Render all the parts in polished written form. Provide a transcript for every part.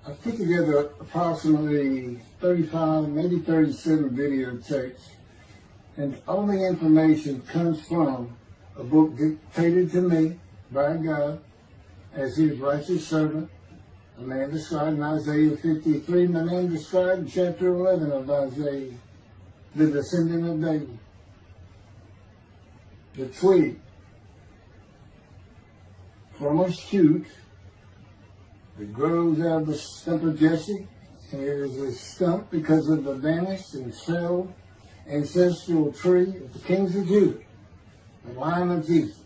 I put together approximately 35, maybe 37 videotapes, and all the information comes from a book dictated to me by God as his righteous servant, a man described in Isaiah 53, and a man described in chapter 11 of Isaiah, the descendant of David, the twig from a shoot that grows out of the stump of Jesse, and it is a stump because of the vanished and failed ancestral tree of the kings of Judah, the line of Jesus.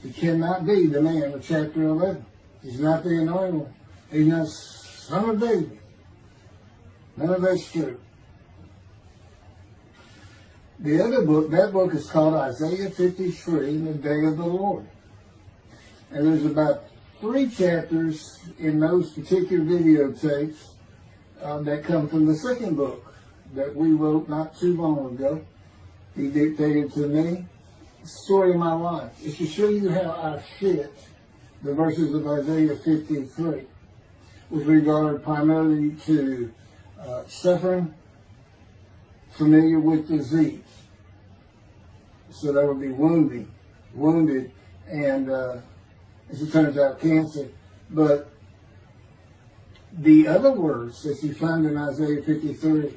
He cannot be the man of chapter 11. He's not the anointed one. He's not son of David. None of that's true. The other book, that book is called Isaiah 53, The Day of the Lord. And there's about 3 chapters in those particular videotapes that come from the second book that we wrote not too long ago. He dictated to me the story of my life. It's to show you how I fit the verses of Isaiah 53 with regard primarily to suffering, familiar with disease. So that would be wounded, and as it turns out, cancer. But the other words that you find in Isaiah 53,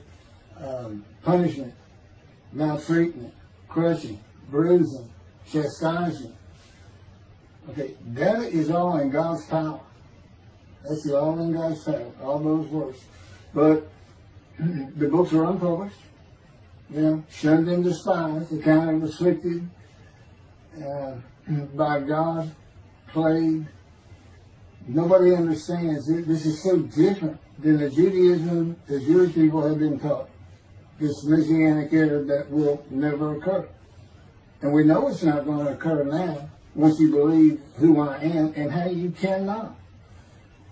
punishment, maltreatment, crushing, bruising, chastisement, okay, that is all in God's power. That's all in God's power, all those words. But the books are unpublished, shunned and despised, accounted afflicted by God, plagued. Nobody understands it. This is so different than the Judaism the Jewish people have been taught. This Messianic era that will never occur. And we know it's not going to occur now once you believe who I am and how you cannot.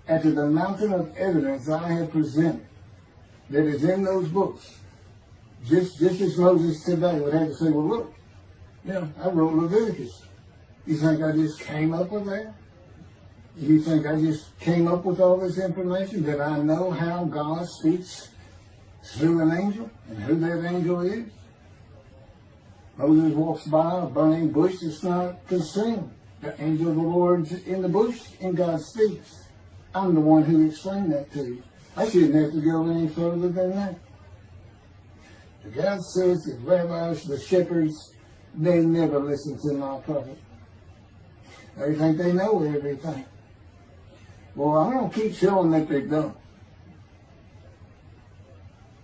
After the mountain of evidence I have presented that is in those books, just as Moses today would have to say, well, look, I wrote Leviticus. You think I just came up with that? You think I just came up with all this information? That I know how God speaks through an angel and who that angel is? Moses walks by a burning bush that's not consumed. The angel of the Lord's in the bush and God speaks. I'm the one who explained that to you. I shouldn't have to go any further than that. The God says the rabbis, the shepherds, they never listen to my prophet. They think they know everything. Well, I'm going to keep showing that they don't.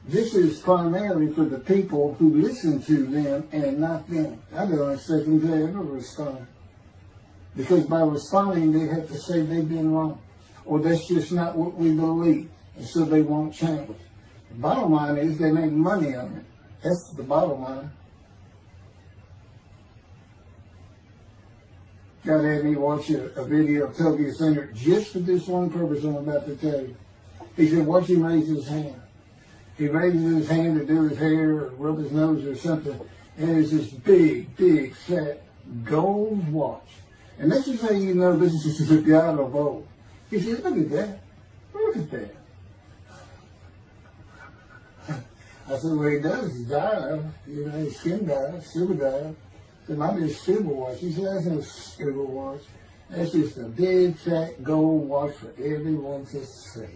This is primarily for the people who listen to them and not them. I don't expect them to ever respond. Because by responding, they have to say they've been wrong. Or that's just not what we believe. And so they won't change. The bottom line is they make money on it. That's the bottom line. God had me watch a video of Toby Singer just for this one purpose I'm about to tell you. He said, watch him raise his hand. He raises his hand to do his hair or rub his nose or something, and there's this big, fat gold watch. And that's just how you know this is the God of old. He said, look at that. Look at that. I said, well, he does. He died. His skin died, silver died. It might be a silver watch. He said, that's no silver watch. That's just a big, fat gold watch for everyone to see.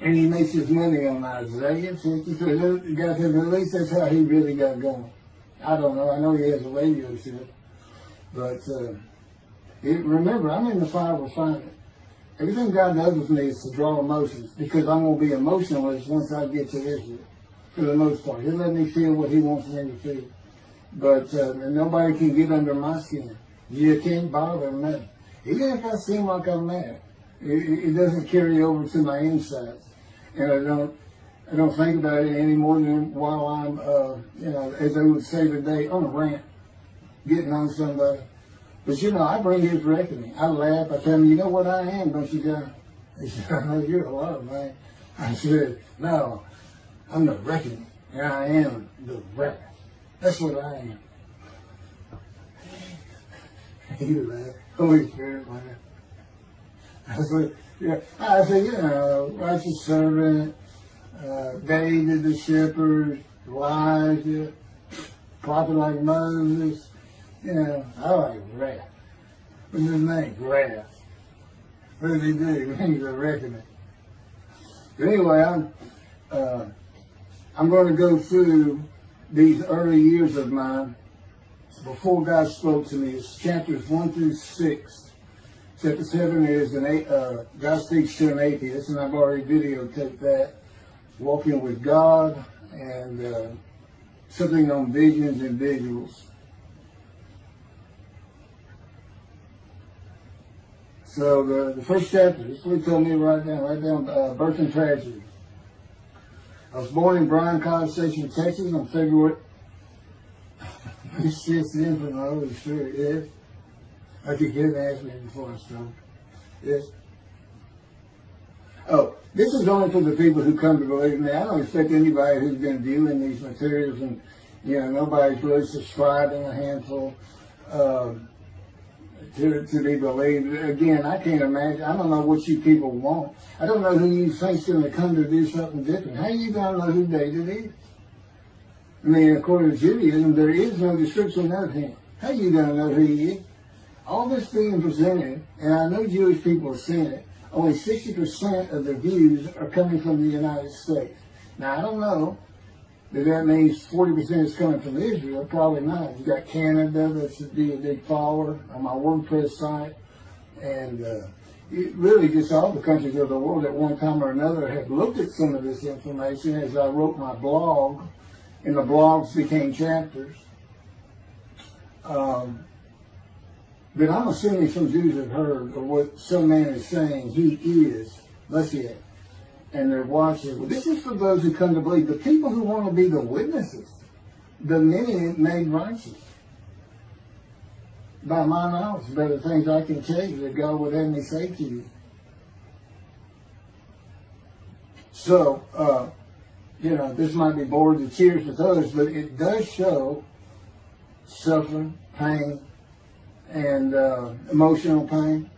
And he makes his money on Isaiah 53. At least that's how he really got going. I don't know. I know he has a radio show. But remember, I'm in the fire refinement. Everything God does with me is to draw emotions because I'm going to be emotionless once I get to Israel. For the most part. He'll let me feel what he wants me to feel. But nobody can get under my skin. You can't bother me. Even if I seem like I'm mad, it doesn't carry over to my insides. And I don't think about it any more than while I'm, as they would say today, on a rant, getting on somebody. But I bring his reckoning. I laugh. I tell him, you know what I am, don't you, God? He said, I know you're a lot, man. I said, no. I'm the reckoning, and I am the wrath. That's what I am. You laugh. Holy Spirit, man. I said, yeah. I said, you know, righteous servant, David the shepherd, Elijah, prophet like Moses. You know, I like wrath. What's his name? Wrath. What does he do? He's a reckoning. But anyway, I'm going to go through these early years of mine before God spoke to me. It's chapters 1 through 6. Chapter 7 is God speaks to an atheist, and I've already videotaped that. Walking with God, and something on visions and visuals. So the first chapter, this is what he told me to write down birth and tragedy. I was born in Bryan College Station, Texas on February. This shit's in from the Holy Spirit, yes. Like you couldn't ask me before I started. Yes. Oh, this is only for the people who come to believe me. I don't expect anybody who's been viewing these materials, and you know, nobody's really subscribing, a handful, to be believed. Again, I can't imagine. I don't know what you people want. I don't know who you think's going to come to do something different. How you going to know who David is? I mean, according to Judaism, there is no description of him. How you going to know who he is? All this being presented, and I know Jewish people are seeing it, only 60% of the views are coming from the United States. Now, I don't know that means 40% is coming from Israel. Probably not. You got Canada, that's a big follower on my WordPress site. And really just all the countries of the world at one time or another have looked at some of this information as I wrote my blog, and the blogs became chapters. But I'm assuming some Jews have heard of what some man is saying he is Moshiach, and they're watching. Well, this is for those who come to believe. The people who want to be the witnesses, the many made righteous. By my knowledge, by the things I can tell you that God would have me say to you. So, you know, this might be bored to tears with others, but it does show suffering, pain, and emotional pain,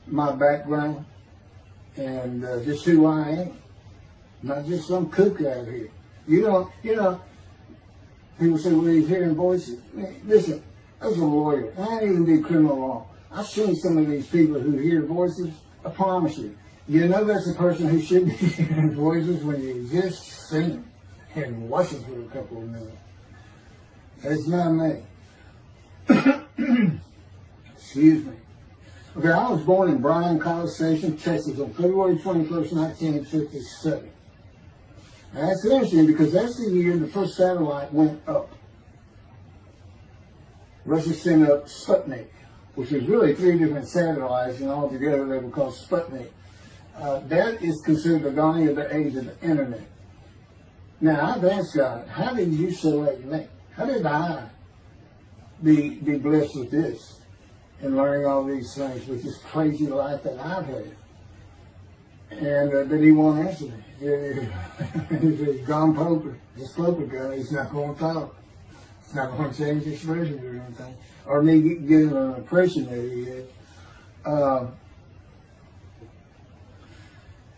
my background, and just who I am. Not just some kook out here. You know, people say, well, he's hearing voices. Listen, as a lawyer, I ain't even do criminal law. I've seen some of these people who hear voices. I promise you. You know that's a person who should be hearing voices when you just see them and watch them for a couple of minutes. That's not me. Excuse me. Okay, I was born in Bryan College Station, Texas on February 21st, 1957. And that's interesting because that's the year the first satellite went up. Russia sent up Sputnik, which is really 3 different satellites, and all together they were called Sputnik. That is considered the dawning of the age of the internet. Now, I've asked God, how did you select me? How did I be blessed with this and learning all these things with this crazy life that I've had? And but he won't answer me. He's gone poker. This poker guy, he's not going to talk. It's not going to change his expression or anything. Or me getting an impression that he is.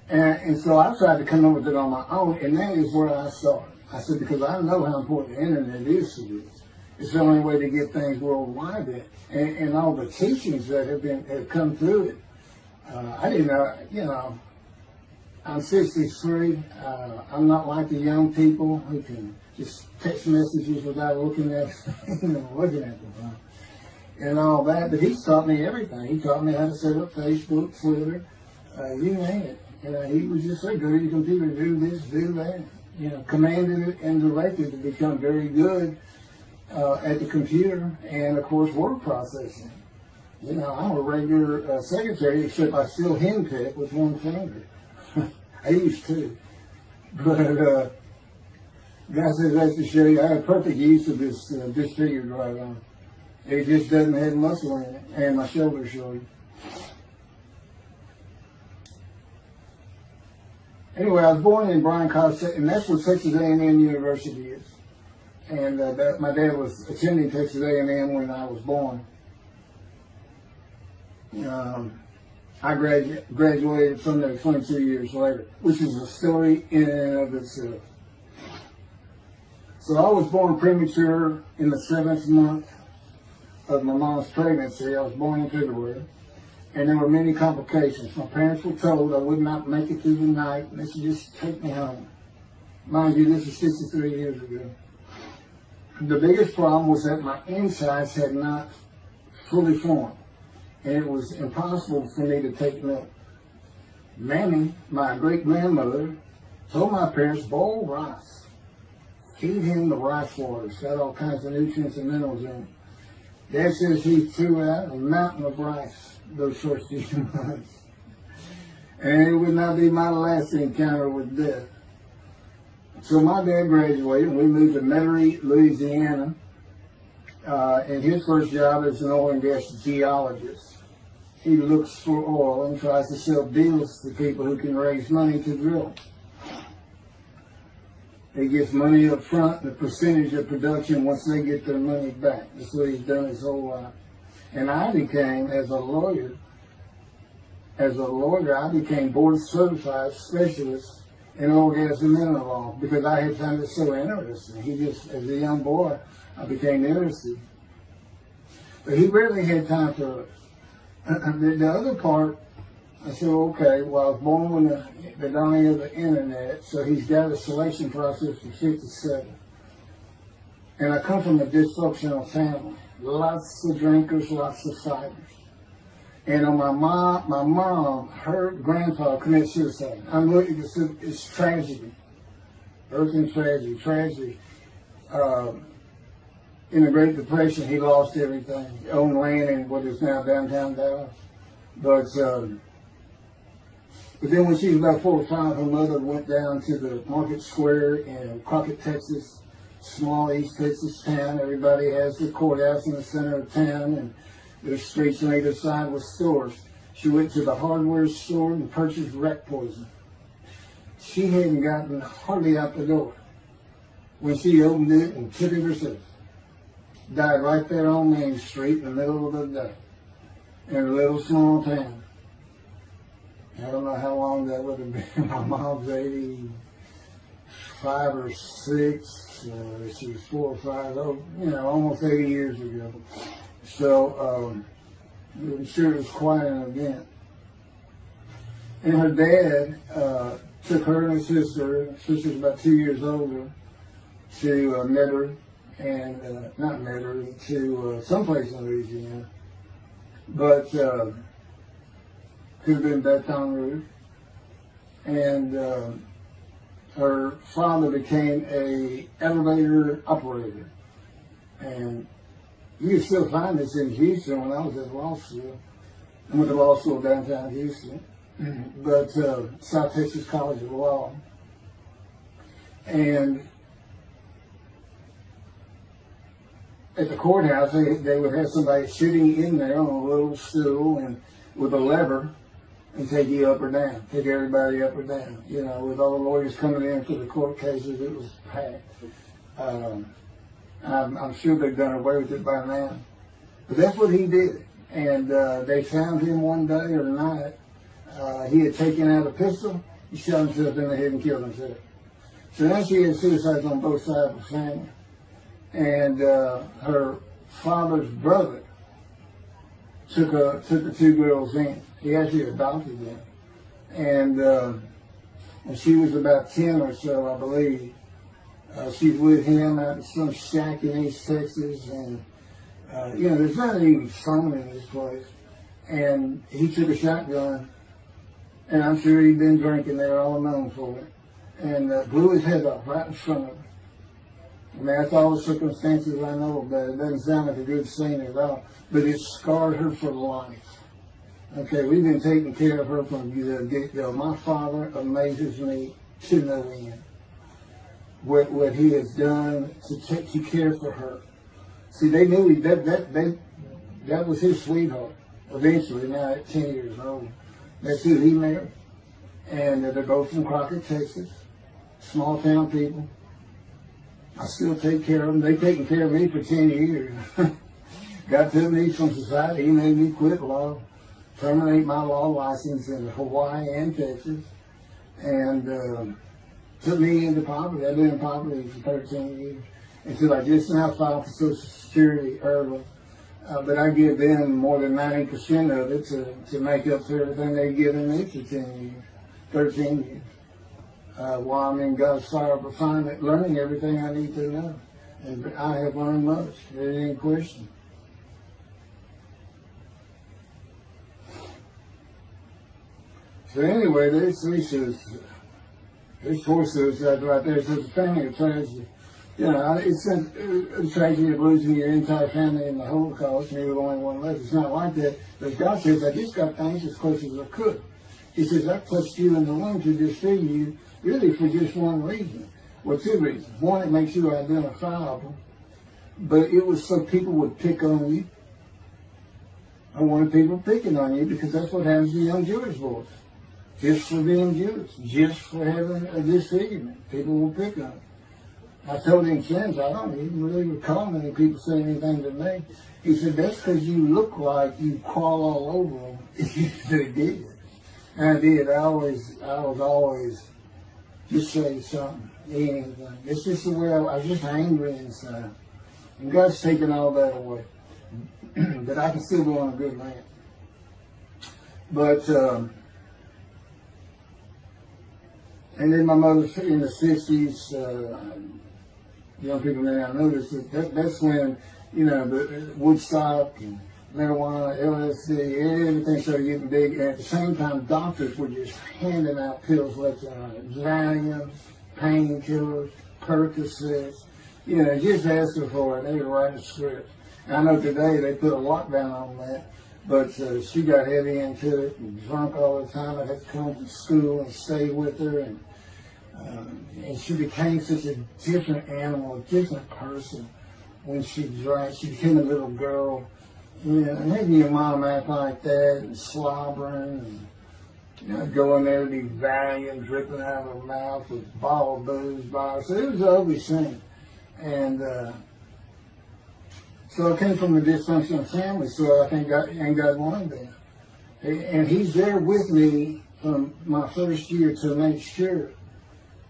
And so I tried to come up with it on my own, and that is where I started. I said, because I know how important the internet is to this. It's the only way to get things worldwide. And all the teachings that have come through it. I didn't know, you know, I'm 63. I'm not like the young people who can just text messages without looking at them, and all that. But he's taught me everything. He taught me how to set up Facebook, Twitter, you name it. He was just say, go to your computer, do this, do that. You know, commanded it and directed to become very good at the computer and, of course, word processing. You know, I'm a regular secretary, except I still henpeck with one finger. I used to. But God says that's to show you I have perfect use of this disfigured right arm. It just doesn't have muscle in it, and my shoulder showed. Anyway, I was born in Bryan College, and that's where Texas A&M University is. And my dad was attending Texas A&M when I was born. I graduated from there 22 years later, which is a story in and of itself. So I was born premature in the 7th month of my mom's pregnancy. I was born in February, and there were many complications. My parents were told I would not make it through the night, and they should just take me home. Mind you, this is 63 years ago. The biggest problem was that my insides had not fully formed, and it was impossible for me to take milk. Mammy, my great-grandmother, told my parents, boil rice. Feed him the rice water. It's got all kinds of nutrients and minerals in it. Dad says he threw out a mountain of rice those first few months. And it would not be my last encounter with death. So my dad graduated, and we moved to Metairie, Louisiana. And his first job is an oil and gas geologist. He looks for oil and tries to sell deals to people who can raise money to drill. He gets money up front, the percentage of production once they get their money back. That's what he's done his whole life. And I became, as a lawyer, I became board certified specialist in oil, gas, and mineral law because I had found it so interesting. As a young boy, I became interested. But he rarely had time for it. The other part, I said, okay, well, I was born when the dawning of the internet, so he's got a selection process for 57. And I come from a dysfunctional family. Lots of drinkers, lots of fighters. And on my mom, her grandfather committed suicide. It's tragedy. Earthing tragedy. In the Great Depression, he lost everything. He owned land in what is now downtown Dallas. But then when she was about 4 or 5, her mother went down to the market square in Crockett, Texas, small East Texas town. Everybody has the courthouse in the center of town, and there's streets on either side with stores. She went to the hardware store and purchased rat poison. She hadn't gotten hardly out the door when she opened it and took it herself. Died right there on Main Street in the middle of the day in a little small town. I don't know how long that would have been. My mom's 85 or 6. She was 4 or 5, almost 80 years ago. So I'm sure it was quite an event. And her dad took her and her sister's about 2 years older, to Metairie, and not Metairie, to someplace in Louisiana. But could have been Baton Rouge. And her father became a elevator operator. And you can still find this in Houston when I was at law school. I went to law school downtown Houston, but South Texas College of Law. And at the courthouse, they would have somebody sitting in there on a little stool and with a lever and take you up or down, take everybody up or down. With all the lawyers coming in for the court cases, it was packed. I'm sure they've done away with it by now. But that's what he did. And they found him one day or night. He had taken out a pistol, he shot himself in the head and killed himself. So now she had suicides on both sides of the family. And her father's brother took the 2 girls in. He actually adopted them. And she was about 10 or so, I believe. She's with him out in some shack in East Texas. And, there's not even phone in this place. And he took a shotgun. And I'm sure he'd been drinking there all known for it. And blew his head off right in front of her. I mean, that's all the circumstances I know about it. It doesn't sound like a good scene at all. But it scarred her for life. Okay, we've been taking care of her from the get-go. My father amazes me to no end. What he has done to care for her. See, they knew that was his sweetheart. Eventually, now at 10 years old. That's who he married. And they're both from Crockett, Texas. Small town people. I still take care of them. They've taken care of me for 10 years. Got to me from society. He made me quit law. terminate my law license in Hawaii and Texas, and took me into poverty. I've been in poverty for 13 years until I just now filed for Social Security early. But I give them more than 90% of it to make up for everything they've given me for 13 years. While I'm in God's fire of refinement, learning everything I need to know. And I have learned much. There ain't any question. So anyway, there's 4 suicides right there. So it's a family of tragedy. You know, it's a tragedy of losing your entire family in the Holocaust, and you're the only one left. It's not like that. But God says, I just got things as close as I could. He says, I placed you in the womb to disfigure you, really for just one reason. Well, 2 reasons. One, it makes you identifiable. But it was so people would pick on you. I wanted people picking on you because that's what happens to young Jewish boys. Just for being Jewish, just for having a disfigurement. People will pick on you. I told him since, I don't even really recall many people saying anything to me. He said, that's because you look like you crawl all over them. They did. And I did. I was always just say something, anything. It's just the way I was just angry inside. And God's taken all that away. But I can still go on a good rant. But, and then my mother in the 60s, young people may not notice that's when, you know, the Woodstock and marijuana, LSD, everything started getting big. And at the same time, doctors were just handing out pills left and right. Valium, painkillers, Percocets, you know, just asking for it. They were writing scripts. And I know today they put a lockdown on that, but she got heavy into it and drunk all the time. I had to come to school and stay with her, and she became such a different animal, a different person when she drank. She became a little girl. You know, maybe your mom act like that and slobbering and, you know, going there to be Valium dripping out of her mouth with bottle of booze by her. So it was an ugly scene. And so I came from a dysfunctional family, so I think God wanted that. And He's there with me from my first year to make sure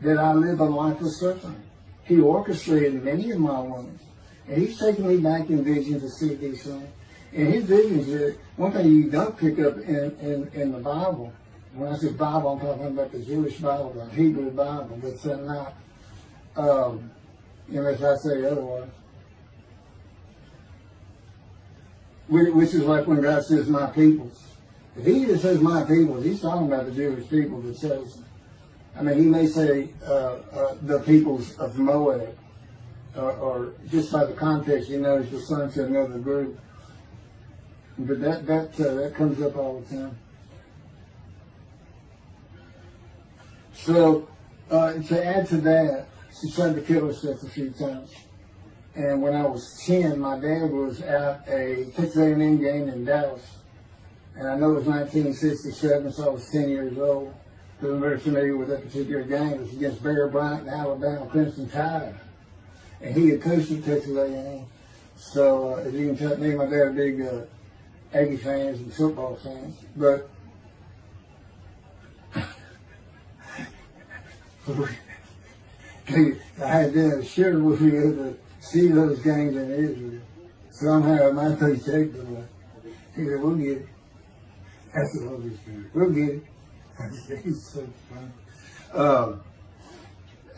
that I live a life of suffering. He orchestrated many of my wounds. And He's taken me back in vision to see these things. And His visions are one thing you don't pick up in the Bible. When I say Bible, I'm talking about the Jewish Bible, the Hebrew Bible, but not, unless I say otherwise. Which is like when God says, my peoples. If He just says my peoples, He's talking about the Jewish people that chosen. I mean, He may say the peoples of Moab, or just by the context, you notice the son to another group. But that comes up all the time. So to add to that, she tried to kill herself a few times. And when I was 10, my dad was at a Texas A&M game in Dallas. And I know it was 1967, so I was 10 years old. I'm very familiar with that particular game. It was against Bear Bryant and Alabama Crimson Tide. And he had coached at Texas A&M. So, as you can tell, me and my dad are big Aggie fans and football fans. But I had to share with you to see those games in Israel. Somehow my face shaped them. He said, we'll get it. That's the Holy Spirit. We'll get it. He's so funny.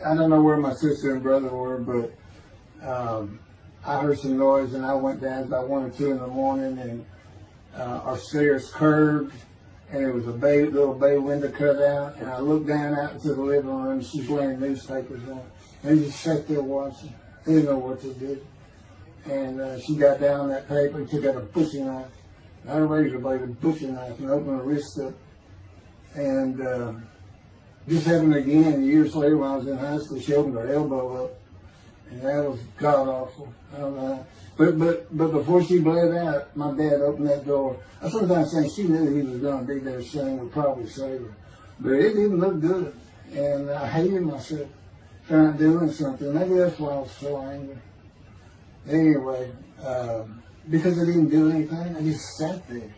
I don't know where my sister and brother were, but I heard some noise and I went down about 1 or 2 in the morning, and our stairs curved, and there was a little bay window cut out, and I looked down out into the living room, and she's laying newspapers on. And just sat there watching. They didn't know what to do. And she got down that paper and took out a butcher knife, not a razor blade, a butcher knife, and opened her wrist up. And this happened again years later when I was in high school. She opened her elbow up, and that was god awful. I don't know. But before she bled out, my dad opened that door. I sometimes think she knew he was going to be there soon, would probably save her. But it didn't look good, and I hated myself for not doing something. Maybe that's why I was so angry. Anyway, because I didn't do anything, I just sat there.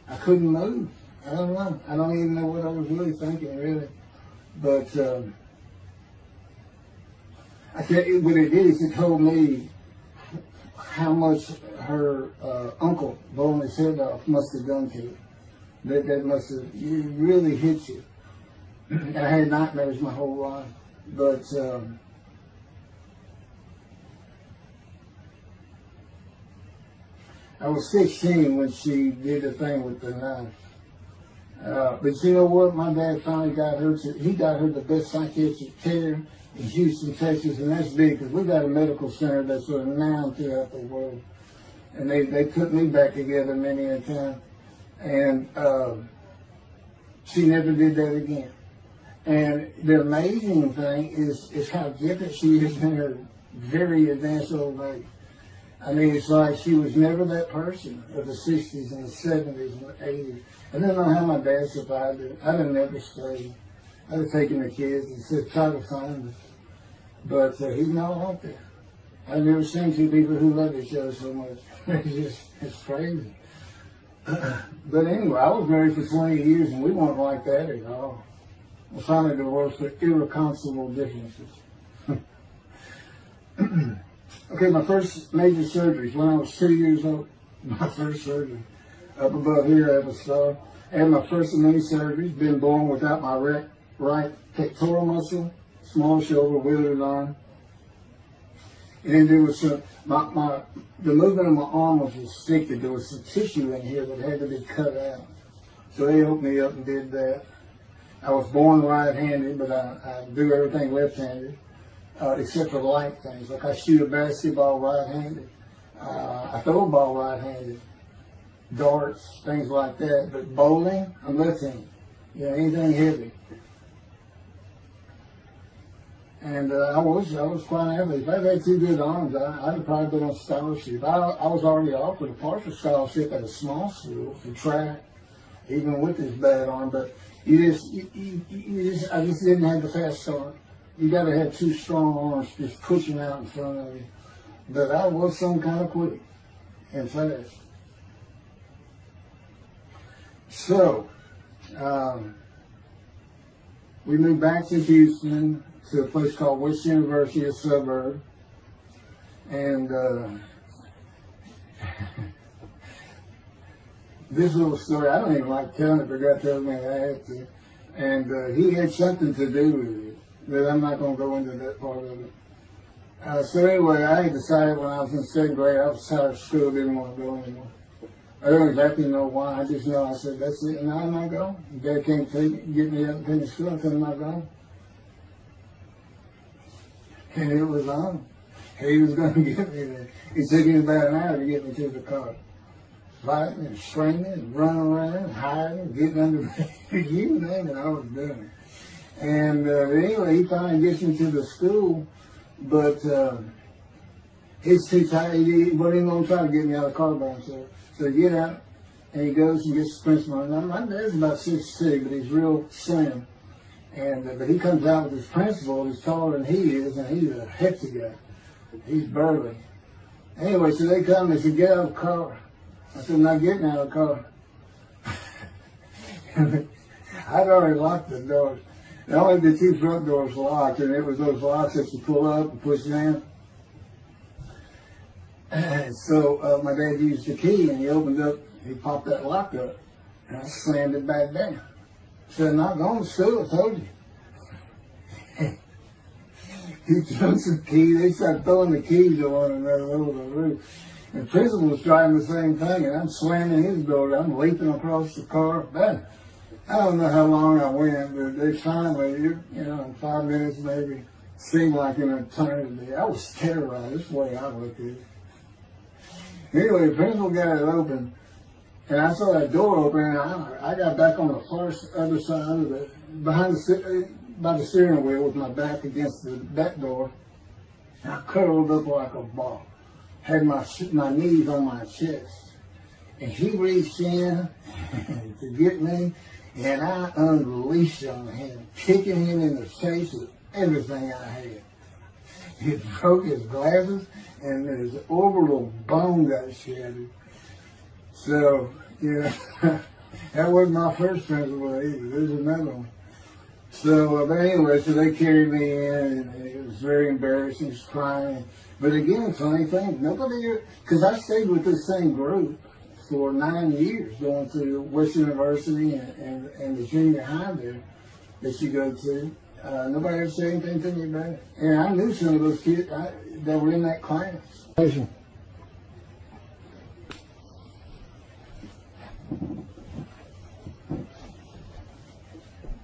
I couldn't move. I don't know. I don't even know what I was really thinking, really. But I tell you what it did is it told me how much her uncle blowing his head off must have done to you. That must have really hit you. I had nightmares my whole life. But I was 16 when she did the thing with the knife. But you know what? My dad finally got her he got her the best psychiatric care in Houston, Texas, and that's big because we got a medical center that's renowned throughout the world. And they put me back together many a time. And she never did that again. And the amazing thing is how different she is in her very advanced old age. I mean, it's like she was never that person of the 60s and the 70s and the 80s. I don't know how my dad survived it. I'd have never stayed. I'd have taken the kids and said, try to find them. But he's not out there. I've never seen two people who love each other so much. It's crazy. But anyway, I was married for 20 years and we weren't like that at all. I finally divorced for irreconcilable differences. Okay, my first major surgery when I was 2 years old. My first surgery. Up above here, I have a scar. I had my first of many surgeries. Been born without my right pectoral muscle, small shoulder, withered arm. And then there was the movement of my arm was restricted. There was some tissue in here that had to be cut out. So they opened me up and did that. I was born right-handed, but I do everything left-handed. Except for light things. Like I shoot a basketball right-handed. I throw a ball right-handed. Darts, things like that. But bowling, I'm left-handed. You know, anything heavy. And I was quite an athlete. If I'd had two good arms, I'd have probably been on scholarship. I was already offered a partial scholarship at a small school for track, even with this bad arm. But I just didn't have the fast start. You got to have two strong arms just pushing out in front of you. But I was some kind of quick and fast. So, we moved back to Houston to a place called West University, a suburb. And this little story, I don't even like telling it, but God told me I had to. And he had something to do with it. But I'm not going to go into that part of it. So anyway, I had decided when I was in second grade, I was tired of school, didn't want to go anymore. I don't exactly know why. I just know I said, that's it, and I'm not going. Dad can't get me up and finish school until I'm not going. And it was on. He was going to get me there. It took him about an hour to get me to the car. Fighting and screaming and running around, hiding, getting under the you name it, I was doing it. And anyway, he finally gets me to the school, but he's too tired. He wasn't even going to try to get me out of the car by himself. So he get out, and he goes and gets the principal. And my dad's about 6'2", but he's real slim. And but he comes out with his principal, who's taller than he is, and he's a hefty guy. He's burly. Anyway, so they come and said, get out of the car. I said, I'm not getting out of the car. I'd already locked the doors. Only the two front doors locked, and it was those locks that you pull up and push down. And so my dad used the key, and he popped that lock up, and I slammed it back down. Said, I'm not going to school, I told you. He took some keys, they started throwing the keys to one another over the roof. And the principal was trying the same thing, and I'm slamming his door, I'm leaping across the car. But I don't know how long I went, but they finally, in 5 minutes maybe, seemed like an eternity. I was terrorized, this way I looked at it. Anyway, the principal got it open, and I saw that door open, and I got back on the far other side of it, by the steering wheel with my back against the back door. And I curled up like a ball, had my knees on my chest. And he reached in to get me, and I unleashed on him, kicking him in the face with everything I had. He broke his glasses, and his orbital bone got shattered. So, That wasn't my first principal either. There's another one. So, but anyway, so they carried me in, and it was very embarrassing, just crying. But again, funny thing, nobody, because I stayed with this same group for 9 years, going to Western University and the junior high there that you go to. Nobody ever said anything to me about it. And I knew some of those kids that were in that class.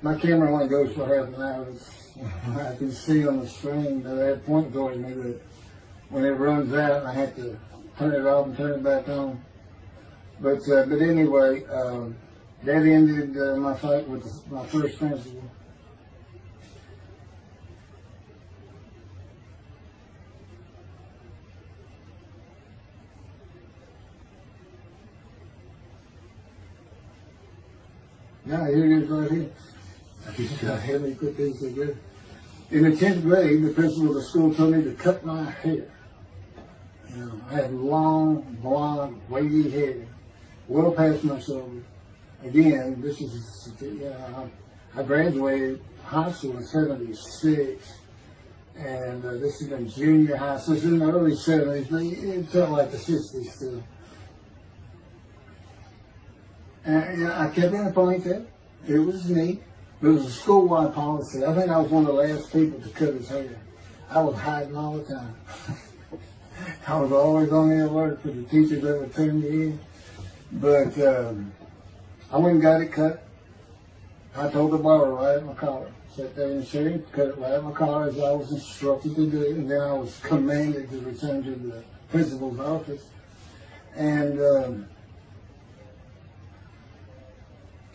My camera only goes for half an hour. I can see on the screen that I had point towards me that when it runs out, I have to turn it off and turn it back on. But anyway, that ended my fight with my first principal. Now here it is right here. I had me put these together. In the 10th grade, the principal of the school told me to cut my hair. You know, I had long, blonde, wavy hair, well past my shoulders. Again, this is, I graduated high school in '76, and this is in junior high, so it's in the early '70s, but it felt like the '60s still. And I kept in a ponytail. It was neat. It was a school-wide policy. I think I was one of the last people to cut his hair. I was hiding all the time. I was always on the alert for the teachers that would turn me in. But I went and got it cut. I told the barber right at my collar. Sat there in the chair, cut it right at my collar as I was instructed to do. And then I was commanded to return to the principal's office. And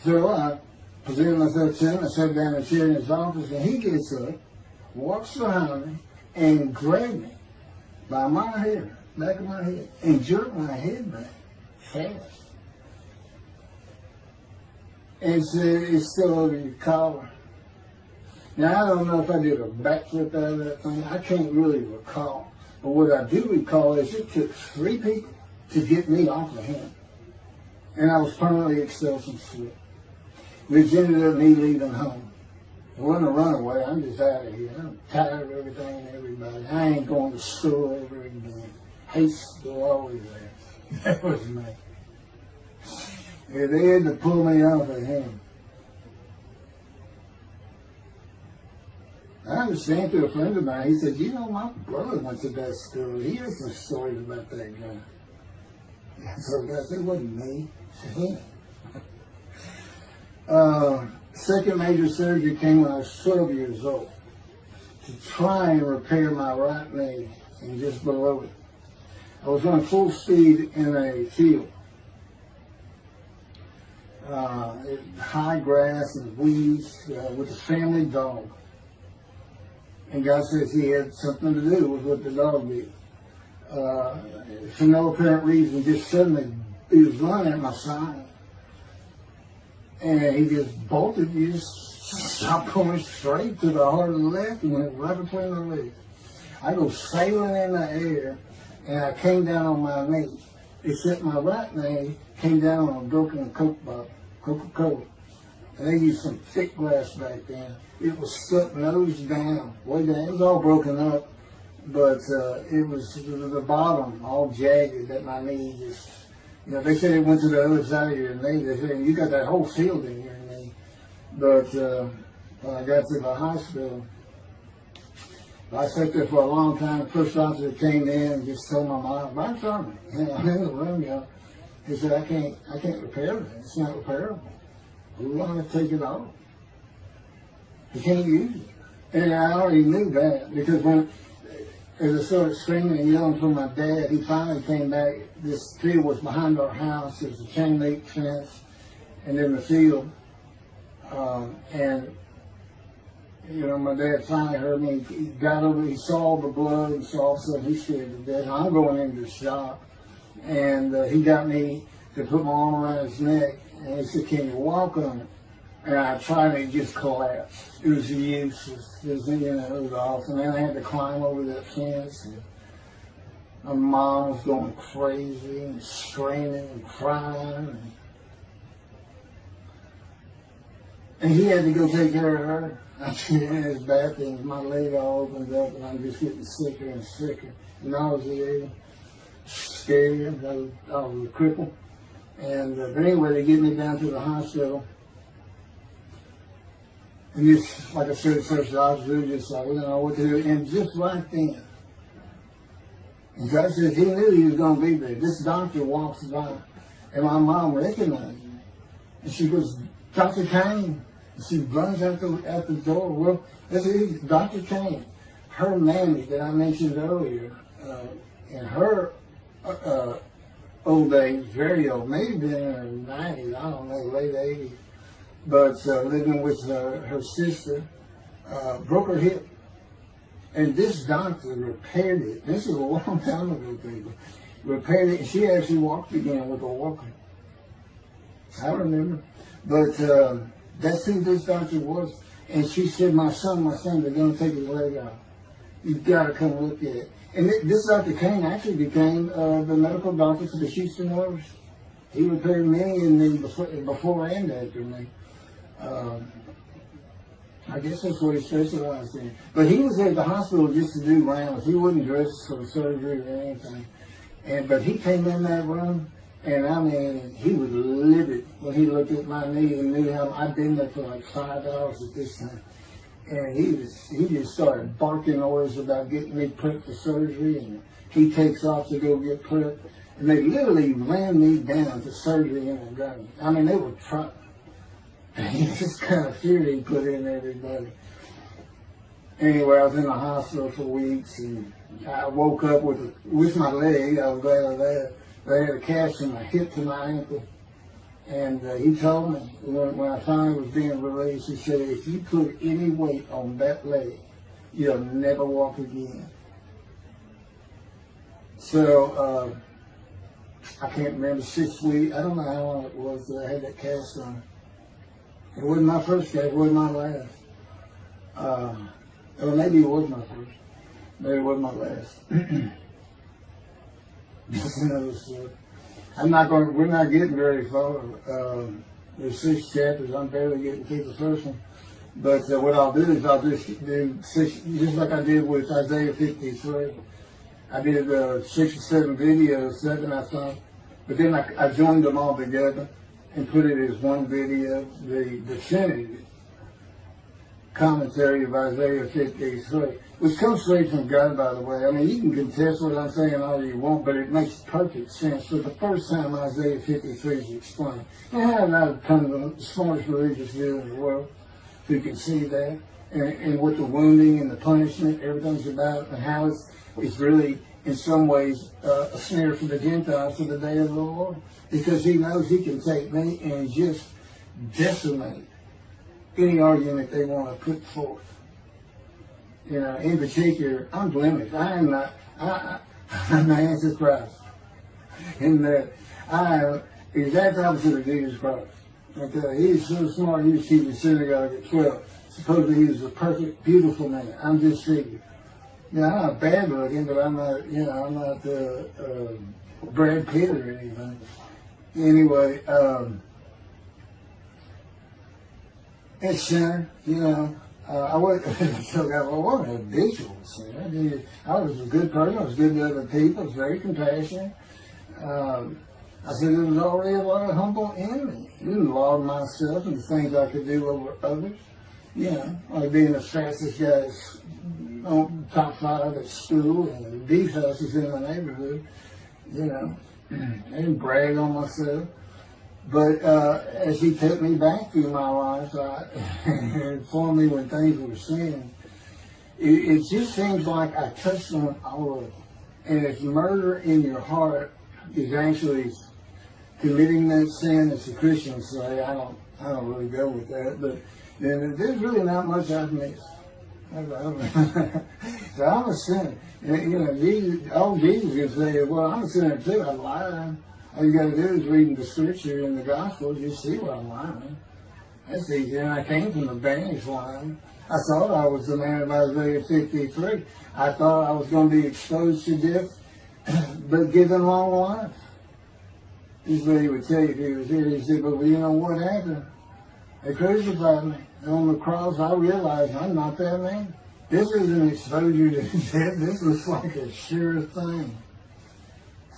so I presented myself to him. I sat down in a chair in his office, and he gets up, walks behind me, and grabbed me by my hair, back of my head, and jerked my head back fast. And said, "It's still over your collar." Now, I don't know if I did a backflip out of that thing. I can't really recall. But what I do recall is it took 3 people to get me off of him. And I was permanently expelled from school, which ended up me leaving home. It wasn't a runaway. I'm just out of here. I'm tired of everything and everybody. I ain't going to school ever again. Hate school always there. That was me. And they had to pull me off of him. I understand through a friend of mine, he said, "You know, my brother went to that school. He has some stories about that guy." So I said, "It wasn't me. It was him." Second major surgery came when I was 12 years old to try and repair my right knee and just below it. I was running full speed in a field. High grass and weeds with a family dog. And God says he had something to do with what the dog did. For no apparent reason, just suddenly he was running at my side. And he just bolted, he just stopped going straight to the heart of the left and went right between the legs. I go sailing in the air, and I came down on my knee. Except my right knee came down on a broken Coke bottle, Coca-Cola. And they used some thick glass back then. It was stuck nose down, way down. It was all broken up, but it was the bottom all jagged at my knee. Just, you know, they said it went to the other side of your knee. They said, "You got that whole field in your knee." But when I got to the hospital, I sat there for a long time. The first officer came in and just told my mom, "Right from me." I'm in the room, you know. He said, I can't repair it. It's not repairable. We want to take it off. You can't use it." And I already knew that, because when, as I started screaming and yelling for my dad, he finally came back. This field was behind our house. There was a chain link fence, and then the field. And, you know, my dad finally heard me. He got over, he saw the blood, and saw something. He scared to death. I'm going into the shop, and he got me to put my arm around his neck, and he said, "Can you walk on it?" And I tried, and it just collapsed. It was useless. It was, you know, it was awful. And then I had to climb over that fence. And my mom was going crazy and screaming and crying. And he had to go take care of her. I'm sitting in his bathroom, my leg all opens up, and I'm just getting sicker and sicker, nauseated, scared. I was a cripple. And but anyway, they get me down to the hospital. And just, like I said, first I was really just like, we don't know what to do. And just right then, and God said he knew he was going to be there. This doctor walks by, and my mom recognized me. And she goes, Dr. Kane. And she runs out the door. Well, this is Dr. Kane. Her mammy that I mentioned earlier, in her old age, very old, maybe been in her 90s, I don't know, late 80s, but living with her sister, broke her hip. And this doctor repaired it. This is a long time ago, people. Repaired it, and she actually walked again with a walker. I remember. But that's who this doctor was. And she said, my son, they're going to take his leg out. You've got to come look at it. And this Dr. King actually became the medical doctor for the Houston Oilers. He repaired many in the before and after me. I guess that's what he specialized in. But he was at the hospital just to do rounds. He wasn't dressed for surgery or anything. But he came in that room, and I mean, he was livid when he looked at my knee and knew how I'd been there for like 5 hours at this time. And he just started barking orders about getting me prepped for surgery, and he takes off to go get prepped. And they literally ran me down to surgery in a gun. I mean, they were trying. This kind of fear he put in everybody. Anyway, I was in the hospital for weeks, and I woke up with my leg. I was glad of that. They had a cast from my hip to my ankle. And he told me, when I finally was being released, he said, if you put any weight on that leg, you'll never walk again. So, I can't remember, 6 weeks, I don't know how long it was that I had that cast on. It wasn't my first cast, it wasn't my last. Or maybe it was my first. Maybe it wasn't my last. That's another story. We're not getting very far. There's 6 chapters. I'm barely getting through the first one. But what I'll do is I'll just do 6, just like I did with Isaiah 53. I did 6 or 7 videos, 7 I thought. But then I joined them all together and put it as one video, the definitive commentary of Isaiah 53, which comes straight from God, by the way. I mean, you can contest what I'm saying all you want, but it makes perfect sense. For the first time, Isaiah 53 is explained. And I'm not kind of the smartest religious view in the world who can see that, and what the wounding and the punishment, everything's about, and how it's really, in some ways, a snare for the Gentiles for the day of the Lord. Because he knows he can take me and just decimate any argument they want to put forth. You know, in particular, I'm blemished. I am not, I'm the Antichrist. In that I am the exact opposite of Jesus Christ. Okay, he's so smart, he was keeping synagogue at 12. Supposedly he was a perfect, beautiful man. I'm just figured. You know, I'm not bad looking, but I'm not, I'm not Brad Pitt or anything. Anyway, it's sinner, I wasn't a habitual sinner. I was a good person. I was good to other people. I was very compassionate. I said there was already a lot of humble in me. I didn't laud myself and the things I could do over others. Like being the fastest guy on top 5 at school and the fastest in my neighborhood. I didn't brag on myself. But as he took me back through my life and informed me when things were sin, it just seems like I touched on all of it. And if murder in your heart is actually committing that sin, as the Christians say, I don't really go with that, but then there's really not much I've missed. So I'm a sinner. Jesus can say, well, I'm a sinner too, I'm lying. All you got to do is read the scripture in the gospel, you see where I'm lying. That's easy. And I came from the banished line. I thought I was the man of Isaiah 53. I thought I was going to be exposed to death, but given long life. This is what he would tell you if he was here. He said, but you know what happened? They crucified me. And on the cross, I realized I'm not that man. This is an exposure to death. This was like a sure thing.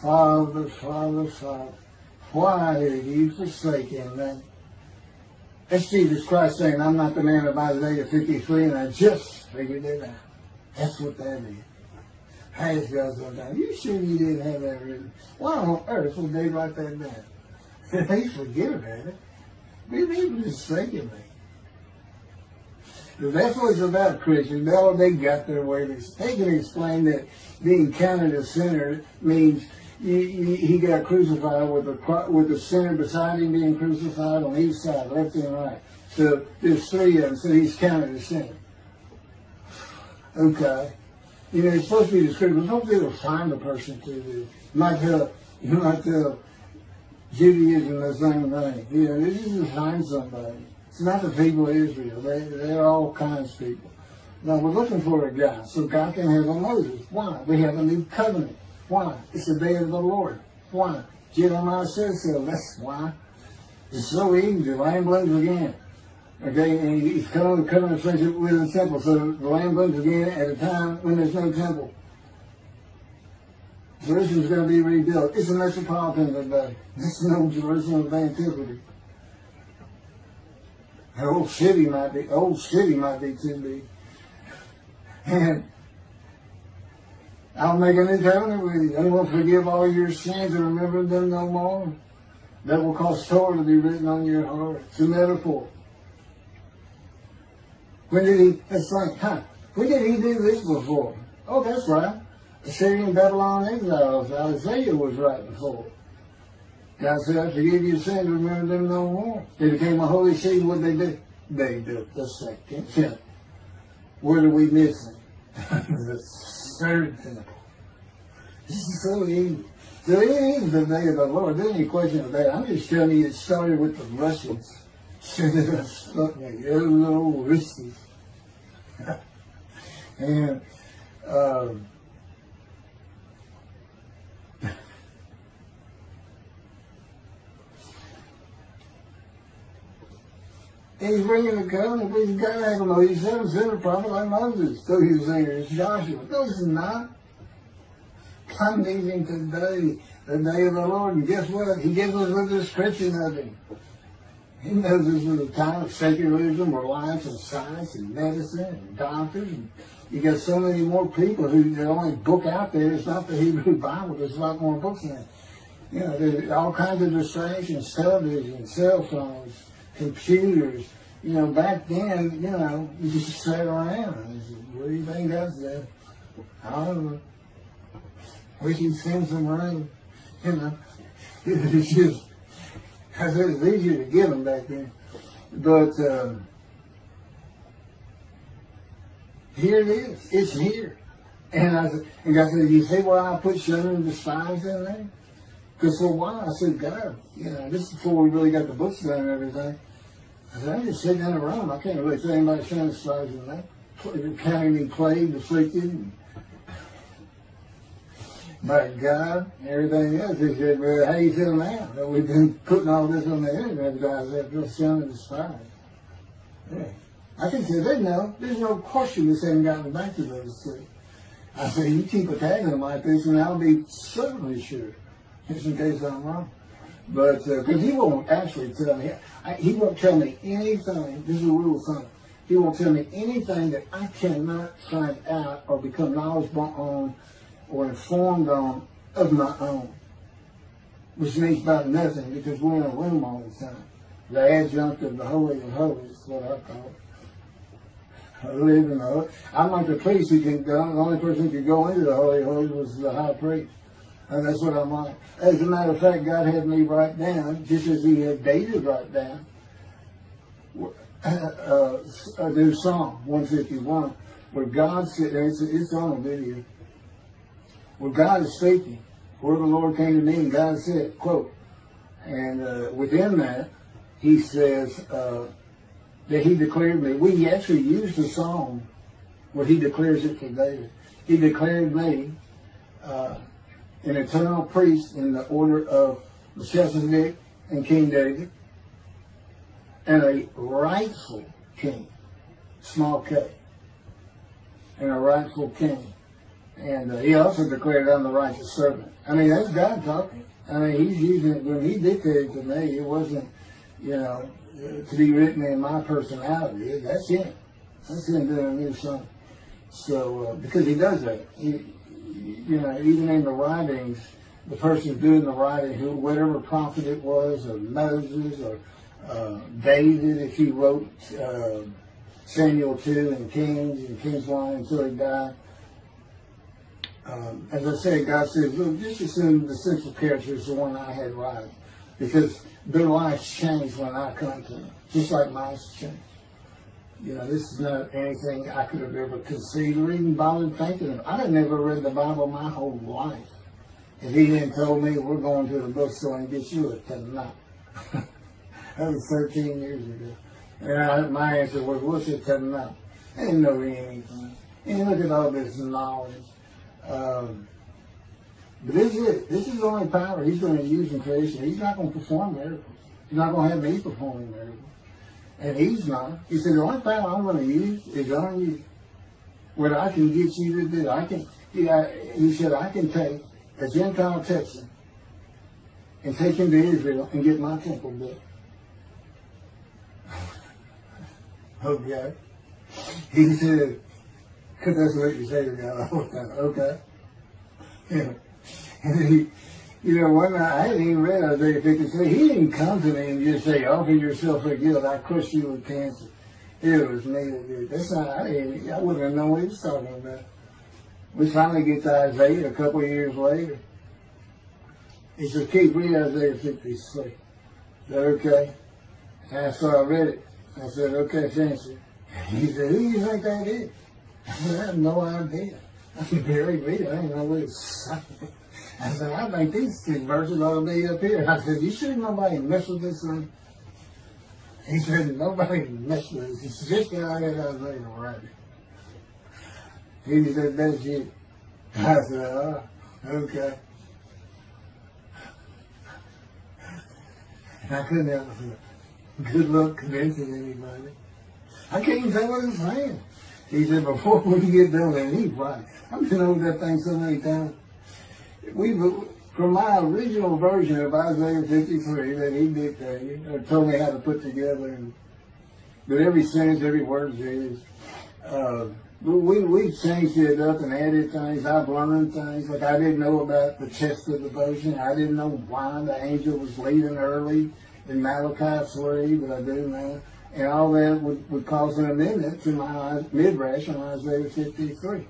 Father, Father, Father, why have you forsaken me? That's Jesus Christ saying, I'm not the man of Isaiah 53, and I just figured it out. That's what that is. Has God so down? You sure you didn't have that written? Why on earth would they write that down? They forget about it. They were just thinking me. That's what it's about, Christians. They got their way. They can explain that being counted a sinner means he got crucified with the sinner beside him being crucified on each side, left and right. So there's three of them, so he's counted a sinner. Okay. You know, it's supposed to be descriptive. Don't be able to find a person to do. You might tell Judaism the same thing. You know, this is to find somebody. It's not the people of Israel. They're all kinds of people. Now, we're looking for a guy so God can have a Moses. Why? We have a new covenant. Why? It's the day of the Lord. Why? Jeremiah says so. That's why. It's so easy. The lamb blooms again. Okay, and he's coming to covenant friendship with the temple. So the lamb blooms again at a time when there's no temple. Jerusalem's going to be rebuilt. It's a metropolitan today. It's no Jerusalem of antiquity. The old city might be too big. And I'll make a new covenant with you. I will forgive all your sins and remember them no more. That will cause Torah to be written on your heart. It's a metaphor. When did he do this before? Oh, that's right. Assyrian Babylon exiles. Isaiah was right before. God said, I forgive your sins, remember them no more. They became a holy city. What did they do? They built the second temple. What are we missing? The third temple. This is so easy. So it is the day of the Lord. There's any question of that. I'm just telling you it started with the Russians. Little risky. And he's bringing the covenant, but he's got to have a Moses. He's never sent a prophet like Moses. So he was saying, it's Joshua. No, it's not. I'm meeting today, the day of the Lord. And guess what? He gives us a description of him. He knows this is a time of secularism, reliance on science and medicine and doctors. And you got so many more people the only book out there is not the Hebrew Bible. There's a lot more books in it. You know, there's all kinds of distractions, television, cell phones, computers. You know, back then, you know, you just sat around and said, what do you think that's there? I don't know. We can send some rain. You know, it's just, I said it's easier to give them back then. But here it is. It's here. And God said, you see why I put Shunner and Despise in there? Because for a while I said, God, you know, this is before we really got the books done and everything. I said, I'm just sitting in a room. I can't really say anybody Shunner and Despise in that. Counting me plagued, afflicted, by God and everything else. He said, well, how you feel now that we've been putting all this on the internet? Guys have just Shunner and Despise. Yeah. I can say, there's no question this hasn't gotten back to those three. I say, you keep attacking them like this, and I'll be certainly sure, just in case I'm wrong. But, because he won't actually tell me, he won't tell me anything, this is a rule of thumb, he won't tell me anything that I cannot find out or become knowledgeable on or informed on of my own. Which means about nothing, because we're in a room all the time. The adjunct of the Holy of Holies is what I call it. I live in the Holy. I'm like the priest who can go, the only person who could go into the Holy of Holies was the high priest. And that's what I'm like. As a matter of fact, God had me write down, just as he had David write down, a new Psalm 151, where God said, it's on a video, where God is speaking, where the Lord came to me and God said, quote, and within that, he says that he declared me. We actually used the psalm where he declares it for David. He declared me an eternal priest in the order of Melchizedek and King David. and a rightful king, small k, and a rightful king. And he also declared, I'm the righteous servant. I mean, that's God talking. I mean, he's using it when he dictated to me. It wasn't, to be written in my personality. That's him. That's him doing a new song. So, because he does that. Even in the writings, the person doing the writing, whatever prophet it was, or Moses, or David, if he wrote Samuel 2 and King's Line until he died. As I said, God said, look, just assume the central character is the one I had writing, because their lives changed when I come to them, just like mine changed. This is not anything I could have ever conceived or even bothered thinking of. I had never read the Bible my whole life. If he hadn't told me, we're going to the bookstore and get you a Tanakh. That was 13 years ago. And my answer was, what's a Tanakh? I didn't know anything. And look at all this knowledge. But this is it. This is the only power he's going to use in creation. He's not going to perform miracles. He's not going to have me performing miracles. And he's not. He said, the only power I'm going to use is on you. What I can get you to do. He said, I can take a Gentile Texan and take him to Israel and get my temple built. Okay. He said, because that's what you say to God all the time. Okay. And one night, I hadn't even read Isaiah 53. He didn't come to me and just say, offer yourself for guilt. I crush you with cancer. It was me that did. That's not, I wouldn't have known what he was talking about. We finally get to Isaiah a couple of years later. He said, keep reading Isaiah 53. Is that okay? And so I read it. I said, okay, finish it. He said, who do you think that is? I said, I have no idea. I could barely read it. I didn't know what it was saying. I said, I think these 2 verses ought to be up here. I said, you sure nobody messed with this thing? He said, nobody messed with it. It's just how I had Isaiah right. He said, that's you. I said, oh, okay. And I couldn't help it. Good luck convincing anybody. I can't even tell what he's saying. He said, before we get done, and he's right. I've been over that thing so many times. From my original version of Isaiah 53 that he dictated, or told me how to put together, but every sentence, every word is his. We've changed it up and added things. I've learned things. Like I didn't know about the chest of devotion. I didn't know why the angel was leaving early in Malachi 3, but I do now. And all that would cause an amendment to my midrash on Isaiah 53.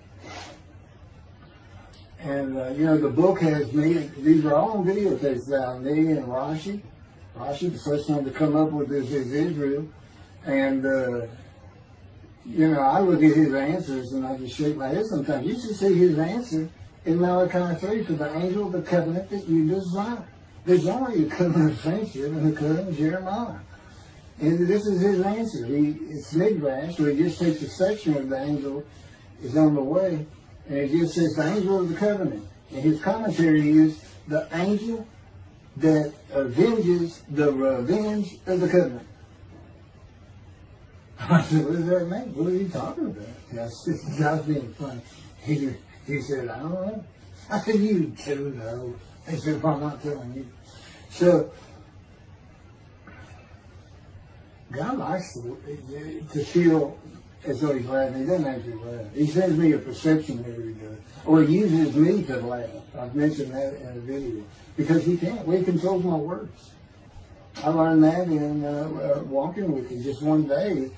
And, the book has me, these are all on videotapes now, me and Rashi. Rashi, the first one to come up with this is Israel. And, I look at his answers and I just shake my head sometimes. You should see his answer in Malachi 3 to the angel of the covenant that you desire. There's only a covenant of friendship and a covenant of Jeremiah. And this is his answer. It's midrash, so he just takes a section of the angel is on the way. And it just says the angel of the covenant. And his commentary is the angel that avenges the revenge of the covenant. I said, what does that mean? What are you talking about? I said, I was being funny. He said, I don't know. I said, you do know. He said, well, I'm not telling you. So, God likes to feel as though he's laughing. He doesn't actually laugh. He sends me a perception every day. Or he uses me to laugh. I've mentioned that in a video. Because he can't. Well, he controls my words. I learned that in walking with him. Just one day,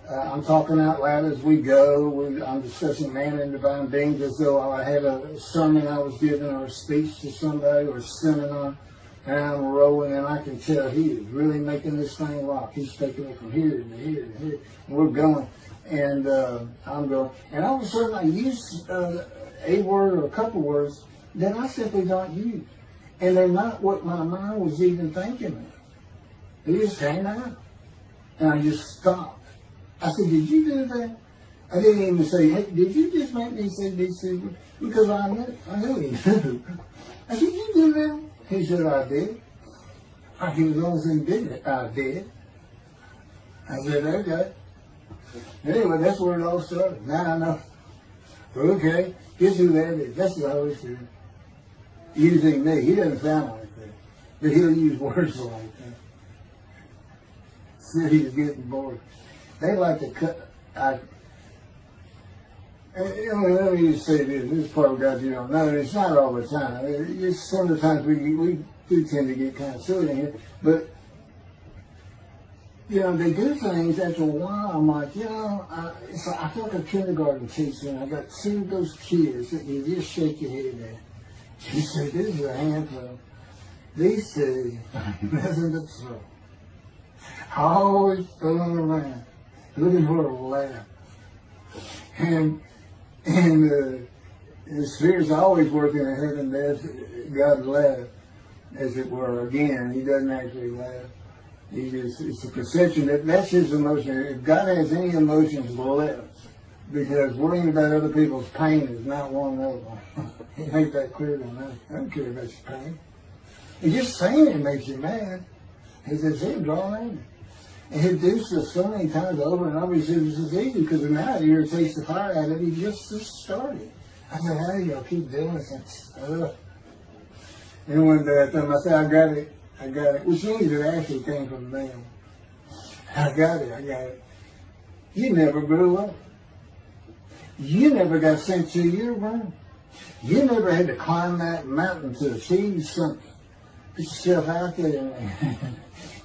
I'm talking out loud as we go. I'm discussing man and divine beings as though I had a sermon I was giving or a speech to somebody or a seminar. And I'm rolling, and I can tell he is really making this thing rock. He's taking it from here to here to here. And we're going. And I'm going. And all of a sudden, I use a word or a couple words that I simply don't use. And they're not what my mind was even thinking of. They just came out. And I just stopped. I said, did you do that? I didn't even say, hey, did you just make me say these things? Because I knew he knew. I said, did you do that? He said, I did. He was the only thing did it. I did. I said, okay. Anyway, that's where it all started. Now I know. Okay, guess who that is? That's the Holy Spirit. Using me. He doesn't sound like that. But he'll use words like that. So he's getting bored. They like to cut. Let me just say this. This part of God you don't know. It's not all the time. It's some of the times we do tend to get kind of silly in here. But, they do things after a while. I'm like, I feel like a kindergarten teacher, and I got two of those kids that you just shake your head at. You say, this is a handful. These two, nothing but trouble. Always fooling around, looking for a laugh. And the Spirit's always working in heaven. There's God laugh, as it were. Again, he doesn't actually laugh. It's a perception that's his emotion. If God has any emotions left, because worrying about other people's pain is not one of them. He made that clear to me. I don't care about your pain. And just saying it makes you mad. He says, he'll draw angry. And he'll do so many times over and over. He says, this is easy because now it irritates the fire out of it. He just started. I said, how do y'all keep doing this? And one day I told him, I said, I got it. Which means it actually came from them. I got it. You never grew up. You never got sent to your room. You never had to climb that mountain to achieve something. Put yourself out there.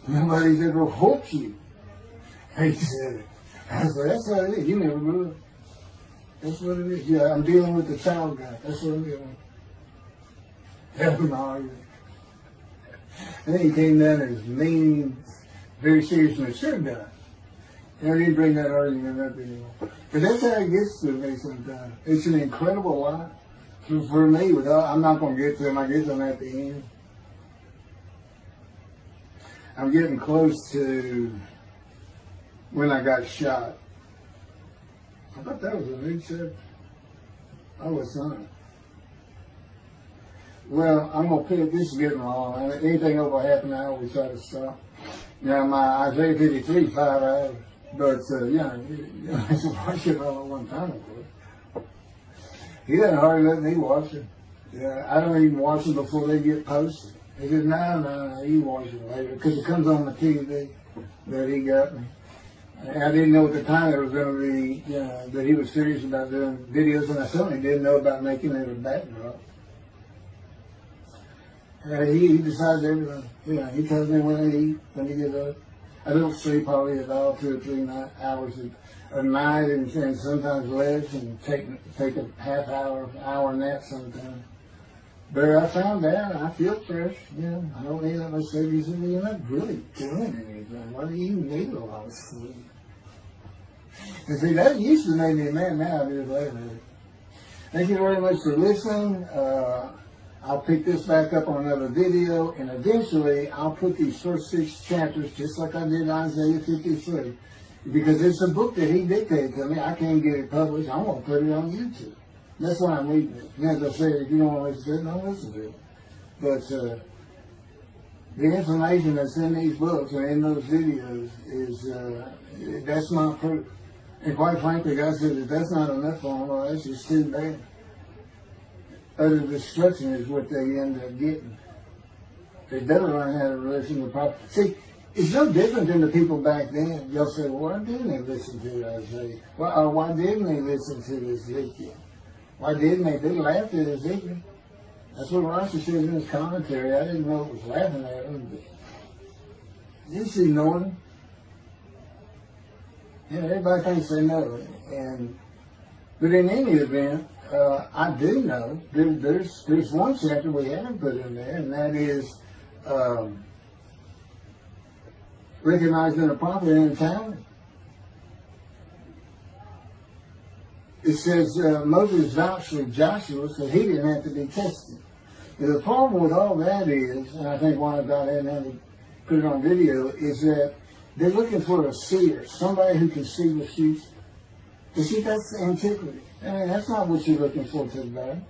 Nobody's ever whooped you. He said it. I said, that's what it is. You never grew up. That's what it is. Yeah, I'm dealing with the child guy. That's what I'm dealing with. Help him argue. And then he came down as mean, very serious, mature guy. And I didn't bring that argument up anymore. But that's how it gets to me sometimes. It's an incredible lot. For me, I'm not going to get to them. I get to them at the end. I'm getting close to when I got shot. I thought that was a new chapter. I was on it. Well, I'm going to pick, this is getting long. Anything over half an hour, we try to stop. Now, my Isaiah 53, 5 hours. But, I should watch it all at one time, of course. He doesn't hardly let me watch it. Yeah, I don't even watch them before they get posted. He said, no, you watch it later. Because it comes on the TV that he got me. And I didn't know at the time it was going to be, that he was serious about doing videos, and I certainly didn't know about making it a backdrop. He decides everything. He tells me when I eat, when he gets up. I don't sleep hardly at all, 2 or 3 hours a night, and sometimes less, and take a half hour nap sometimes. But I found out I feel fresh. I don't need that much sleep. He said, well, you're not really doing anything. Why do you need a lot of sleep? And see, that used to make me mad. Now I do later. Thank you very much for listening. I'll pick this back up on another video, and eventually I'll put these first 6 chapters, just like I did Isaiah 53, because it's a book that he dictated to me. I can't get it published. I'm going to put it on YouTube. That's why I'm reading it. And as I said, if you don't want to listen to it, don't listen to it. But the information that's in these books and in those videos is, that's my proof. And quite frankly, God said, if that's not enough for them, well, that's just too bad. Utter destruction is what they end up getting. They better learn how to listen to the prophet. See, it's no different than the people back then. You'll say, well, why didn't they listen to Isaiah? Why didn't they listen to Ezekiel? Why didn't they? They laughed at Ezekiel. That's what Rashi says in his commentary. I didn't know it was laughing at him, but just ignored him. Everybody thinks they know it. But in any event, I do know there's one chapter we haven't put in there, and that is recognizing a prophet in Talmud. It says Moses vouched for Joshua, so he didn't have to be tested. And the problem with all that is, and I think why God hadn't put it on video, is that they're looking for a seer, somebody who can see the future. You see, that's antiquity. I mean, that's not what you're looking for today.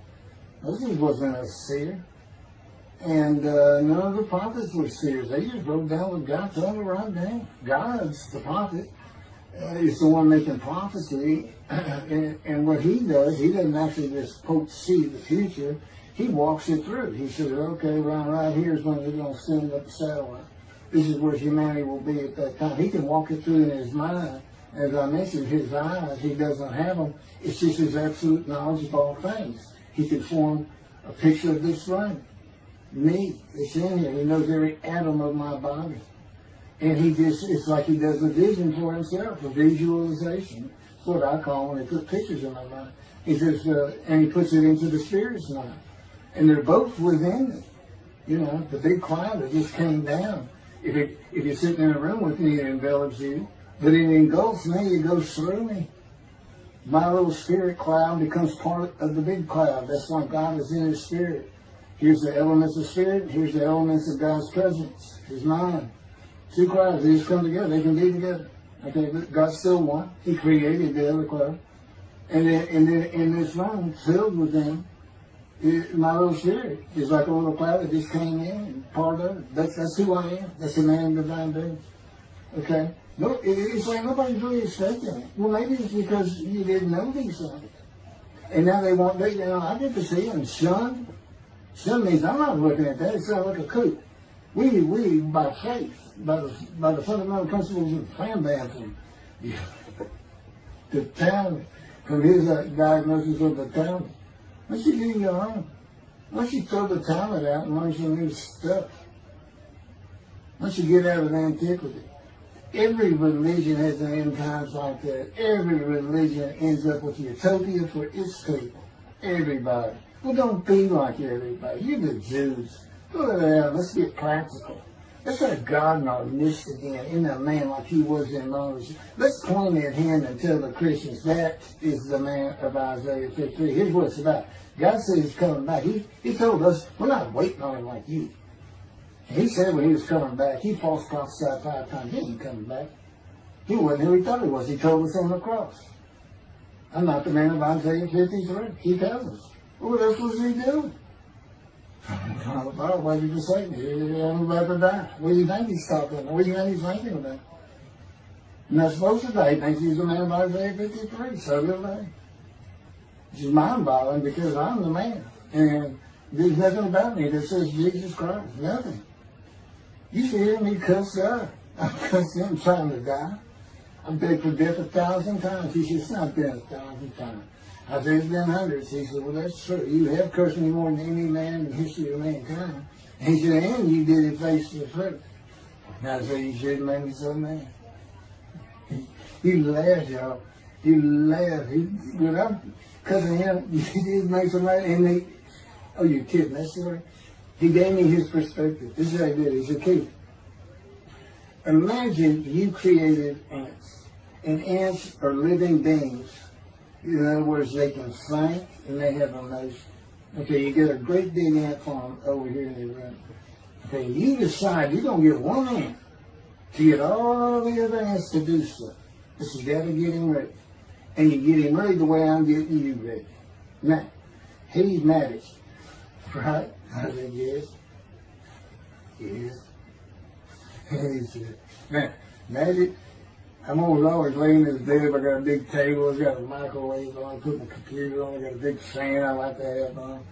Moses wasn't a seer. And none of the prophets were seers. They just wrote down what God told them to write down. God's the prophet. He's the one making prophecy. And what he does, he doesn't actually just quote see the future. He walks it through. He says, okay, right here is when they're going to send up the satellite. This is where humanity will be at that time. He can walk it through in his mind. As I mentioned, his eyes, he doesn't have them. It's just his absolute knowledge of all things. He can form a picture of this frame. Me, it's in here. He knows every atom of my body. And it's like he does a vision for himself, a visualization. That's what I call when they put pictures in my mind. He says, and he puts it into the spirit's mind. And they're both within it. You know, the big cloud that just came down. If you're sitting in a room with me, it envelops you. But it engulfs me, it goes through me. My little spirit cloud becomes part of the big cloud. That's why God is in his spirit. Here's the elements of spirit, here's the elements of God's presence, his mind. Two clouds, they just come together, they can be together. Okay, but God's still one. He created the other cloud. And then in this room, filled with them, my little spirit is like a little cloud that just came in and part of it. That's who I am. That's the man of divine being. Okay? No, it's like nobody's really expecting it. Well, maybe it's because you didn't know these things. And now they want, I get to see them shunned. Shun means I'm not looking at that. It's not like a coup. We by faith, by the fundamental principles of plan ban from the talent, from his diagnosis of the talent. Once you do your own, once you throw the talent out and learn some new stuff, once you get out of antiquity, every religion has an end times like that. Every religion ends up with utopia for its people. Everybody. Well, don't be like everybody. You're the Jews. Go ahead, let's get practical. Let's let God in our midst again, in a man like he was in Moses. Let's point at him and tell the Christians that is the man of Isaiah 53. Here's what it's about. God said he's coming back. He told us, we're not waiting on him like you. He said when he was coming back, he false prophesied 5 times. He ain't coming back. He wasn't who he thought he was. He told us on the cross. I'm not the man of Isaiah 53. He tells us. What else was he doing? Why did you say I'm about to die? What do you think he's talking about? What do you think he's thinking about? You're not supposed to die. He thinks he's the man of Isaiah 53. So do they. Which is mind-boggling because I'm the man. And there's nothing about me that says Jesus Christ. Nothing. You should hear me cuss God. I cussed him trying to die. I begged for death 1,000 times. He said, it's not been 1,000 times. I said, it's been hundreds. He said, well, that's true. You have cursed me more than any man in the history of mankind. And he said, and you did it face to face. And I said, you shouldn't make me so mad. He laughed, y'all. He laughed. When I'm cussing him, he did make so mad. And oh, you're kidding. That's the way. He gave me his perspective. This is what he did. He said, Keith, imagine you created ants. And ants are living beings. In other words, they can think and they have emotion. Okay, you get a great big ant farm over here in the room. Okay, you decide you're going to get one ant to get all the other ants to do stuff. This is got to get him ready. And you get him ready the way I'm getting you ready. Now, he's mad, right? I said, yes. Yes. He said, now, magic. I'm always laying in his bed. I got a big table. I got a microwave on. I put my computer on. I got a big fan I like to have on.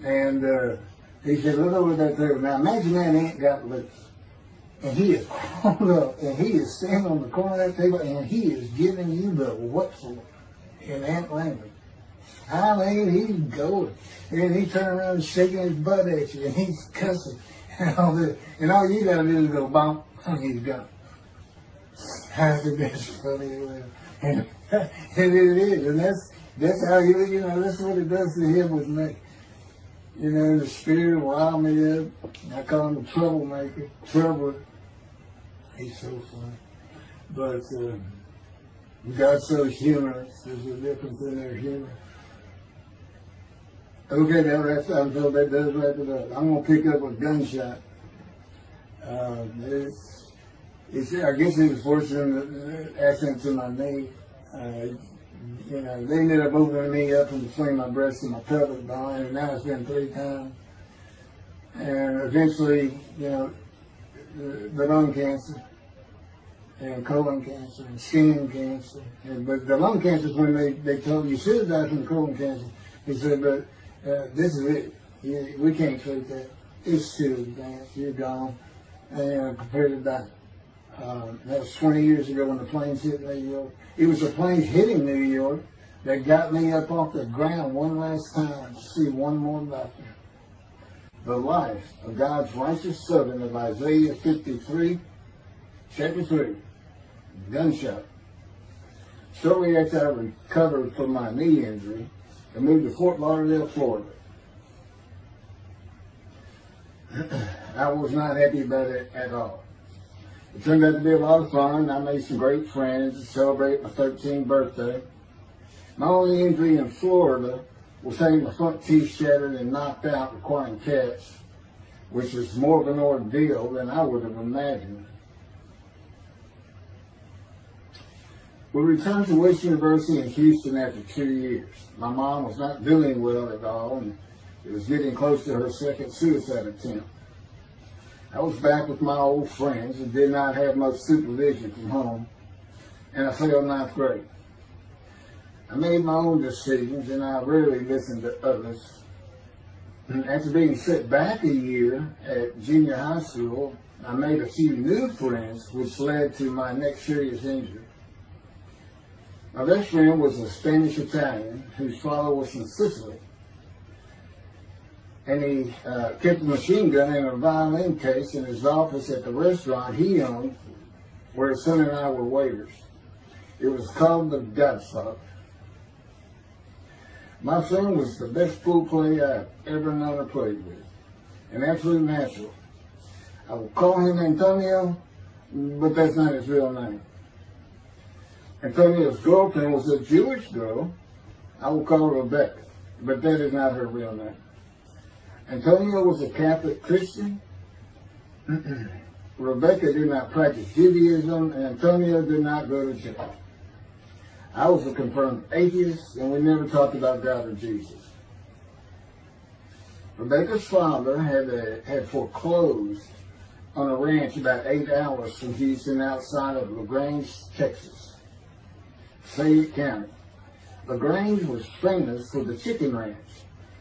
And he said, look over that table. Now imagine that ant got loose. And he is crawled up. And he is standing on the corner of that table. And he is giving you the what for in ant language. I mean, he's going. And he turned around and shaking his butt at you. And he's cussing. And all this. And all you got to do is go bump. And he's gone. I think that's funny. And it is. And that's how that's what it does to him with me. You know, the spirit will wild me up. I call him a troublemaker. Trouble. He's so funny. But God's so humorous. There's a difference in their humor. Okay, I'm told that does wrap it up. I'm going to pick up a gunshot. I guess it was forcing accent to my knee. They ended up opening me up in between my breast and my pelvic bone, and now it's been 3 times. and eventually, the lung cancer, and colon cancer, and skin cancer. But the lung cancer is when they told you should have died from colon cancer. He said, but this is it. We can't treat that. It's too advanced. You're gone. And prepare to die. That was 20 years ago when the planes hit New York. It was the planes hitting New York that got me up off the ground one last time to see one more doctor. The life of God's righteous servant of Isaiah 53, chapter 3, gunshot. Shortly after I recovered from my knee injury, I moved to Fort Lauderdale, Florida. I was not happy about it at all. It turned out to be a lot of fun. I made some great friends to celebrate my 13th birthday. My only injury in Florida was having my front teeth shattered and knocked out, requiring caps, which was more of an ordeal than I would have imagined. We returned to West University in Houston after 2 years. My mom was not doing well at all, and it was getting close to her second suicide attempt. I was back with my old friends and did not have much supervision from home, and I failed ninth grade. I made my own decisions, and I rarely listened to others. After being set back a year at junior high school, I made a few new friends, which led to my next serious injury. My best friend was a Spanish Italian whose father was from Sicily. And he kept a machine gun in a violin case in his office at the restaurant he owned, where his son and I were waiters. It was called the Godfather. My son was the best pool player I've ever known or played with, an absolute natural. I will call him Antonio, but that's not his real name. Antonio's girlfriend was a Jewish girl. I will call her Rebecca, but that is not her real name. Antonio was a Catholic Christian. Rebecca did not practice Judaism, and Antonio did not go to church. I was a confirmed atheist, and we never talked about God or Jesus. Rebecca's father had foreclosed on a ranch about 8 hours from Houston outside of LaGrange, Texas, Fayette County. LaGrange was famous for the Chicken Ranch,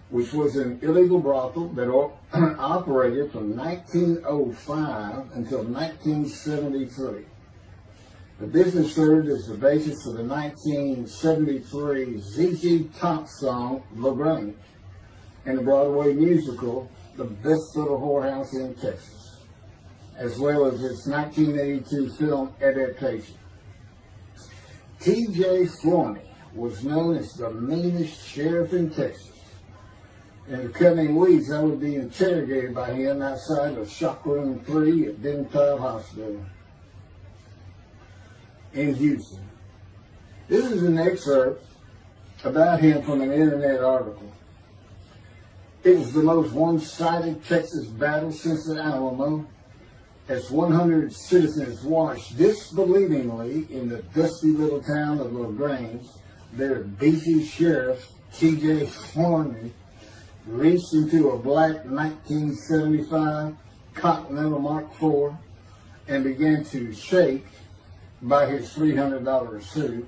which was an illegal brothel that operated from 1905 until 1973. The business served as the basis for the 1973 ZZ Top song, LaGrange, and the Broadway musical, The Best Little Whorehouse in Texas, as well as its 1982 film adaptation. T.J. Flourney was known as the meanest sheriff in Texas. In the coming weeks, I would be interrogated by him outside of Shock Room 3 at Dental Hospital in Houston. This is an excerpt about him from an internet article. It was the most one-sided Texas battle since the Alamo, as 100 citizens watched disbelievingly in the dusty little town of LaGrange, their beefy sheriff, T.J. Flourney, reached into a black 1975 Continental Mark IV and began to shake by his $300 suit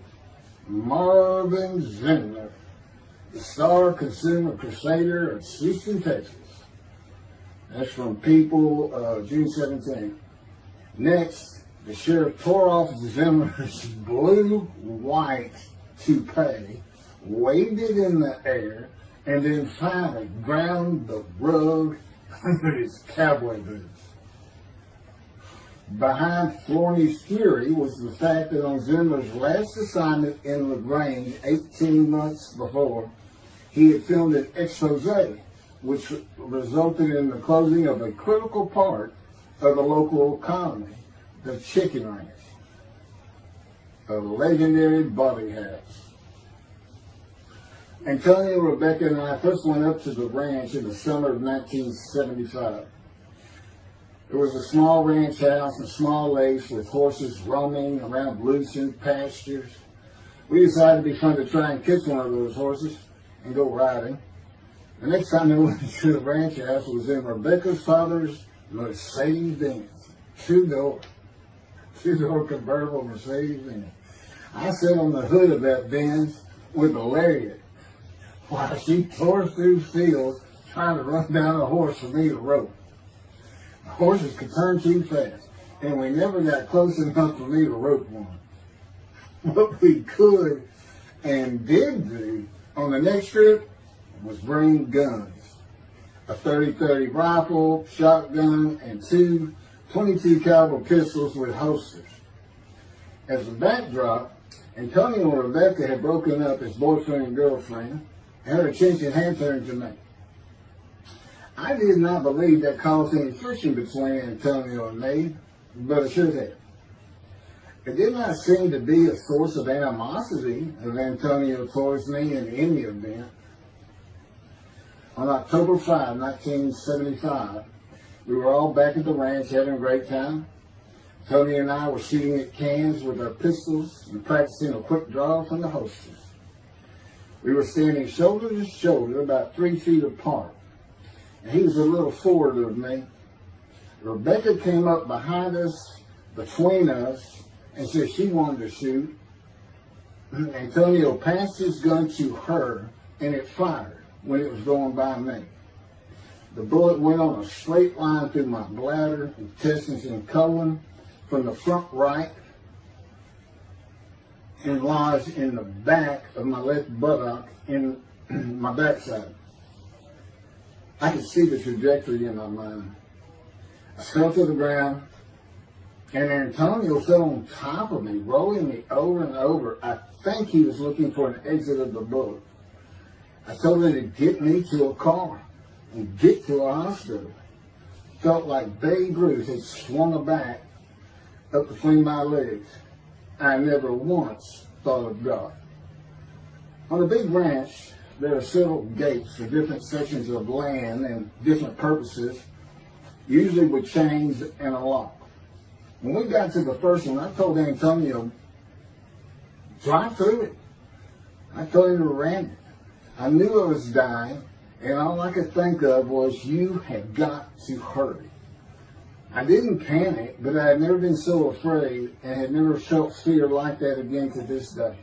Marvin Zimmer, the star consumer crusader of Houston, Texas. That's from People, June 17. Next, the sheriff tore off Zimmer's blue-white toupee, waved it in the air, and then finally ground the rug under his cowboy boots. Behind Flourney's fury was the fact that on Zimmer's last assignment in LaGrange 18 months before, he had filmed an expose which resulted in the closing of a critical part of the local economy, the Chicken Ranch, a legendary body house. Antonio, Rebecca, and I first went up to the ranch in the summer of 1975. It was a small ranch house and small lakes with horses roaming around loosened pastures. We decided it'd be fun to try and catch one of those horses and go riding. The next time I went to the ranch house was in Rebecca's father's Mercedes-Benz. Two-door convertible Mercedes-Benz. I sat on the hood of that Benz with a lariat while she tore through fields trying to run down a horse for me to rope. The horses could turn too fast, and we never got close enough for me to rope one. What we could and did do on the next trip was bring guns. A 30-30 rifle, shotgun, and two 22 caliber pistols with holsters. As a backdrop, Antonio and Rebecca had broken up as boyfriend and girlfriend, and her attention had turned to me. I did not believe that caused any friction between Antonio and me, but it should have. It did not seem to be a source of animosity of Antonio towards me in any event. On October 5, 1975, we were all back at the ranch having a great time. Tony and I were shooting at cans with our pistols and practicing a quick draw from the holsters. We were standing shoulder to shoulder, about 3 feet apart, and he was a little forward of me. Rebecca came up behind us, between us, and said she wanted to shoot. Antonio passed his gun to her, and it fired when it was going by me. The bullet went on a straight line through my bladder, intestines, and colon from the front right and lodged in the back of my left buttock in my backside. I could see the trajectory in my mind. I fell to the ground, and Antonio fell on top of me, rolling me over and over. I think he was looking for an exit of the bullet. I told him to get me to a car and get to a hospital. Felt like Babe Ruth had swung a bat up between my legs. I never once thought of God. On a big ranch, there are several gates for different sections of land and different purposes, usually with chains and a lock. When we got to the first one, I told Antonio, drive through it. I told him to ram it. I knew I was dying, and all I could think of was, you have got to hurry. I didn't panic, but I had never been so afraid and had never felt fear like that again to this day.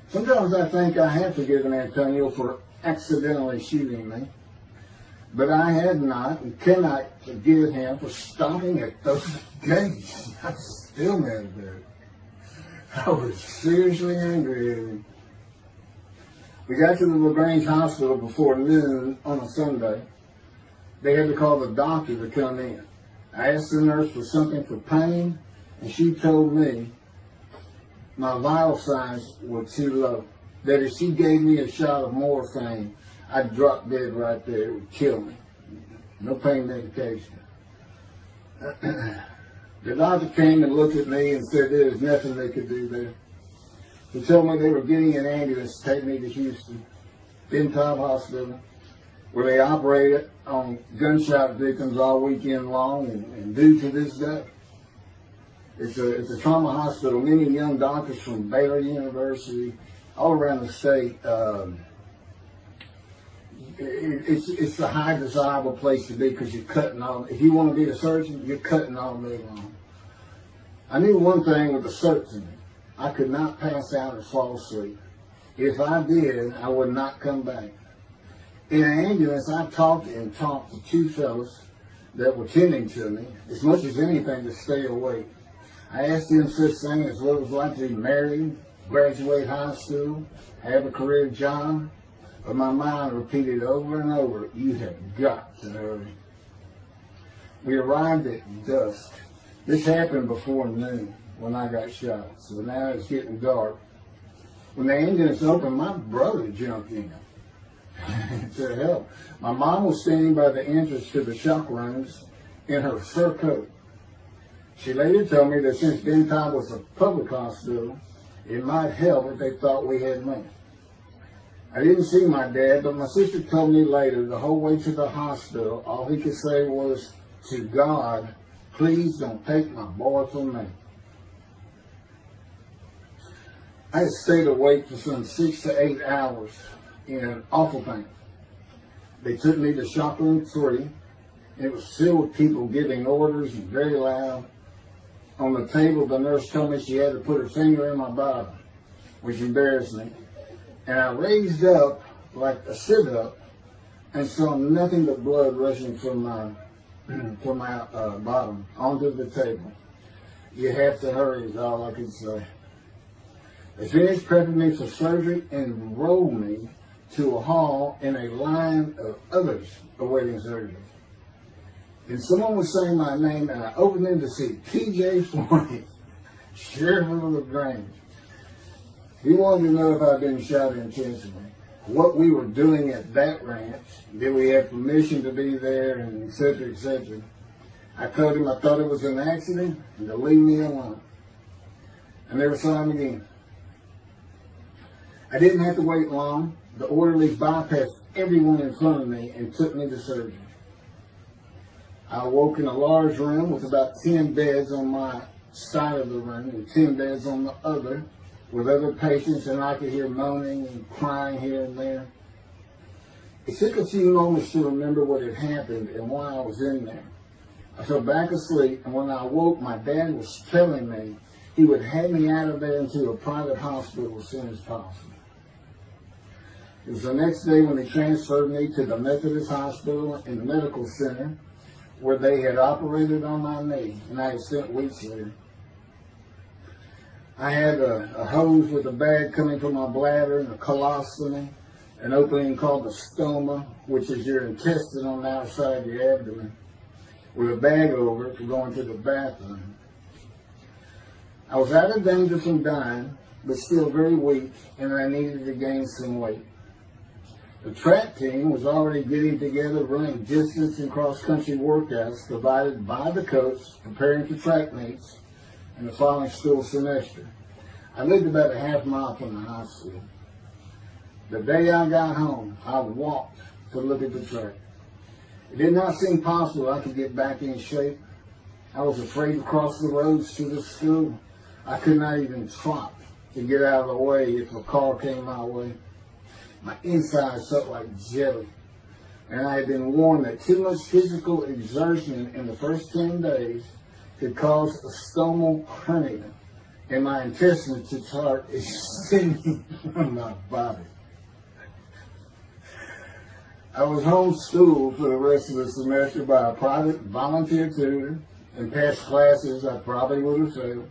Sometimes I think I have forgiven Antonio for accidentally shooting me, but I had not and cannot forgive him for stopping at those gates. I'm still mad about it. I was seriously angry at him. We got to the LaGrange Hospital before noon on a Sunday. They had to call the doctor to come in. I asked the nurse for something for pain, and she told me my vital signs were too low. That if she gave me a shot of morphine, I'd drop dead right there. It would kill me. No pain medication. The doctor came and looked at me and said there was nothing they could do there. He told me they were getting an ambulance to take me to Houston, Untitled Hospital, where they operated on gunshot victims all weekend long and do to this day. It's a trauma hospital. Many young doctors from Baylor University, all around the state. It's a high desirable place to be because you're cutting all. If you want to be a surgeon, you're cutting all day long. I knew one thing with the certainty. I could not pass out and fall asleep. If I did, I would not come back. In an ambulance, I talked to two fellows that were tending to me, as much as anything to stay awake. I asked them such things as what it was like to be married, graduate high school, have a career job, but my mind repeated over and over, you have got to hurry. We arrived at dusk. This happened before noon when I got shot, so now it's getting dark. When the ambulance opened, my brother jumped in to help. My mom was standing by the entrance to the shock rooms in her fur coat. She later told me that since Benton was a public hospital, it might help if they thought we had money. I didn't see my dad, but my sister told me later, the whole way to the hospital, all he could say was, to God, please don't take my boy from me. I had stayed awake for some 6 to 8 hours in awful pain. They took me to shop room 3. It was filled with people giving orders and very loud. On the table, the nurse told me she had to put her finger in my bottom, which embarrassed me. And I raised up like a sit-up and saw nothing but blood rushing from my bottom onto the table. You have to hurry is all I could say. They finished prepping me for surgery and rolled me to a hall in a line of others awaiting surgery. And someone was saying my name, and I opened in to see T.J. Forney, Sheriff of LaGrange. He wanted to know if I'd been shot intentionally, what we were doing at that ranch, did we have permission to be there, and et cetera, et cetera. I told him I thought it was an accident and to leave me alone. I never saw him again. I didn't have to wait long. The orderlies bypassed everyone in front of me and took me to surgery. I awoke in a large room with about 10 beds on my side of the room and 10 beds on the other with other patients, and I could hear moaning and crying here and there. It took a few moments to remember what had happened and why I was in there. I fell back asleep, and when I awoke, my dad was telling me he would have me out of there into a private hospital as soon as possible. It was the next day when they transferred me to the Methodist Hospital in the medical center, where they had operated on my knee, and I had spent weeks there. I had a hose with a bag coming from my bladder and a colostomy, an opening called the stoma, which is your intestine on the outside of your abdomen, with a bag over it for going to the bathroom. I was out of danger from dying, but still very weak, and I needed to gain some weight. The track team was already getting together, running distance and cross-country workouts provided by the coach, preparing for track meets in the following school semester. I lived about a half mile from the hospital. The day I got home, I walked to look at the track. It did not seem possible I could get back in shape. I was afraid to cross the roads to the school. I could not even trot to get out of the way if a car came my way. My insides felt like jelly, and I had been warned that too much physical exertion in the first 10 days could cause a stomal hernia, and my intestines to start extending from my body. I was homeschooled for the rest of the semester by a private volunteer tutor, and passed classes I probably would have failed.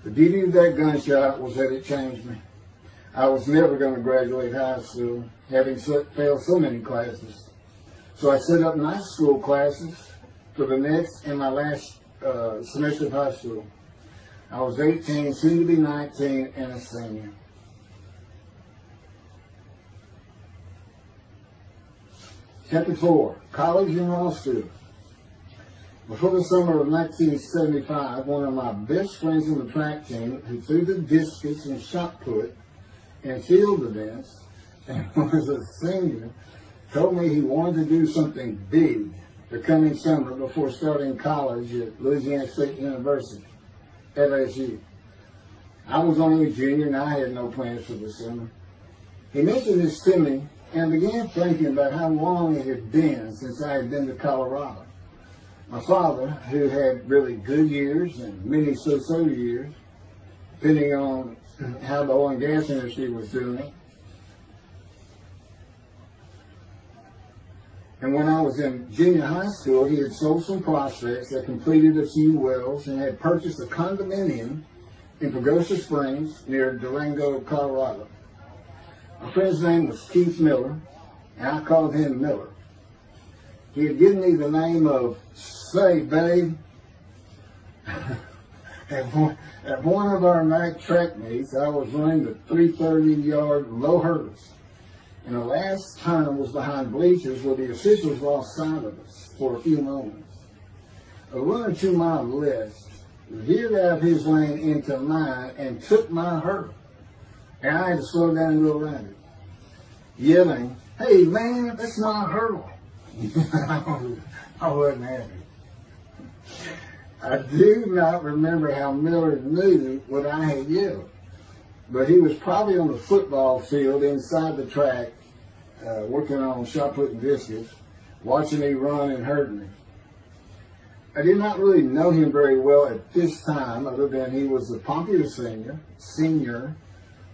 The beauty of that gunshot was that it changed me. I was never going to graduate high school, having failed so many classes. So I set up night school classes for the next and my last semester of high school. I was 18, soon to be 19, and a senior. Chapter 4, College and Law School. Before the summer of 1975, one of my best friends in the track team, who threw the discus and shot put and field events, and was a senior, told me he wanted to do something big the coming summer before starting college at Louisiana State University, LSU. I was only a junior and I had no plans for the summer. He mentioned this to me, and I began thinking about how long it had been since I had been to Colorado. My father, who had really good years and many so-so years, depending on how the oil and gas industry was doing. And when I was in junior high school, he had sold some prospects, had completed a few wells, and had purchased a condominium in Pagosa Springs near Durango, Colorado. My friend's name was Keith Miller, and I called him Miller. He had given me the name of Say Babe. At one of our night track meets, I was running the 330-yard low hurdles, and the last turn was behind bleachers where the officials lost sight of us for a few moments. A runner to my left veered out of his lane into mine and took my hurdle, and I had to slow down and go around it, yelling, "Hey man, that's my hurdle." I wasn't happy. I do not remember how Miller knew what I had yelled, but he was probably on the football field inside the track working on shot putting biscuits, watching me run and hurt me. I did not really know him very well at this time, other than he was a popular senior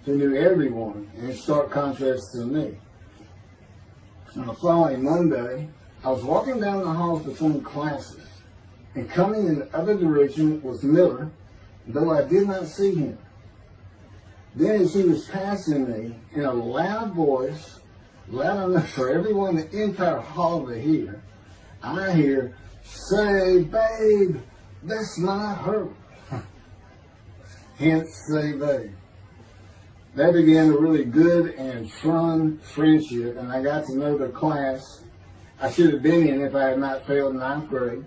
who knew everyone, and in stark contrast to me. On the following Monday, I was walking down the halls between classes, and coming in the other direction was Miller, though I did not see him. Then as he was passing me, in a loud voice, loud enough for everyone in the entire hall to hear, I hear, "Say, babe, that's my hurt." Hence, say, babe. That began a really good and fun friendship, and I got to know the class I should have been in if I had not failed ninth grade.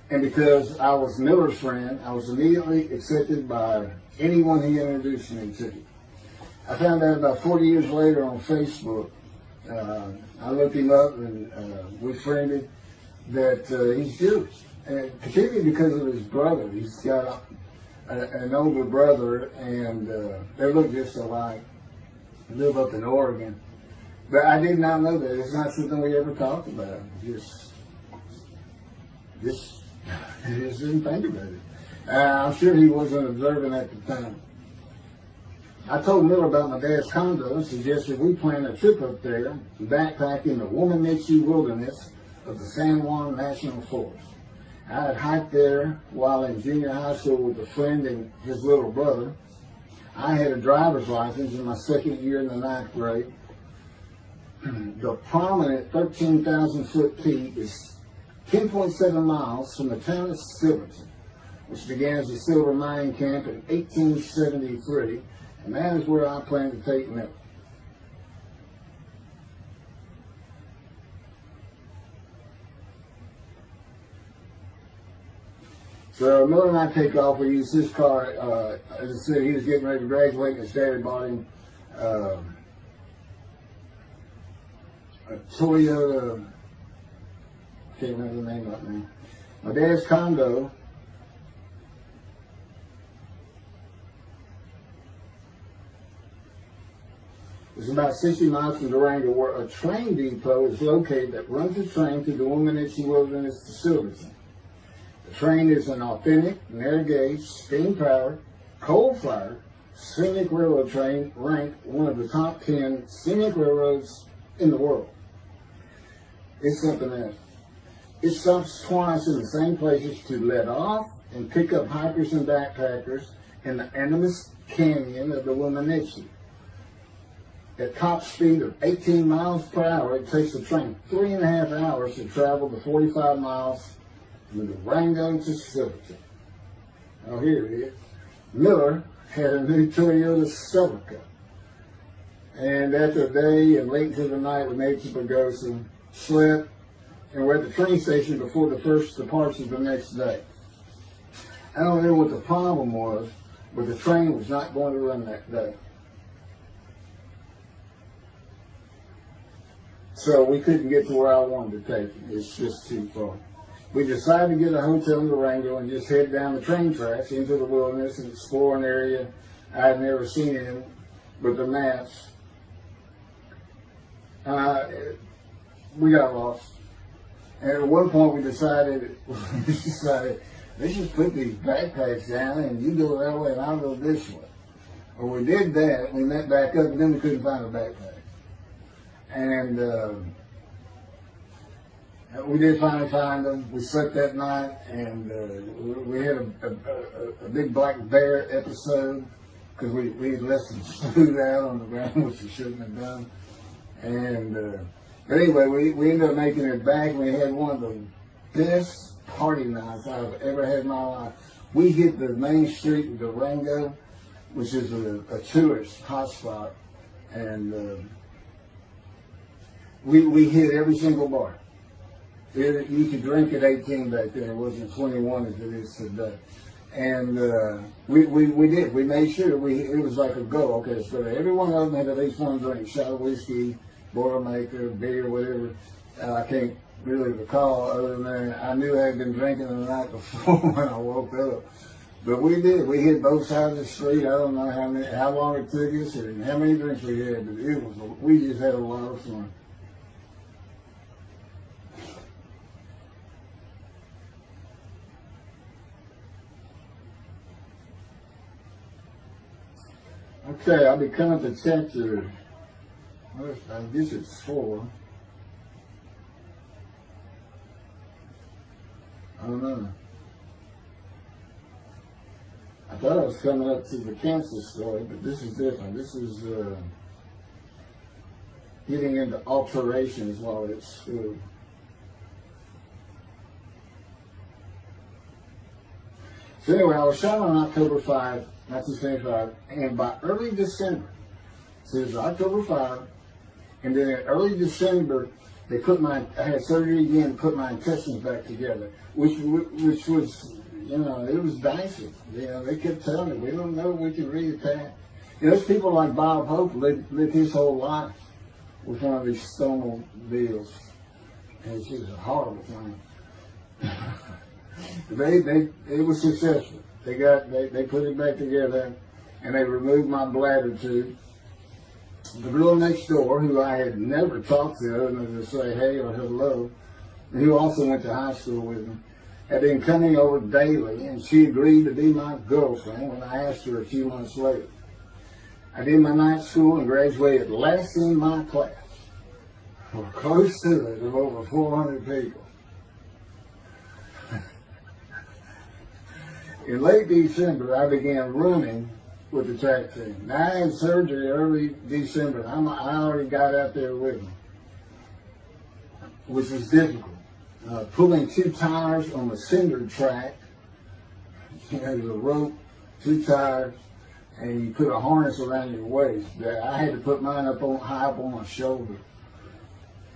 And because I was Miller's friend, I was immediately accepted by anyone he introduced me to. I found out about 40 years later on Facebook. I looked him up and we friended that he's Jewish, and particularly because of his brother. He's got an older brother, and they look just alike. They live up in Oregon. But I did not know that. It's not something we ever talked about. Just didn't think about it. I'm sure he wasn't observant at the time. I told Miller about my dad's condo and suggested we plan a trip up there to backpack in the Womanichi wilderness of the San Juan National Forest. I had hiked there while in junior high school with a friend and his little brother. I had a driver's license in my second year in the ninth grade. The prominent 13,000-foot peak is 10.7 miles from the town of Silverton, which began as a silver mining camp in 1873, and that is where I plan to take Miller. So Miller and I take off. We use his car. As I said, he was getting ready to graduate, and his dad bought him a Toyota. I can't remember the name of it. My dad's condo is about 60 miles from Durango, where a train depot is located that runs a train to the Womanichi Wilderness to Silverton. The train is an authentic, narrow-gauge, steam-powered, coal-fired, scenic railroad train ranked one of the top 10 scenic railroads in the world. It's something else. It stops twice in the same places to let off and pick up hikers and backpackers in the Animus Canyon of the Womanichi. At top speed of 18 miles per hour, it takes the train 3.5 hours to travel the 45 miles from Durango to Silverton. Oh, here it is. Miller had a new Toyota Celica. And after a day and late into the night, we made to Pagosa, slept, and we're at the train station before the first departure the next day. I don't know what the problem was, but the train was not going to run that day. So we couldn't get to where I wanted to take it. It's just too far. We decided to get a hotel in Durango and just head down the train tracks into the wilderness and explore an area I had never seen in with the maps. We got lost. And at one point we decided, let's just put these backpacks down and you go that way and I'll go this way. Well, we did that. We met back up and then we couldn't find a backpack. And we did finally find them. We slept that night, and we had a big black bear episode because we had left some food out on the ground, which we shouldn't have done. And but anyway, we ended up making it back. We had one of the best party nights I've ever had in my life. We hit the main street in Durango, which is a tourist hotspot, and we hit every single bar. You could drink at 18 back then. It wasn't 21 as it is today. And we did. We made sure it was like a go. Okay, so every one of them had at least one drink: shot of whiskey, Boilermaker, beer, whatever. I can't really recall other than I knew I had been drinking the night before when I woke up. But we did. We hit both sides of the street. I don't know how long it took us and how many drinks we had, but we just had a lot of fun. Okay, I'll be coming to chapter, I guess it's 4. I don't know. I thought I was coming up to the cancer story, but this is different. This is getting into alterations while at school. So anyway, I was shot on October 5, 1975, and by early December, so it was October 5, and then in early December, they I had surgery again to put my intestines back together, which was, you know, it was dicey. You know, they kept telling me, we don't know if we can reattach. You know, there's people like Bob Hope lived his whole life with one of these stonal deals. And it's just a horrible thing. It was successful. They put it back together, and they removed my bladder tube. The girl next door, who I had never talked to other than to say hey or hello, and who also went to high school with me, had been coming over daily, and she agreed to be my girlfriend when I asked her a few months later. I did my night school and graduated last in my class, or close to it, of over 400 people. In late December, I began running with the track team. Now, I had surgery early December. I already got out there with them, which was difficult. Pulling 2 tires on the cinder track, you know, there's a rope, 2 tires, and you put a harness around your waist. I had to put mine high up on my shoulder.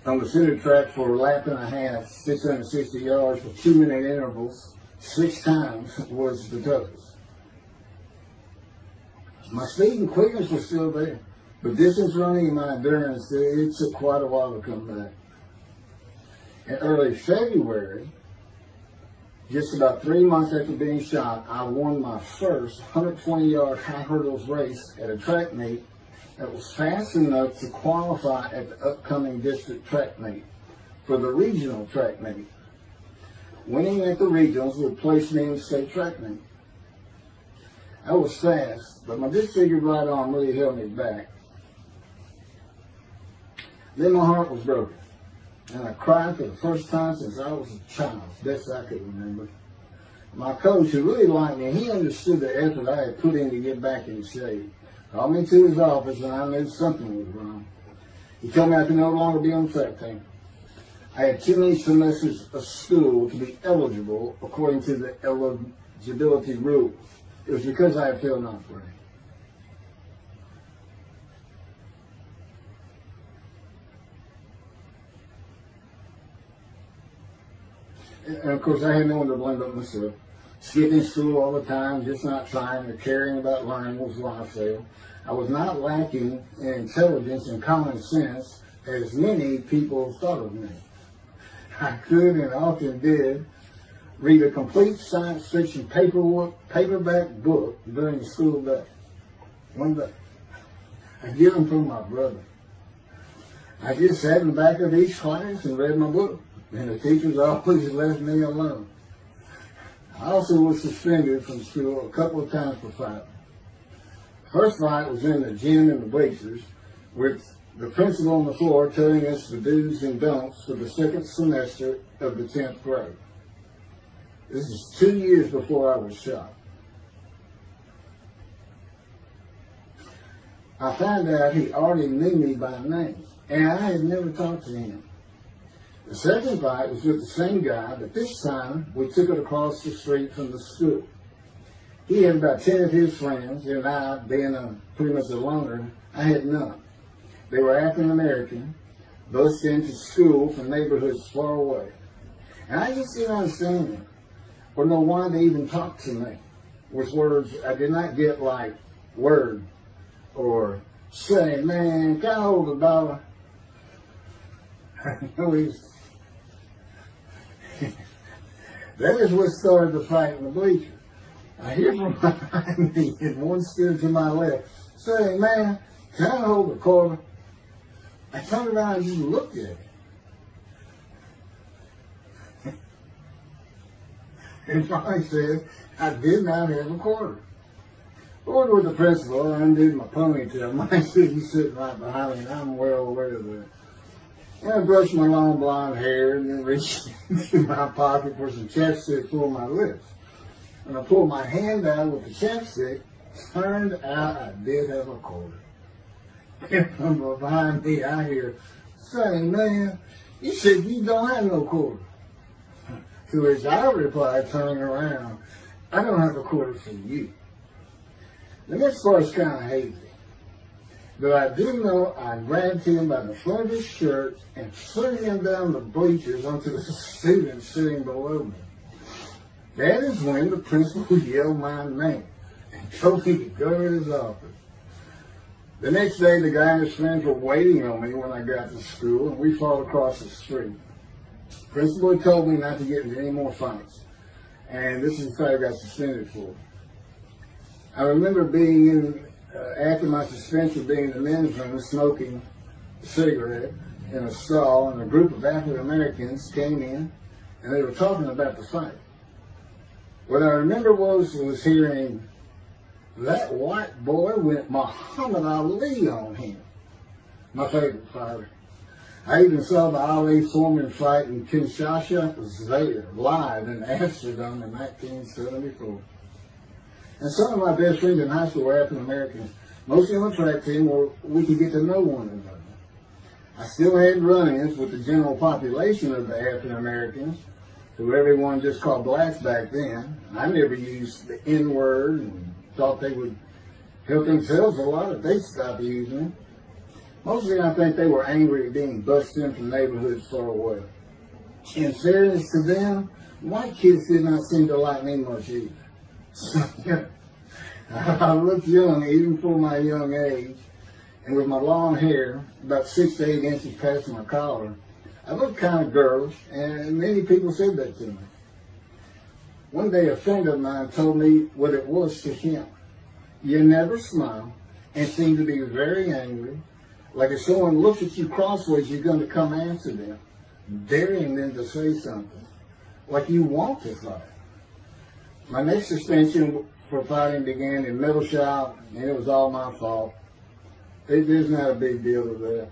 On the cinder track for a lap and a half, 660 yards for 2-minute intervals, 6 times was the toughest. My speed and quickness was still there, but distance running and my endurance, it took quite a while to come back. In early February, just about 3 months after being shot, I won my first 120-yard high hurdles race at a track meet that was fast enough to qualify at the upcoming district track meet for the regional track meet. Winning at the regionals would place me in the state track meet. I was fast, but my disfigured right arm really held me back. Then my heart was broken, and I cried for the first time since I was a child, best I could remember. My coach, who really liked me, he understood the effort I had put in to get back in shape. Called me to his office when I knew something was wrong. He told me I could no longer be on the track team. I had too many semesters of school to be eligible according to the eligibility rules. It was because I had failed ninth grade. And of course, I had no one to blame but myself. Skipping school all the time, just not trying or caring about learning was why I failed. I was not lacking in intelligence and common sense as many people thought of me. I could and often did read a complete science fiction paperback book during the school day. One day. I get them from my brother. I just sat in the back of each class and read my book, and the teachers always left me alone. I also was suspended from school a couple of times for fighting. The first fight was in the gym and the bleachers, with the principal on the floor telling us the do's and don'ts for the second semester of the 10th grade. This is 2 years before I was shot. I found out he already knew me by name, and I had never talked to him. The second fight was with the same guy, but this time we took it across the street from the school. He had about 10 of his friends, and I, being pretty much a loner, I had none. They were African American, bused into school from neighborhoods far away. And I just didn't understand them, or know why they even talked to me with words I did not get, like word, or say, man, can I hold $1? That is what started the fight in the bleachers. I hear from behind me and one stood to my left saying, "Man, can I hold the quarter?" I turned around and just looked at it. And finally said, "I did not have a quarter." Ordered with the principal, I undid my ponytail. Mine should be sitting right behind me, and I'm well aware of that. And I brushed my long blonde hair and then reached into my pocket for some chapstick for my lips. And I pulled my hand out with the chapstick. Turned out I did have a quarter. And from behind me, I hear saying, "Man, you said you don't have no quarter." To which I replied, turning around, "I don't have a quarter for you." The next part's kind of hazy. But I do know I grabbed him by the front of his shirt and threw him down the bleachers onto the students sitting below me. That is when the principal yelled my name and told me to go to his office. The next day, the guy and his friends were waiting on me when I got to school, and we fought across the street. The principal had told me not to get into any more fights, and this is the fight I got suspended for. I remember being in, after my suspension, being in the men's room smoking a cigarette in a stall, and a group of African Americans came in, and they were talking about the fight. What I remember was hearing, "That white boy went Muhammad Ali on him." My favorite fighter. I even saw the Ali-Foreman fight in Kinshasa there, live in Amsterdam in 1974. And some of my best friends in high school were African Americans. Most of them track team where we could get to know one another. I still had run-ins with the general population of the African Americans, who everyone just called blacks back then. I never used the N-word and thought they would help themselves a lot if they stopped using it. Mostly I think they were angry at being busted in from neighborhoods far away. In fairness to them, white kids did not seem to like me much either. I looked young even for my young age, and with my long hair, about 6 to 8 inches past my collar, I looked kind of girlish, and many people said that to me. One day a friend of mine told me what it was to him. You never smile and seem to be very angry. Like if someone looks at you crossways, you're going to come after them, daring them to say something, like you want to fight. My next suspension for fighting began in middle shop, and it was all my fault. There's not a big deal with that.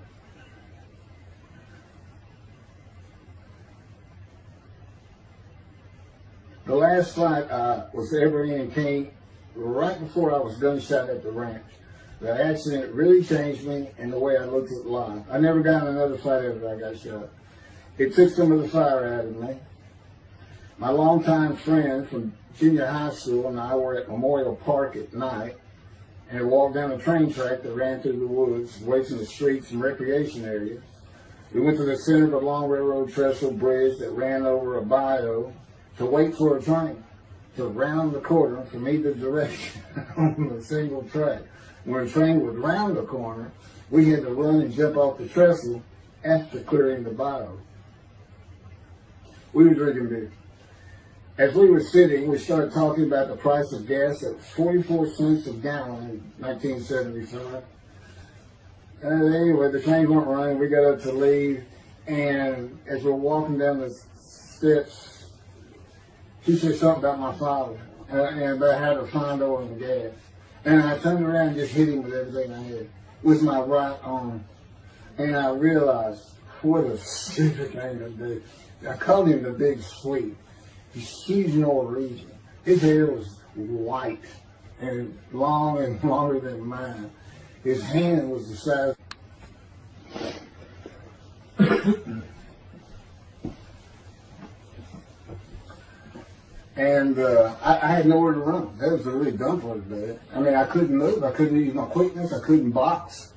The last fight I was ever in came right before I was gunshot at the ranch. The accident really changed me and the way I looked at life. I never got in another fight after I got shot. It took some of the fire out of me. My longtime friend from junior high school and I were at Memorial Park at night and walked down a train track that ran through the woods, away from the streets and recreation areas. We went to the center of a long railroad trestle bridge that ran over a bayou to wait for a train to round the corner from either direction on a single track. When a train would round the corner, we had to run and jump off the trestle after clearing the bayou. We were drinking beer. As we were sitting, we started talking about the price of gas at 44 cents a gallon in 1975. And anyway, the trains weren't running. We got up to leave, and as we're walking down the steps, she said something about my father and about how to find oil and gas. And I turned around and just hit him with everything I had, with my right arm. And I realized what a stupid thing to do. I called him the Big Sweet. He's huge Norwegian. His hair was white and long and longer than mine. His hand was the size. And I had nowhere to run. That was the really dumb part of it. I mean, I couldn't move. I couldn't use my quickness. I couldn't box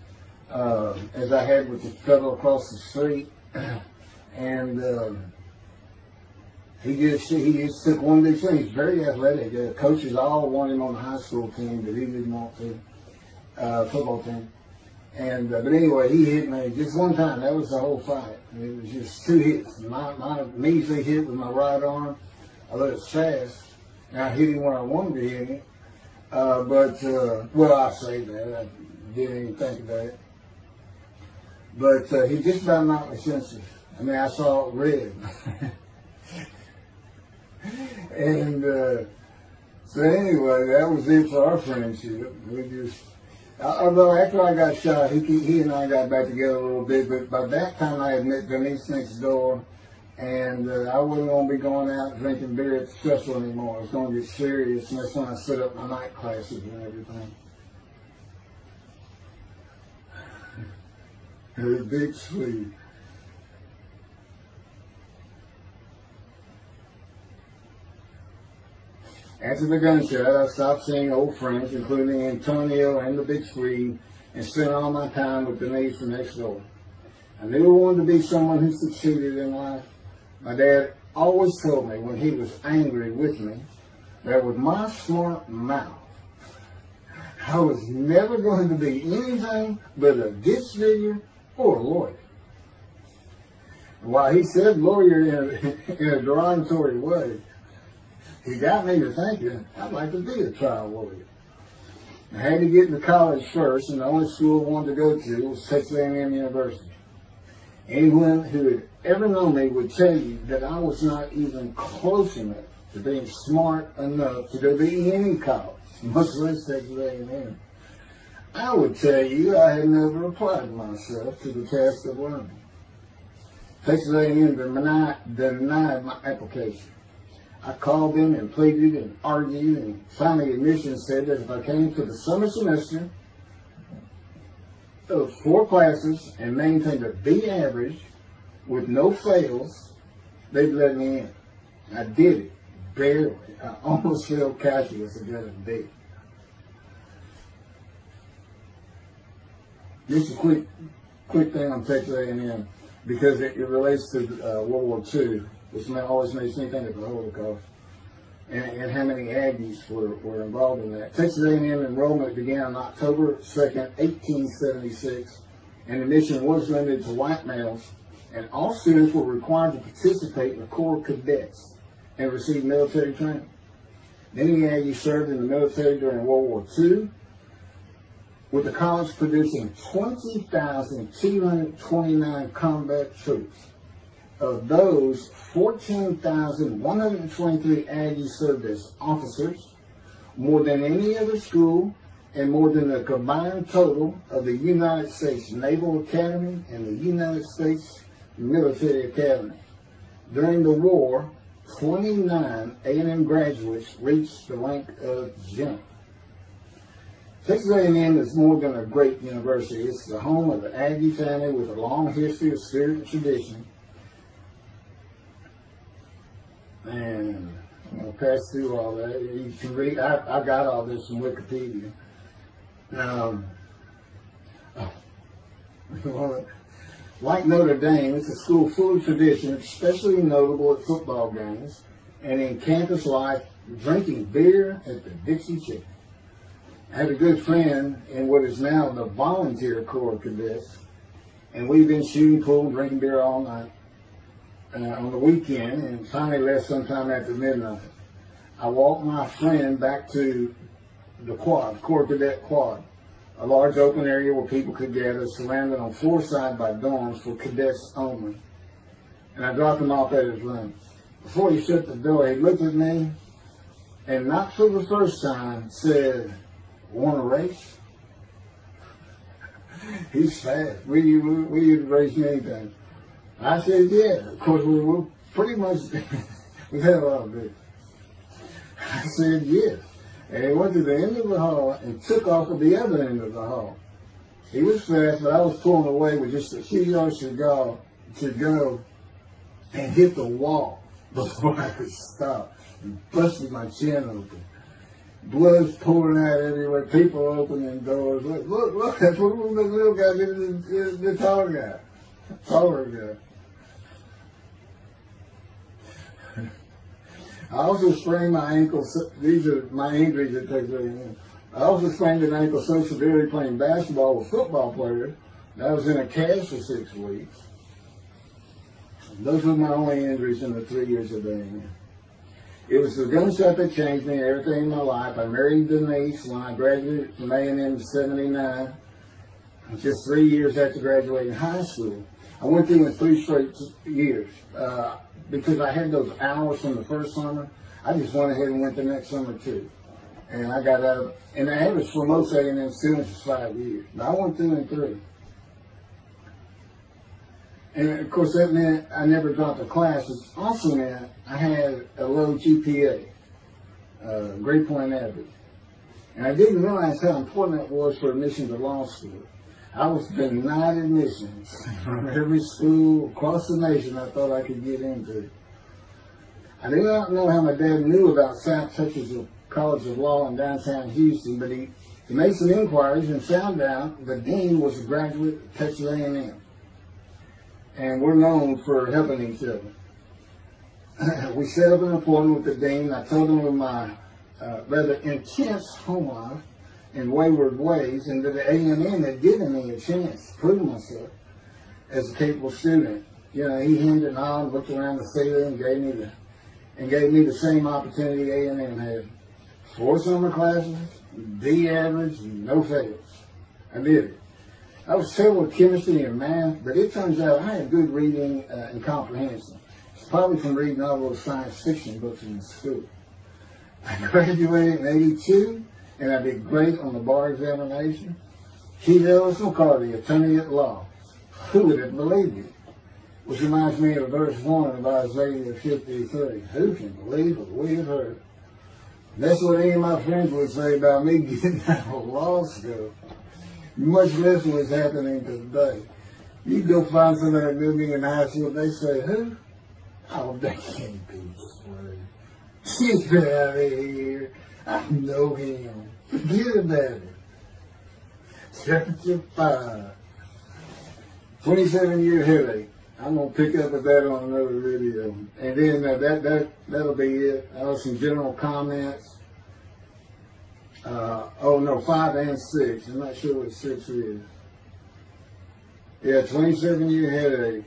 as I had with the fellow across the street. And he just took one big thing. He's very athletic. Coaches all wanted him on the high school team, but he didn't want to. Football team. And but anyway, he hit me just one time. That was the whole fight. It was just two hits. My measly hit with my right arm. I let it fast, And I hit him when I wanted to hit him. Well, I say that. I didn't even think about it. But he just about knocked me senseless. I mean, I saw it red. And so anyway, that was it for our friendship. We just, although after I got shot, he and I got back together a little bit, but by that time I had met Denise next door, and I wasn't going to be going out drinking beer at the festival anymore. I was going to get serious, and that's when I set up my night classes and everything. Her big sleeve. After the gunshot, I stopped seeing old friends, including Antonio and the Big Swede, and spent all my time with Denise from next door. I never wanted to be someone who succeeded in life. My dad always told me when he was angry with me that with my smart mouth, I was never going to be anything but a ditch digger or a lawyer. While he said lawyer in a derogatory way, he got me to thinking I'd like to be a trial lawyer. I had to get into college first, and the only school I wanted to go to was Texas A&M University. Anyone who had ever known me would tell you that I was not even close enough to being smart enough to go to any college, much less Texas A&M. I would tell you I had never applied myself to the task of learning. Texas A&M denied my application. I called them and pleaded and argued, and finally admissions said that if I came to the summer semester of 4 classes and maintained a B average with no fails, they'd let me in. I did it, barely. I almost failed calculus and got a B. Just a quick thing on Texas A&M, because it relates to World War II, which always makes me think of the Holocaust, and how many Aggies were involved in that. Texas A&M enrollment began on October 2nd, 1876, and admission was limited to white males, and all students were required to participate in the Corps Cadets and receive military training. Many Aggies served in the military during World War II, with the college producing 20,229 combat troops. Of those, 14,123 Aggies served as officers, more than any other school, and more than the combined total of the United States Naval Academy and the United States Military Academy. During the war, 29 A&M graduates reached the rank of general. Texas A&M is more than a great university. It's the home of the Aggie family with a long history of spirit and tradition. And I'm going to pass through all that. You can read, I got all this from Wikipedia. Like Notre Dame, it's a school full of tradition, especially notable at football games and in campus life, drinking beer at the Dixie Chicken. I had a good friend in what is now the Volunteer Corps Cadets, and we've been shooting pool and drinking beer all night on the weekend, and finally left sometime after midnight. I walked my friend back to the quad, Corps Cadet Quad, a large open area where people could gather, surrounded on 4 sides by dorms for cadets only. And I dropped him off at his room. Before he shut the door, he looked at me, and not for the first time, said, "Want to race?" He's fast. Will you race anything? I said, yeah. Of course, we were pretty much, we had a lot of beer. I said, yes. And he went to the end of the hall and took off at the other end of the hall. He was fast, but I was pulling away with just a few yards to go and hit the wall before I could stop and busted my chin open. Blood's pouring out everywhere, people opening doors. Look, that's what the little guy did, the taller guy. I also sprained my ankle. These are my injuries that take very. I also sprained an ankle so severely playing basketball with football players that I was in a cast for 6 weeks. Those were my only injuries in the 3 years of being here. It was the gunshot that changed me and everything in my life. I married Denise when I graduated from A&M in '79, just 3 years after graduating high school. I went through in 3 straight years because I had those hours from the first summer. I just went ahead and went the next summer too. And I got out, and the average for most A&M students is 5 years. But I went through in 3. And of course that meant I never dropped a class. It also meant I had a low GPA, grade point average. And I didn't realize how important that was for admission to law school. I was denied admissions from every school across the nation I thought I could get into. I do not know how my dad knew about South Texas College of Law in downtown Houston, but he made some inquiries and found out the dean was a graduate of Texas A&M. And we're known for helping each other. We set up an appointment with the dean. I told him of my rather intense home life and wayward ways, and that the A&M had given me a chance to prove myself as a capable student. You know, he hemmed and hawed, looked around the ceiling, and gave me the same opportunity A&M had. 4 summer classes, D average, no fails. I did it. I was terrible with chemistry and math, but it turns out I had good reading and comprehension. It's probably from reading all those science fiction books in school. I graduated in '82, and I did great on the bar examination. Keith Ellis McCarty, attorney at law. Who would have believed it? Which reminds me of verse 1 of Isaiah 53. Who can believe what we have heard? That's what any of my friends would say about me getting out of law school. Much less what's happening today. You go find somebody that knew me in high school, they say, who? Oh, they can't be straight. Get out of here. I know him. Forget about it. Chapter 5. 27-year headache. I'm going to pick up with that on another video. And then that'll be it. I have some general comments. 5 and 6. I'm not sure what 6 is. Yeah, 27-year headache.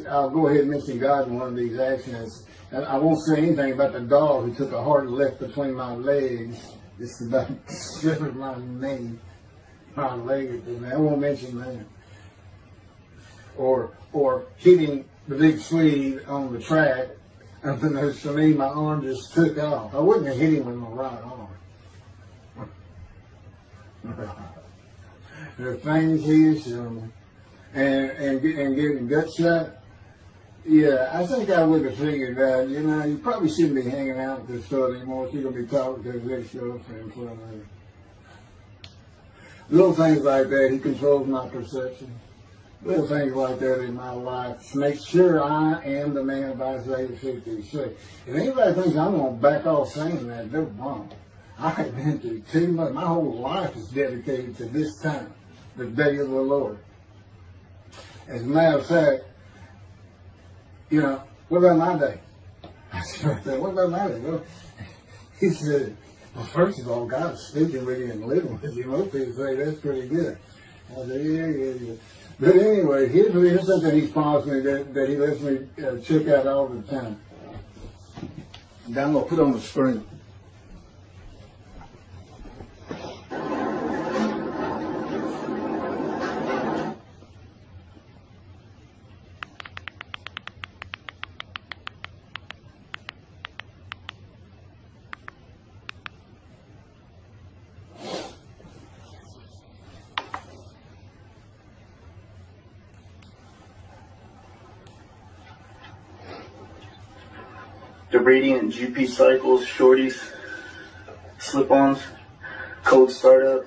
I'll go ahead and mention God in one of these actions. And I won't say anything about the dog who took a hard left between my legs. It's about stripping my knee, my leg. I won't mention that. Or hitting the big Swede on the track. And then for me, my arm just took off. I wouldn't have hit him with my right arm. The things he is showing. And getting gut shot. Yeah, I think I would have figured that, you probably shouldn't be hanging out with this stuff anymore if you're going to be talking to his ex-girlfriend for a minute. Little things like that, he controls my perception. Little things like that in my life to make sure I am the man of Isaiah 53. If anybody thinks I'm going to back off saying that, they're wrong. I have been through too much. My whole life is dedicated to this time, the day of the Lord. As a matter of fact, what about my day? I said, what about my day? Well, he said, well, first of all, God's speaking with you and living with you. Most people say that's pretty good. I said, yeah. But anyway, here's something he's promised me that he lets me check out all the time. And I'm going to put on the screen. The radiant GP cycles, shorties, slip-ons, cold startup.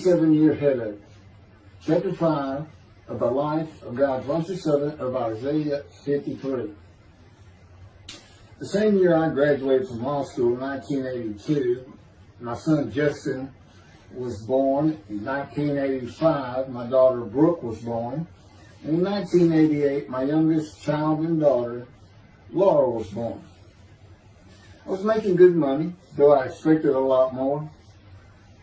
27-year headache. Chapter 5 of the life of God's righteous servant of Isaiah 53. The same year I graduated from law school in 1982, my son Justin was born. In 1985, my daughter Brooke was born. And in 1988, my youngest child and daughter, Laura, was born. I was making good money, though I expected a lot more,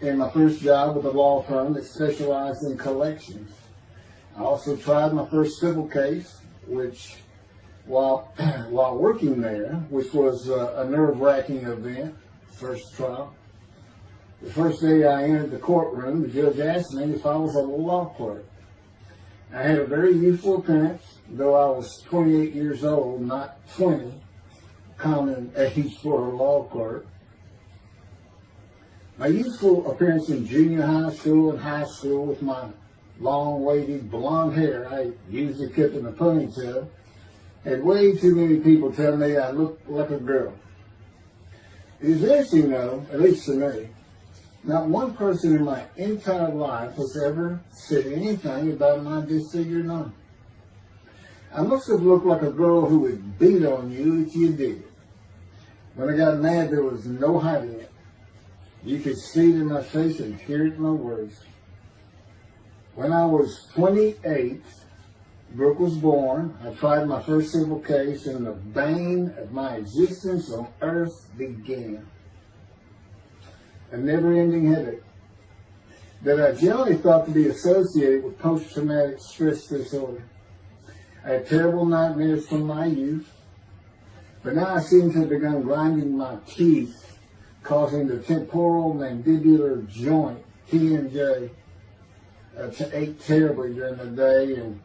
in my first job with a law firm that specialized in collections. I also tried my first civil case, which, while working there, which was a nerve-wracking event, first trial. The first day I entered the courtroom, the judge asked me if I was a law clerk. I had a very youthful appearance, though I was 28 years old, not 20, common age for a law clerk. My youthful appearance in junior high school and high school with my long, wavy blonde hair I usually kept in a ponytail had way too many people tell me I looked like a girl. It is interesting, though, at least to me, not one person in my entire life has ever said anything about my disfigured arm. I must have looked like a girl who would beat on you if you did it. When I got mad, there was no hiding it. You could see it in my face and hear it in my words. When I was 28, Brooke was born. I tried my first civil case, and the bane of my existence on earth began. A never-ending headache that I generally thought to be associated with post-traumatic stress disorder. I had terrible nightmares from my youth, but now I seem to have begun grinding my teeth, causing the temporal mandibular joint, TMJ, to ache terribly during the day, and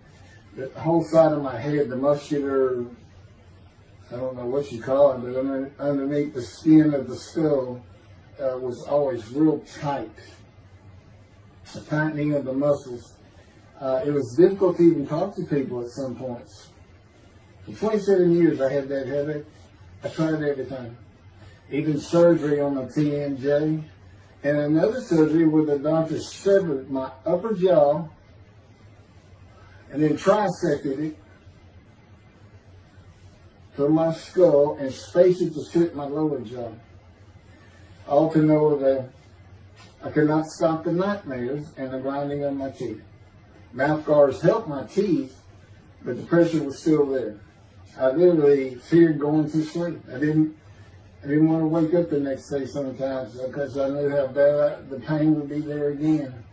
the whole side of my head, the muscular, I don't know what you call it, but underneath the skin of the skull, was always real tight, a tightening of the muscles. It was difficult to even talk to people at some points. For 27 years I had that headache. I tried everything, even surgery on the TMJ, and another surgery where the doctor severed my upper jaw and then trisected it from my skull and spaced it to fit my lower jaw. All to know that I could not stop the nightmares and the grinding of my teeth. Mouth guards helped my teeth, but the pressure was still there. I literally feared going to sleep. I didn't want to wake up the next day sometimes because I knew how bad the pain would be there again.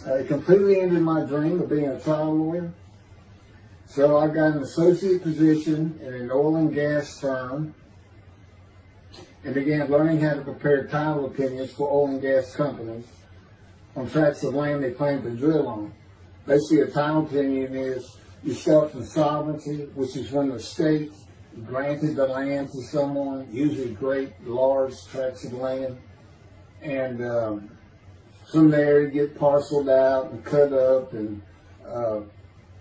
It completely ended my dream of being a trial lawyer. So I got an associate position in an oil and gas firm and began learning how to prepare title opinions for oil and gas companies on tracts of land they plan to drill on. Basically, a title opinion is you start from sovereignty, which is when the state granted the land to someone, usually great, large tracts of land, and from there you get parceled out and cut up, and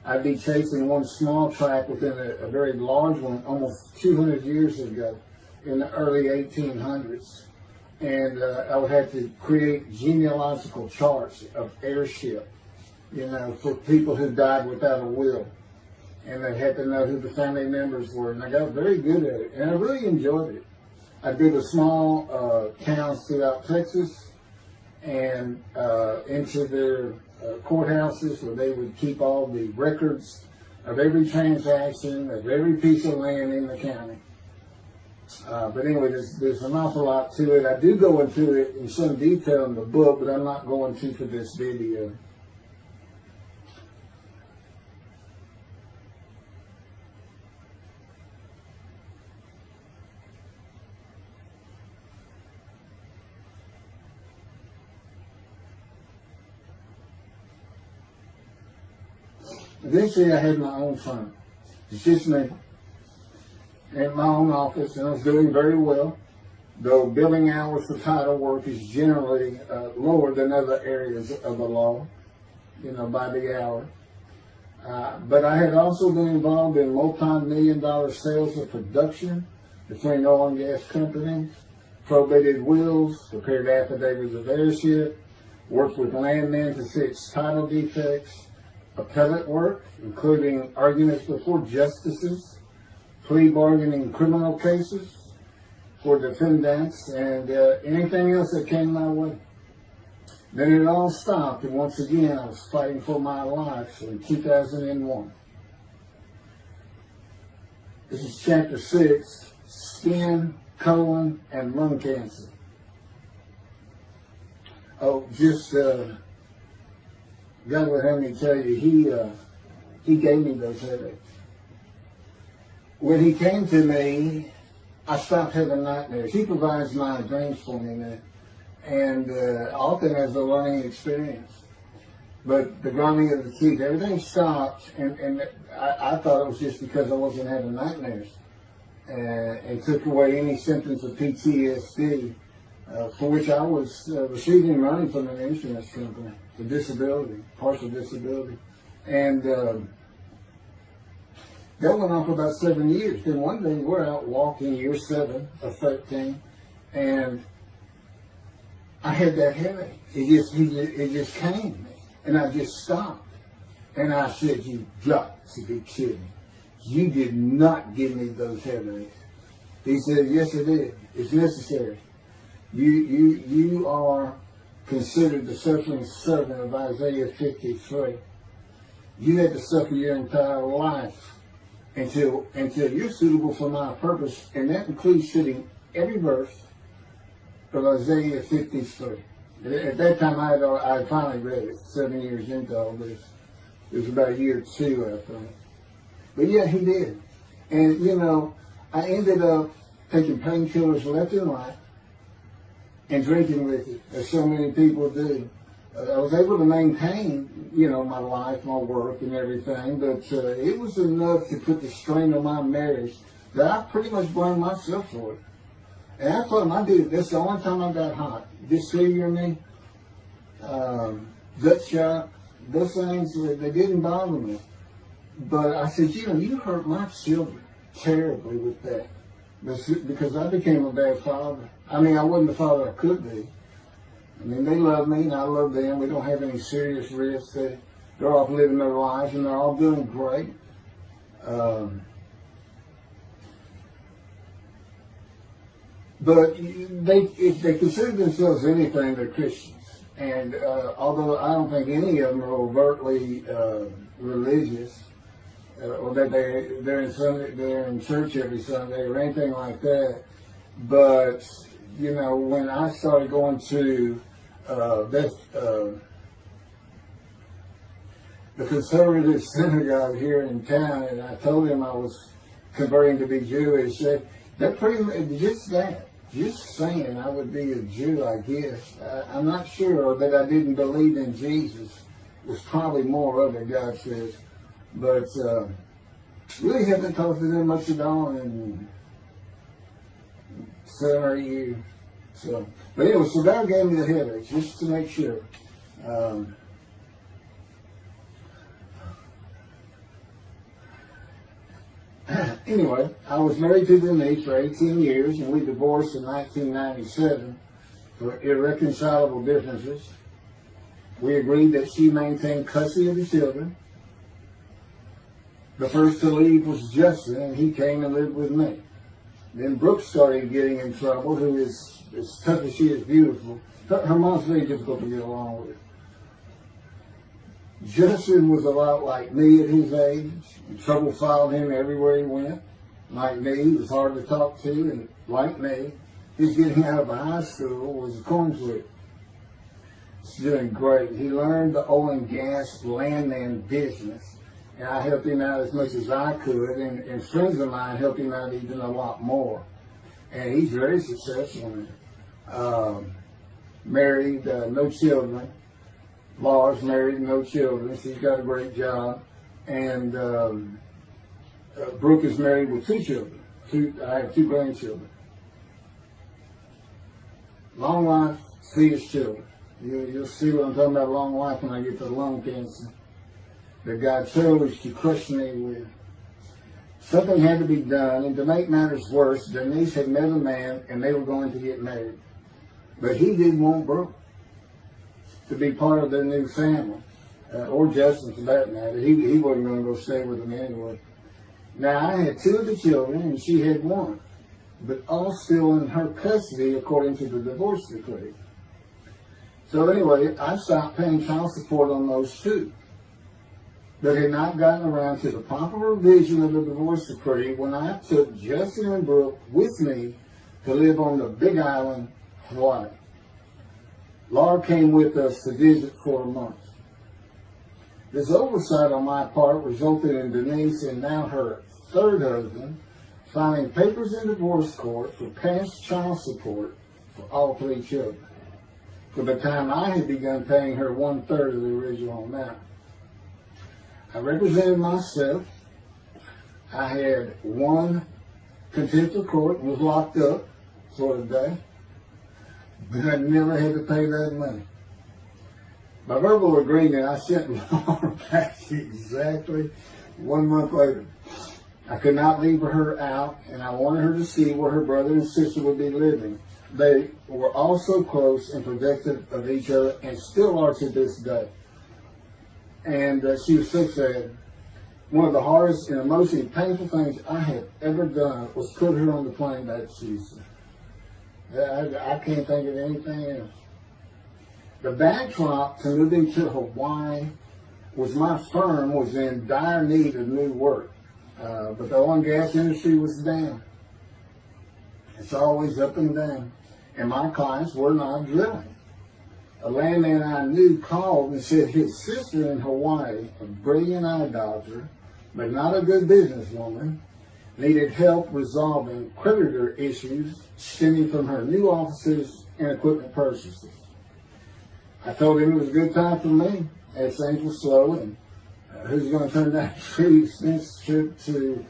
I'd be chasing one small tract within a very large one almost 200 years ago in the early 1800s, and I would have to create genealogical charts of heirship, for people who died without a will, and they had to know who the family members were, and I got very good at it, and I really enjoyed it. I did a small towns throughout Texas and into their courthouses where they would keep all the records of every transaction, of every piece of land in the county. But anyway, there's an awful lot to it. I do go into it in some detail in the book, but I'm not going to for this video. Eventually, I had my own firm. It's just me. In my own office, and I was doing very well, though billing hours for title work is generally lower than other areas of the law, by the hour. But I had also been involved in multi-million-dollar sales of production between oil and gas companies, probated wills, prepared affidavits of heirship, worked with landmen to fix title defects, appellate work, including arguments before justices, plea bargaining in criminal cases for defendants, and anything else that came my way. Then it all stopped, and once again I was fighting for my life in 2001. This is chapter 6, skin, colon, and lung cancer. Oh, just God would have me tell you, he gave me those headaches. When he came to me, I stopped having nightmares. He provides my dreams for me now, and often as a learning experience. But the grinding of the teeth, everything stopped, and I thought it was just because I wasn't having nightmares, and took away any symptoms of PTSD. For which I was receiving money from an insurance company for disability, partial disability. And that went on for about 7 years. Then one day we're out walking, year 7 of 13, and I had that headache. It just came, and I just stopped. And I said, "You got to be kidding. You did not give me those headaches." He said, "Yes, I did. It's necessary. You are considered the suffering servant of Isaiah 53. You had to suffer your entire life until you're suitable for my purpose," and that includes studying every verse of Isaiah 53. At that time, I finally read it, 7 years into all this. It was about year 2, I think. But yeah, he did. And, I ended up taking painkillers left and right, and drinking with it, as so many people do. I was able to maintain, my life, my work, and everything, but it was enough to put the strain on my marriage that I pretty much blamed myself for it. And I told him, that's the only time I got hot. Disfigure me, gut shot, those things, they didn't bother me. But I said, you hurt my children terribly with that. Because I became a bad father. I wasn't the father I could be. They love me and I love them. We don't have any serious risks. They're off living their lives and they're all doing great. But if they consider themselves anything, they're Christians. And although I don't think any of them are overtly religious, or that they're in church every Sunday or anything like that. But, when I started going to the conservative synagogue here in town, and I told them I was converting to be Jewish, they're pretty much just saying I would be a Jew, I guess. I'm not sure that I didn't believe in Jesus. There's probably more of it, God says. But really haven't talked to them much at all in 7 or 8 years. But anyway, so God gave me the headache just to make sure. Anyway, I was married to Denise for 18 years, and we divorced in 1997 for irreconcilable differences. We agreed that she maintain custody of the children. The first to leave was Justin, and he came and lived with me. Then Brooke started getting in trouble, who is, as tough as she is beautiful. Her mom's very difficult to get along with. Justin was a lot like me at his age. Trouble followed him everywhere he went. Like me, he was hard to talk to, and like me, his getting out of high school was a conflict. He's doing great. He learned the oil and gas landman business, and I helped him out as much as I could, and friends of mine helped him out even a lot more. And he's very successful. Married, no children. Laura's married, no children. She's got a great job. And Brooke is married with 2 children. I have 2 grandchildren. Long life, see his children. You'll see what I'm talking about, long life, when I get to lung cancer that God chose to crush me with. Something had to be done, and to make matters worse, Denise had met a man, and they were going to get married. But he didn't want Brooke. to be part of their new family, or Justin for that matter. He wasn't going to go stay with them anyway. Now, I had 2 of the children, and she had 1, but all still in her custody according to the divorce decree. So anyway, I stopped paying child support on those 2, but had not gotten around to the proper revision of the divorce decree when I took Justin and Brooke with me to live on the Big Island, Hawaii. Laura came with us to visit for a month. This oversight on my part resulted in Denise and now her 3rd husband filing papers in divorce court for past child support for all 3 children, for the time I had begun paying her 1/3 of the original amount. I represented myself. I had 1 contempt of court and was locked up for a day, but I never had to pay that money. By verbal agreement, I sent Laura back exactly 1 month later. I could not leave her out, and I wanted her to see where her brother and sister would be living. They were all so close and protective of each other, and still are to this day. And she was so sad. One of the hardest and emotionally painful things I have ever done was put her on the plane back to Houston. I can't think of anything else. The backdrop to moving to Hawaii was my firm was in dire need of new work. But the oil and gas industry was down. It's always up and down. And my clients were not drilling. A landman I knew called and said his sister in Hawaii, a brilliant eye doctor, but not a good businesswoman, needed help resolving creditor issues stemming from her new offices and equipment purchases. I told him it was a good time for me, as things were slow, and who's going to turn down a free expense trip to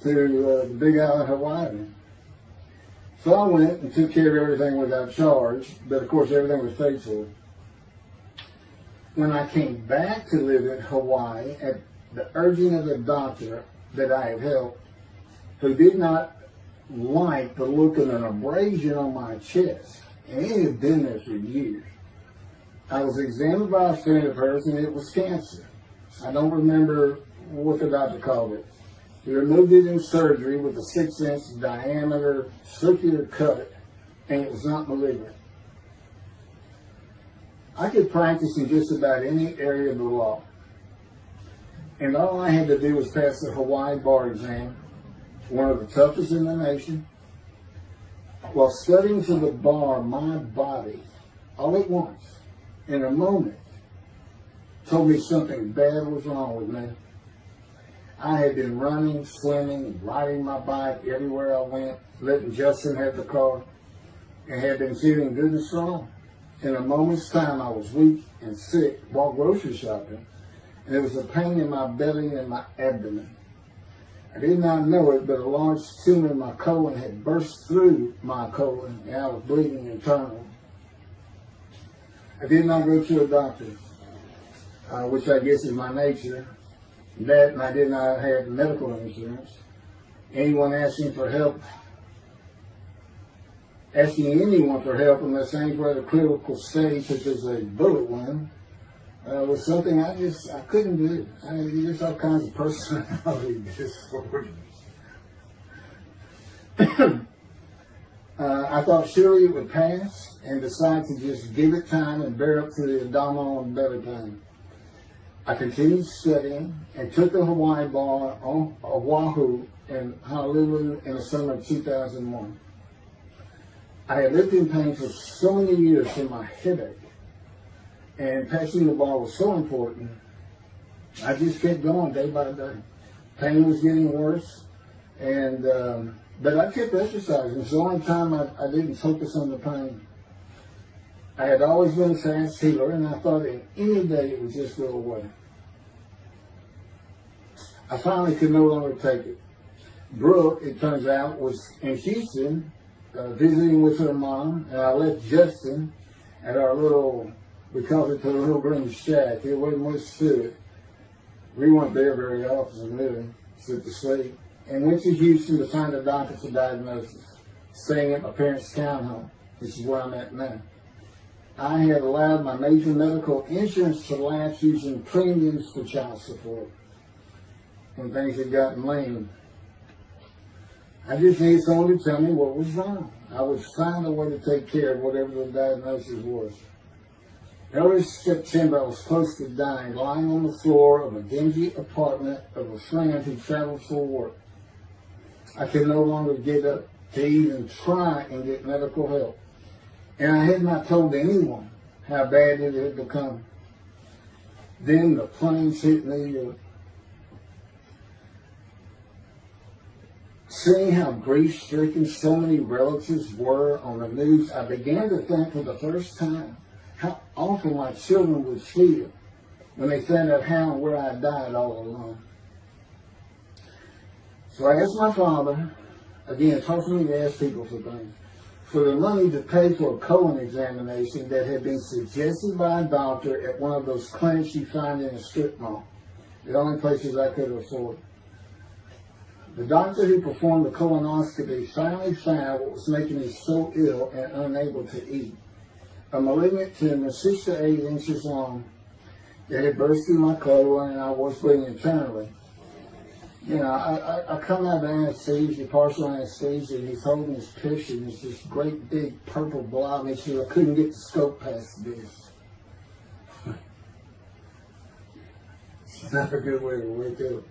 the Big Island, Hawaii. So I went and took care of everything without charge, but of course everything was paid for. When I came back to live in Hawaii at the urging of the doctor that I had helped, who did not like the look of an abrasion on my chest, and it had been there for years, I was examined by a friend of hers, and it was cancer. I don't remember what the doctor called it. He removed it in surgery with a 6-inch diameter circular cut, and it was not malignant. I could practice in just about any area of the law, and all I had to do was pass the Hawaii bar exam, one of the toughest in the nation. While studying for the bar, my body, all at once, in a moment, told me something bad was wrong with me. I had been running, swimming, and riding my bike everywhere I went, letting Justin have the car, and had been feeling good and strong. In a moment's time, I was weak and sick while grocery shopping, and there was a pain in my belly and my abdomen. I did not know it, but a large tumor in my colon had burst through my colon, and I was bleeding internally. I did not go to a doctor, which I guess is my nature. That, and I did not have medical insurance. Anyone asking for help, asking anyone for help unless things were at a critical stage, such as a bullet wound, was something I couldn't do. I mean, there's all kinds of personality disorders. I thought surely it would pass, and decided to just give it time and bear up to the abdominal and belly pain. I continued studying and took the Hawaii bar on Oahu and Honolulu in the summer of 2001. I had lived in pain for so many years from my headache, and passing the bar was so important, I just kept going day by day. Pain was getting worse, and but I kept exercising. It's the only time I didn't focus on the pain. I had always been a fast healer, and I thought in any day it would just go away. I finally could no longer take it. Brooke, it turns out, was in Houston visiting with her mom, and I left Justin at our little, we called it the little green shack. It wasn't much to it. We weren't there very often, really, except to sleep. And went to Houston to find a doctor for diagnosis, staying at my parents' townhome, which is where I'm at now. I had allowed my major medical insurance to lapse using premiums for child support when things had gotten lean. I just needed someone to tell me what was wrong. I would find a way to take care of whatever the diagnosis was. Early September, I was close to dying, lying on the floor of a dingy apartment of a friend who traveled for work. I could no longer get up to even try and get medical help. And I had not told anyone how bad it had become. Then the planes hit New York. Seeing how grief-stricken so many relatives were on the news, I began to think for the first time how awful my children would feel when they found out how and where I died all alone. So I asked my father, again, it's hard for me to ask people for things, for the money to pay for a colon examination that had been suggested by a doctor at one of those clinics you find in a strip mall, the only places I could afford. The doctor who performed the colonoscopy finally found what was making me so ill and unable to eat. A malignant tumor 6 to 8 inches long that had burst through my colon and I was bleeding internally. You know, I come out of anesthesia, partial anesthesia, and he's holding this picture, and it's this great big purple blob, and he said, I couldn't get the scope past this. It's not a good way to wake up.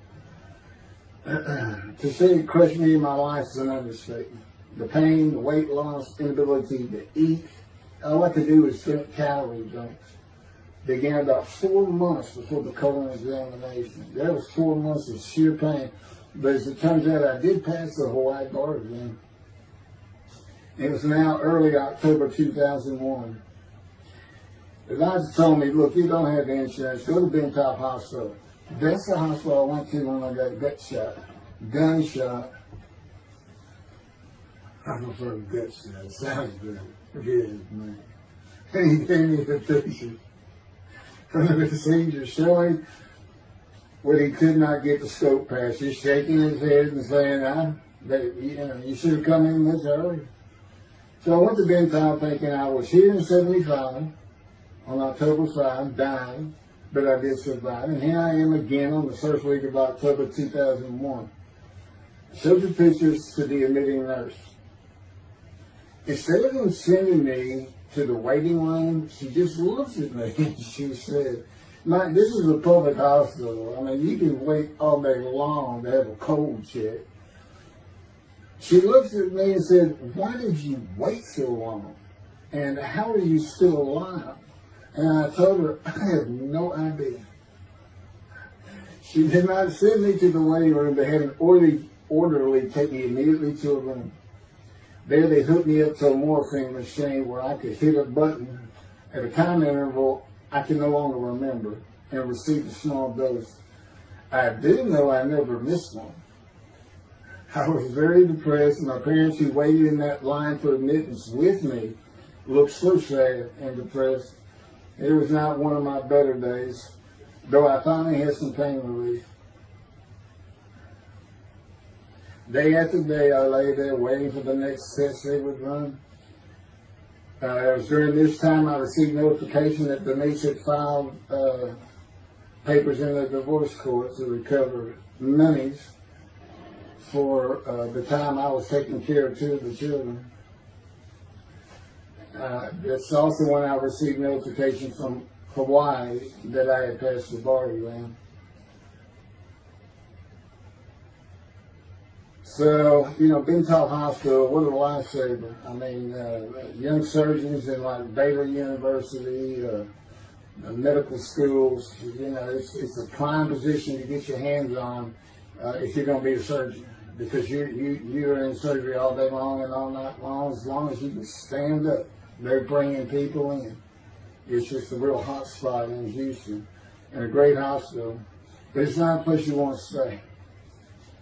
To say it crushed me in my life is an understatement. The pain, the weight loss, inability to eat, all I could do was drink calorie drinks. Began about 4 months before the colon examination. That was 4 months of sheer pain. But as it turns out, I did pass the Hawaii bar exam. It was now early October 2001. The doctor told me, look, you don't have insurance. Go to Bentop Hospital. That's the hospital I went to when I got gut shot. Gunshot. I prefer gut shot. It sounds good. It is, man. And he gave me the picture from the procedure showing what he could not get the scope past. He's shaking his head and saying, you should have come in this early. So I went to Bentop thinking I was here in 75 on October 5, dying, but I did survive. And here I am again on the first week of October 2001. I showed the pictures to the admitting nurse. Instead of them sending me to the waiting room, she just looked at me and she said, Mike, this is a public hospital. I mean, you can wait all day long to have a cold check. She looked at me and said, why did you wait so long? And how are you still alive? And I told her, I have no idea. She did not send me to the waiting room. They had an orderly take me immediately to a room. There they hooked me up to a morphine machine where I could hit a button at a time interval I can no longer remember and receive a small dose. I do know I never missed one. I was very depressed. My parents who waited in that line for admittance with me looked so sad and depressed. It was not one of my better days, though I finally had some pain relief. Day after day, I lay there waiting for the next test they would run. It was during this time I received notification that Denise had filed papers in the divorce court to recover monies for the time I was taking care of 2 of the children. That's also when I received notification from Hawaii that I had passed the bar exam. So, you know, Bentop Hospital, what a lifesaver. I mean, young surgeons in like Baylor University, medical schools, you know, it's a prime position to get your hands on if you're going to be a surgeon. Because you're in surgery all day long and all night long. As long as you can stand up, they're bringing people in. It's just a real hot spot in Houston and a great hospital. But it's not a place you want to stay.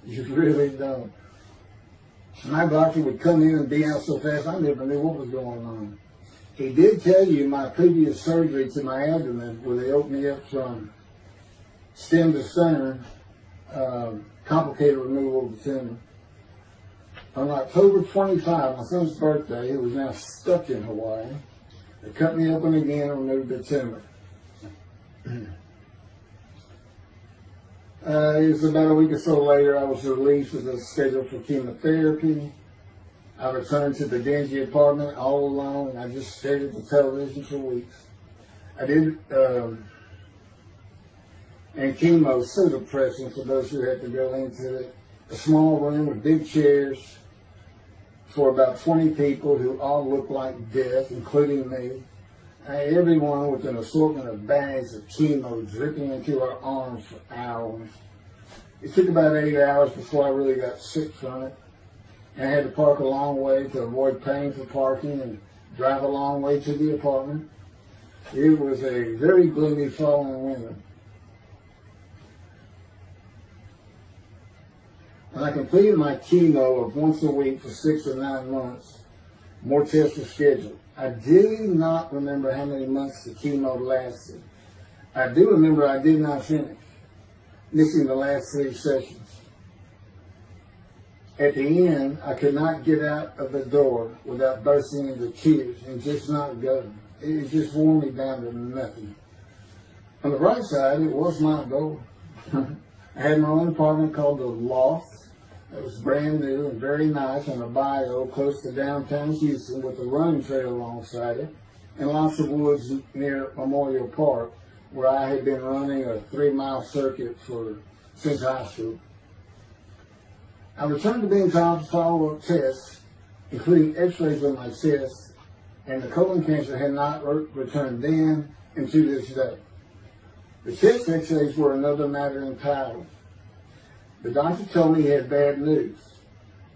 You really don't. My doctor would come in and be out so fast, I never knew what was going on. He did tell you my previous surgery to my abdomen, where they opened me up from stem to center, complicated removal of the tumor. On October 25, my son's birthday, who was now stuck in Hawaii, They cut me open again and removed the tumor. It was about a week or so later, I was released with a schedule for chemotherapy. I returned to the dingy apartment all alone, and I just stared at the television for weeks. I did, and chemo was so depressing for those who had to go into it. A small room with big chairs for about 20 people who all looked like death, including me. Everyone with an assortment of bags of chemo dripping into our arms for hours. It took about 8 hours before I really got sick from it. And I had to park a long way to avoid paying for parking and drive a long way to the apartment. It was a very gloomy fall and winter. When I completed my chemo of once a week for 6 or 9 months, more tests were scheduled. I do not remember how many months the chemo lasted. I do remember I did not finish, missing the last 3 sessions. At the end, I could not get out of the door without bursting into tears and just not going. It just wore me down to nothing. On the right side, it was my goal. I had my own apartment called the Loft. It was brand new and very nice on a bayou close to downtown Houston with a running trail alongside it and lots of woods near Memorial Park where I had been running a 3-mile circuit since high school. I returned to being called for follow-up tests, including x-rays on my chest, and the colon cancer had not returned then and to this day. The chest x-rays were another matter entirely. The doctor told me he had bad news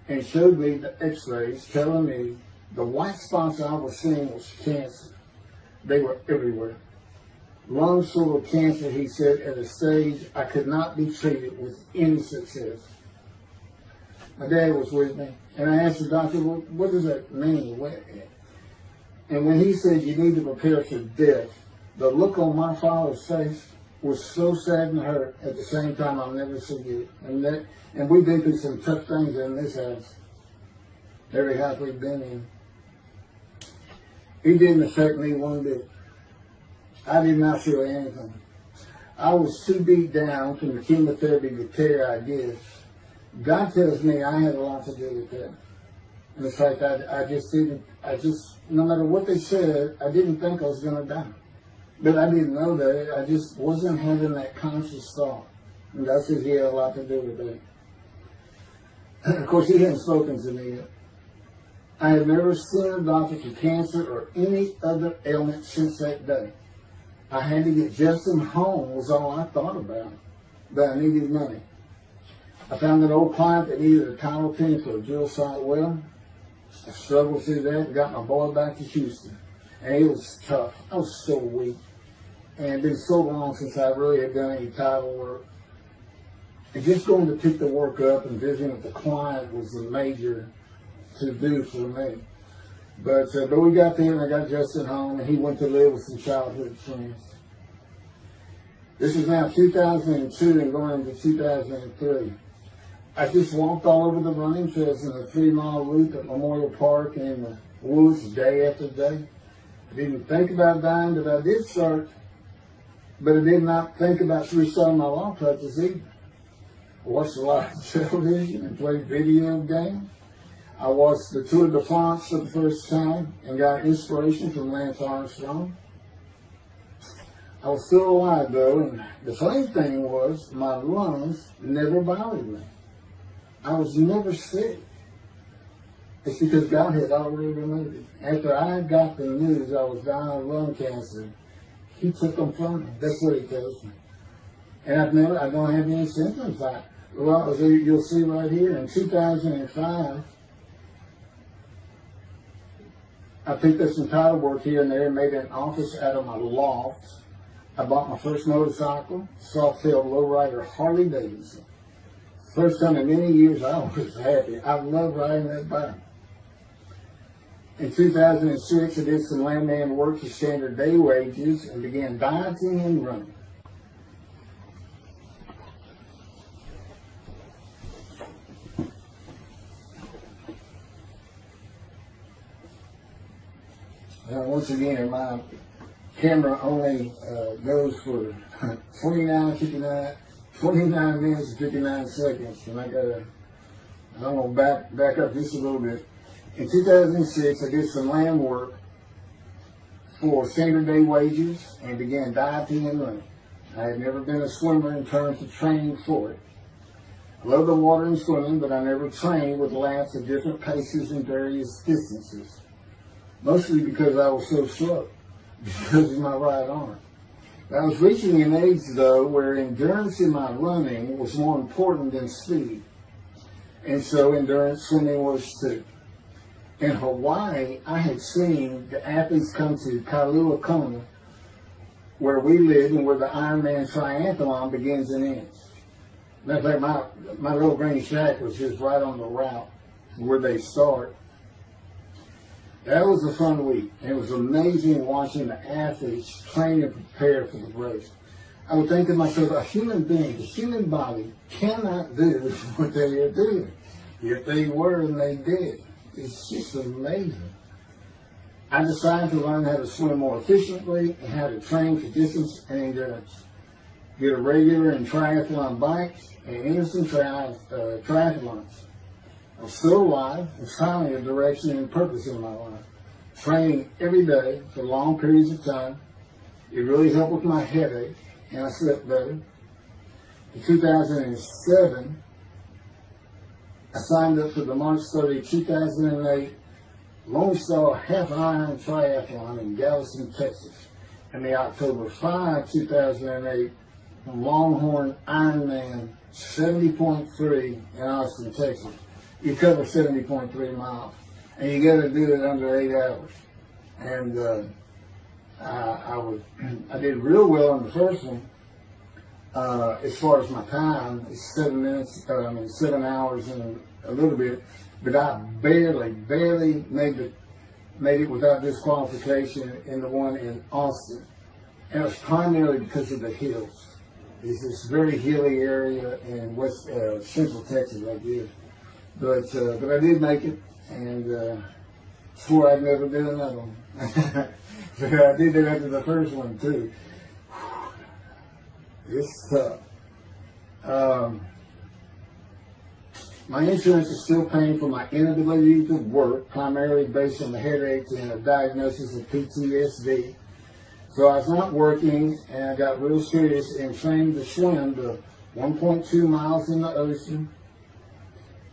and showed me the x-rays telling me the white spots I was seeing was cancer. They were everywhere. Lungs full of cancer, he said, at a stage I could not be treated with any success. My dad was with me, and I asked the doctor, well, what does that mean? And when he said you need to prepare for death, the look on my father's face was so sad and hurt at the same time I'll never forget. And we've been through some tough things in this house, every house we've been in. It didn't affect me one bit. I did not feel anything. I was too beat down from the chemotherapy to care, I guess. God tells me I had a lot to do with that. And in fact, no matter what they said, I didn't think I was going to die. But I didn't know that. I just wasn't having that conscious thought. And God says he had a lot to do with that. Of course, he hadn't spoken to me yet. I had never seen a doctor for cancer or any other ailment since that day. I had to get Justin home was all I thought about. But I needed money. I found an old client that needed a title pin for a drill site well. I struggled through that and got my boy back to Houston. And it was tough. I was so weak. And it had been so long since I really had done any title work. And just going to pick the work up and visiting with the client was the major to-do for me. But we got there and I got Justin home and he went to live with some childhood friends. This is now 2002 and going into 2003. I just walked all over the running trails in the 3-mile loop at Memorial Park and in the woods day after day. I didn't think about dying, but I did start. But I did not think about restarting my law practice either. I watched a lot of television and played video games. I watched the Tour de France for the first time and got inspiration from Lance Armstrong. I was still alive though, and the funny thing was my lungs never bothered me. I was never sick. It's because God had already removed it. After I got the news I was dying of lung cancer, he took them from me. That's what he tells me. And I don't have any symptoms. Well, you'll see right here, in 2005, I picked up some title work here and there and made an office out of my loft. I bought my first motorcycle, soft-tailed lowrider Harley Davidson. First time in many years I was happy. I love riding that bike. In 2006, I did some landman work for standard day wages and began dieting and running. Once again, my camera only goes for 29 minutes and 59 seconds, and I'm going to back up just a little bit. In 2006, I did some land work for standard day wages and began dieting and running. I had never been a swimmer in terms of training for it. I love the water and swimming, but I never trained with laps at different paces and various distances. Mostly because I was so slow, because of my right arm. I was reaching an age, though, where endurance in my running was more important than speed. And so endurance swimming was too. In Hawaii, I had seen the athletes come to Kailua Kona, where we live and where the Ironman triathlon begins and ends. Matter of fact, my little green shack was just right on the route where they start. That was a fun week. It was amazing watching the athletes train and prepare for the race. I would think to myself, a human being, the human body cannot do what they are doing. Yet they were and they did. It's just amazing. I decided to learn how to swim more efficiently and how to train for distance and endurance. Get a regular and triathlon bike and innocent triathlons. I'm still alive and finding a direction and purpose in my life. Training every day for long periods of time. It really helped with my headache and I slept better. In 2007, I signed up for the March 30, 2008 Lone Star Half Iron Triathlon in Galveston, Texas, and the October 5, 2008 Longhorn Ironman 70.3 in Austin, Texas. You cover 70.3 miles, and you got to do it under 8 hours. And I did real well on the first one. As far as my time, it's 7 hours and a little bit, but I barely made it without disqualification in the one in Austin. And it was primarily because of the hills. It's this very hilly area in central Texas, I guess. But I did make it, and swore I'd never do another one. But I did it after the first one too. It's tough. My insurance is still paying for my inability to work, primarily based on the headaches and a diagnosis of PTSD. So I was not working, and I got real serious and trained to swim to 1.2 miles in the ocean.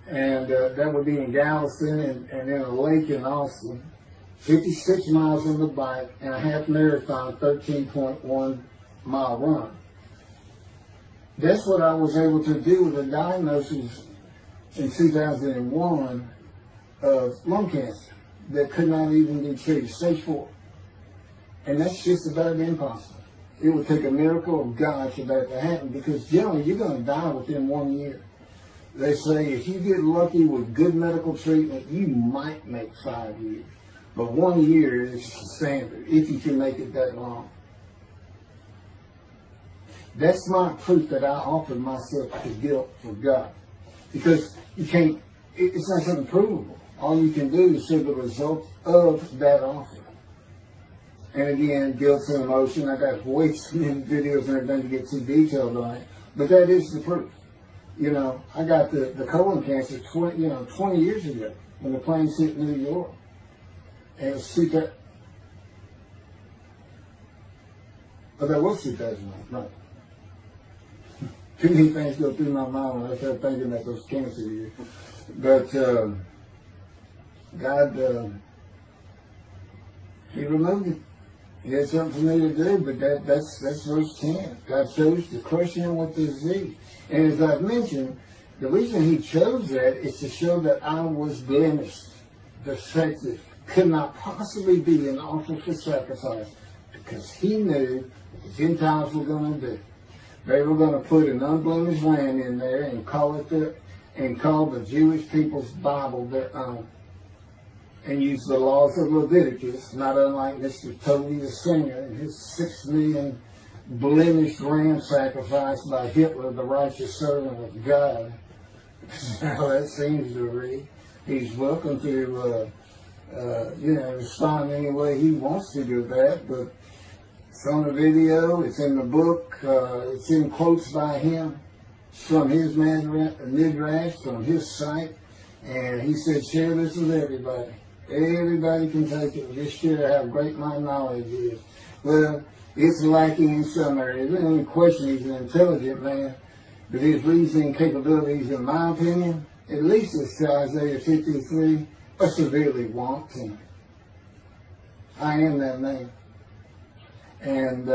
And that would be in Galveston and in a lake in Austin. 56 miles on the bike and a half marathon, 13.1 mile run. That's what I was able to do with a diagnosis in 2001 of lung cancer that could not even be treated, stage 4. And that's just about impossible. It would take a miracle of God for that to happen, because generally you're going to die within 1 year. They say if you get lucky with good medical treatment, you might make 5 years. But 1 year is standard, if you can make it that long. That's my proof that I offered myself to guilt for God. Because you can't, it's not something provable. All you can do is see the result of that offer. And again, guilt and emotion. I got way too many videos and everything to get too detailed on it. But that is the proof. You know, I got the colon cancer 20 years ago when the planes hit New York. And it was that was 2009, right. Too many things go through my mind when I start thinking that those cancer years. But God, He removed it. He had something for me to do, but that's verse 10. God chose to crush him with the disease. And as I've mentioned, the reason He chose that is to show that I was blemished, defective, could not possibly be an offer for sacrifice, because He knew what the Gentiles were going to do. They were going to put an unblemished lamb in there and call the Jewish people's Bible their own, and use the laws of Leviticus, not unlike Mr. Toby the singer and his 6 million blemished lamb sacrificed by Hitler, the righteous servant of God. How that seems to read. He's welcome to respond any way he wants to do that. But it's on the video, it's in the book, it's in quotes by him from his midrash, from his site. And he said, share this with everybody. Everybody can take it. Just share how great my knowledge is. Well, it's lacking in some areas. There's no question he's an intelligent man. But his reasoning capabilities, in my opinion, at least as to Isaiah 53, are severely wanting. I am that man. And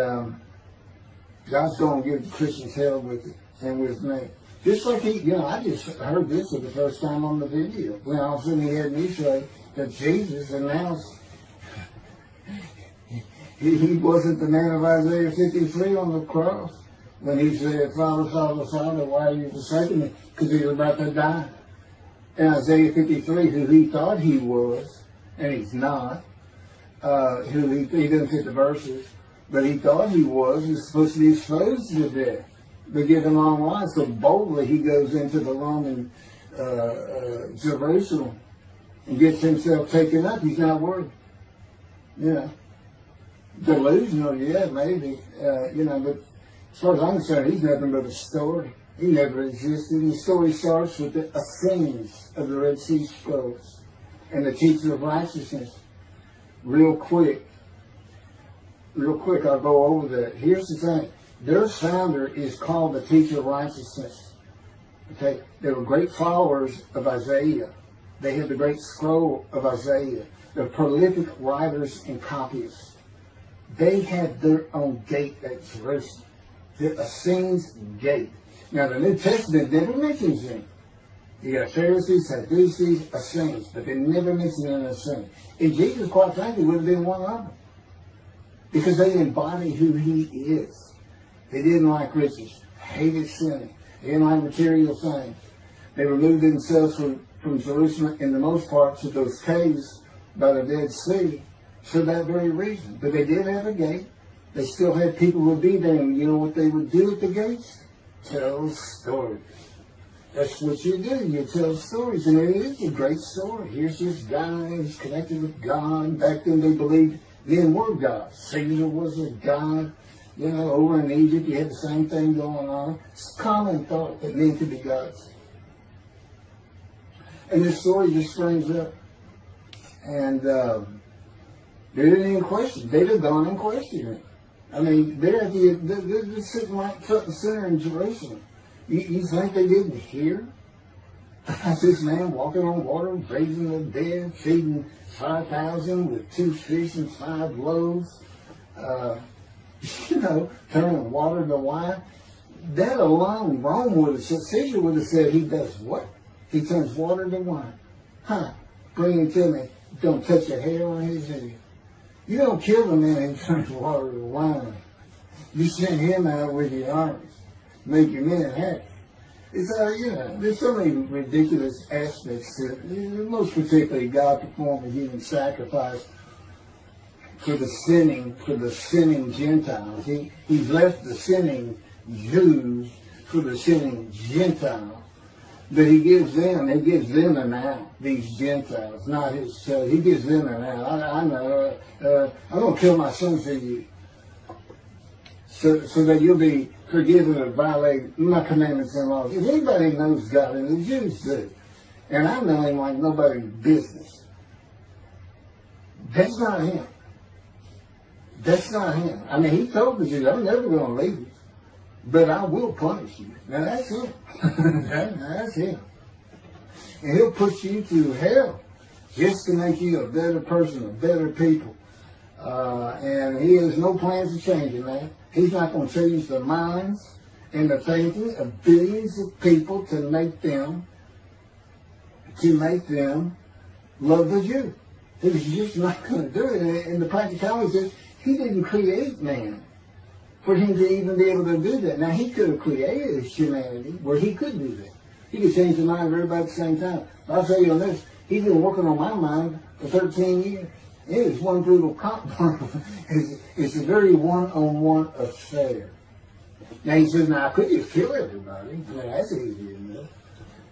God's going to give the Christians hell with it and with me. Just like I just heard this for the first time on the video. When all of a sudden he had me say that Jesus announced he wasn't the man of Isaiah 53 on the cross. When he said, Father, Father, Father, why are you forsaking me? Because he was about to die. And Isaiah 53, who he thought he was, and he's not, who he didn't fit the verses, but he thought he was supposed to be exposed to death, but given long life. So boldly he goes into the Roman Jerusalem and gets himself taken up. He's not worried. Delusional, yeah, maybe, but as far as I'm concerned, he's nothing but a story. He never existed. The story starts with the Essenes of the Red Sea Scrolls and the teacher of righteousness. Real quick, I'll go over that. Here's the thing. Their founder is called the teacher of righteousness. Okay? They were great followers of Isaiah. They had the great scroll of Isaiah. They're prolific writers and copyists. They had their own gate at Jerusalem. The Essenes gate. Now, the New Testament never mentions them. You got Pharisees, Sadducees, Essenes, but they never mention an Essene. And Jesus, quite frankly, would have been one of them. Because they embody who he is. They didn't like riches, hated sinning. They didn't like material things. They removed themselves from Jerusalem, in the most part, to those caves by the Dead Sea for that very reason. But they did have a gate. They still had people who would be there, and you know what they would do at the gates? Tell stories. That's what you do. You tell stories, and it is a great story. Here's this guy who's connected with God. Back then they believed men were gods. Caesar was a god. Over in Egypt you had the same thing going on. It's a common thought that men could be gods. And this story just springs up. And they didn't even question. They'd have gone and questioned it. I mean, they're sitting right front and center in Jerusalem. You think they didn't hear? This man walking on water, raising the dead, feeding 5,000 with 2 fish and 5 loaves, turning water to wine. That alone, Rome would have said, Caesar would have said, he does what? He turns water to wine. Bring him to me. Don't touch a hair on his head. You don't kill the man who turns water to wine. You send him out with your armies. Make your men happy. It's there's so many ridiculous aspects to it. Most particularly, God performed a human sacrifice for the sinning Gentiles. He's left the sinning Jews for the sinning Gentiles. But he gives them an out, these Gentiles, not his children. He gives them an out. I know, I'm going to kill my son for you. So that you'll be forgiven of violating my commandments and laws. If anybody knows God, and the Jews do, and I know him like nobody's business, that's not him. That's not him. I mean, he told the Jews, I'm never going to leave you, but I will punish you. Now that's him. That's him. And he'll put you through hell just to make you a better person, a better people. And he has no plans to change it, man. He's not going to change the minds and the thinking of billions of people to make them love the Jew. He's just not going to do it. And the practicality is he didn't create man for him to even be able to do that. Now, he could have created humanity where he could do that. He could change the mind of everybody at the same time. I'll tell you on this, he's been working on my mind for 13 years. It is one brutal cop. It's a very one-on-one affair. Now, he says, now, I could just kill everybody. I mean, that's easy enough.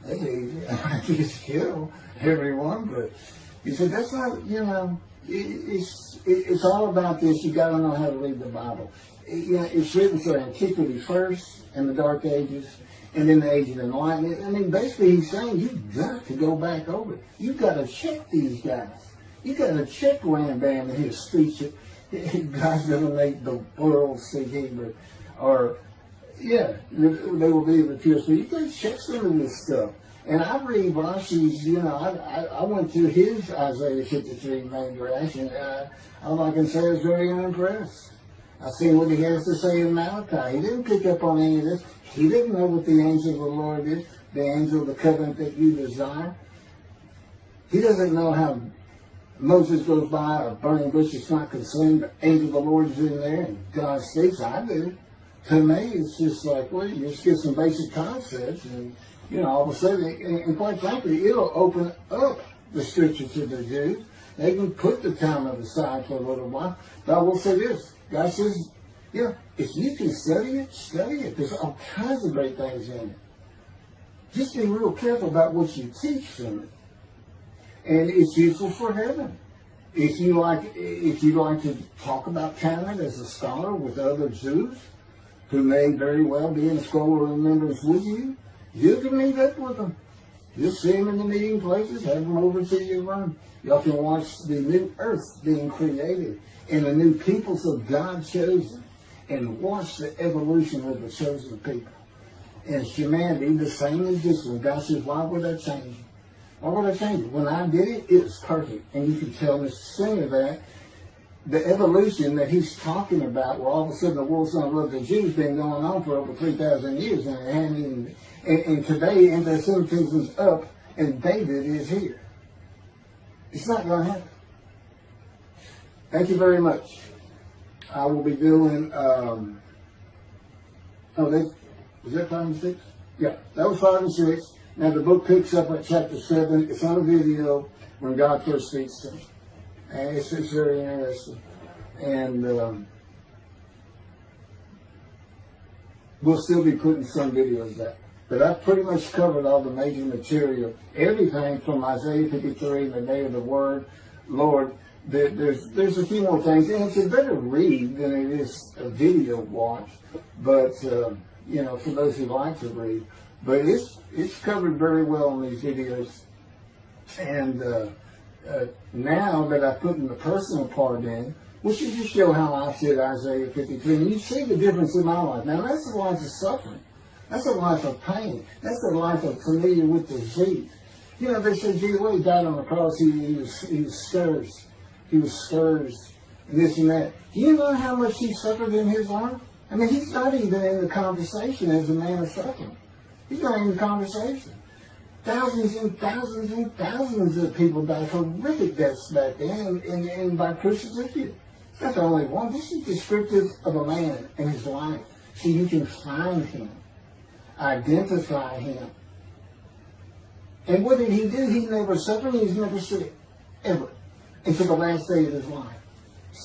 That's easy. I could just kill everyone, but He said, that's not, it's all about this. You got to know how to read the Bible. It's written for antiquity first, and the Dark Ages, and then the Age of Enlightenment. I mean, basically he's saying you've got to go back over it. You've got to check these guys. You've got to check Rambam and his speech. God's going to make the world speak Hebrew. Or, they will be able to hear. So you've got to check some of this stuff. And I read Rashi's, I went to his Isaiah 53 main reaction. All I can say is very unimpressed. I've seen what he has to say in Malachi. He didn't pick up on any of this. He didn't know what the angel of the Lord is, the angel of the covenant that you desire. He doesn't know how Moses goes by a burning bush is not consumed. The angel of the Lord is in there, and God speaks. I do. To me, it's just like, well, you just get some basic concepts, and all of a sudden, and quite frankly, it'll open up the scripture to the Jews. They can put the Talmud aside for a little while. But I will say this. God says, if you can study it, study it. There's all kinds of great things in it. Just be real careful about what you teach from it. And it's useful for heaven. If you like to talk about Talmud as a scholar with other Jews who may very well be in scroll of remembrance with you, you can meet up with them. You'll see them in the meeting places, have them over to your room. Y'all can watch the new earth being created and the new peoples of God chosen, and watch the evolution of the chosen people. And humanity, the same as this one. God says, why would I change it? Why would I change it? When I did it, it was perfect. And you can tell Mr. Singer that the evolution that he's talking about, where all of a sudden the world's going to love the Jews, been going on for over 3,000 years, and today anti-Semitism's up, and David is here. It's not going to happen. Thank you very much. I will be doing, was that 5 and 6? Yeah, that was 5 and 6. Now the book picks up at chapter 7. It's on a video when God first speaks to me. And it's very interesting. And we'll still be putting some videos back. But I've pretty much covered all the major material. Everything from Isaiah 53, the day of the word, Lord. There's a few more things. And it's a better read than it is a video watch. But, for those who like to read. But it's covered very well in these videos. And now that I've put the personal part in, which is to show how I said Isaiah 53, and you see the difference in my life. Now, that's a life of suffering. That's a life of pain. That's a life of familiar with disease. They said, gee, when he died on the cross, he was scourged. He was scourged, and this and that. Do you know how much he suffered in his life? I mean, he's not even in the conversation as a man of suffering. He's not in the conversation. Thousands and thousands and thousands of people died horrific deaths back then, and by crucifixion. That's the only one. This is descriptive of a man and his life, so you can find him, identify him. And what did he do? He never suffered. He was never sick, ever, until the last day of his life.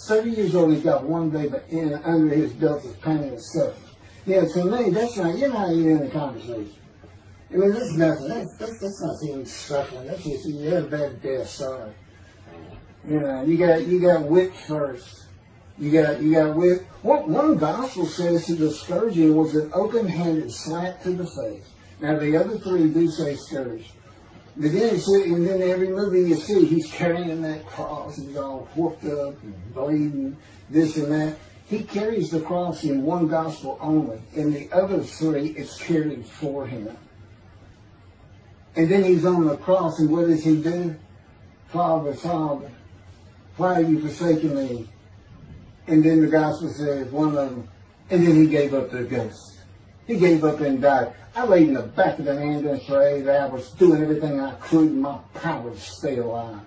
30 years old, he got one day, but under his belt is pain and suffering. To me, that's not, you're not even in the conversation. I mean, that's nothing. That's not even suffering. That's just, you had a bad death, sorry. You got whipped first. You got whipped. One gospel says that the scourging was an open-handed slap to the face. Now, the other three do say scourge. But then and then every movie you see, he's carrying that cross, he's all whooped up and bleeding, this and that. He carries the cross in one gospel only. In the other three, it's carried for him. And then he's on the cross, and what does he do? Father, Father, why have you forsaken me? And then the gospel says, one of them, and then he gave up the ghost. He gave up and died. I laid in the back of the ambulance for 8 hours, doing everything I could in my power to stay alive.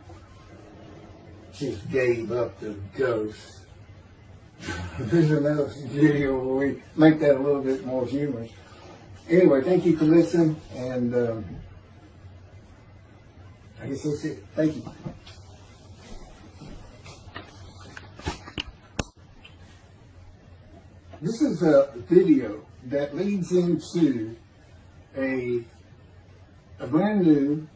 Just gave up the ghost. There's another video where we make that a little bit more humorous. Anyway, thank you for listening, and I guess that's it. Thank you. This is a video that leads into a brand new,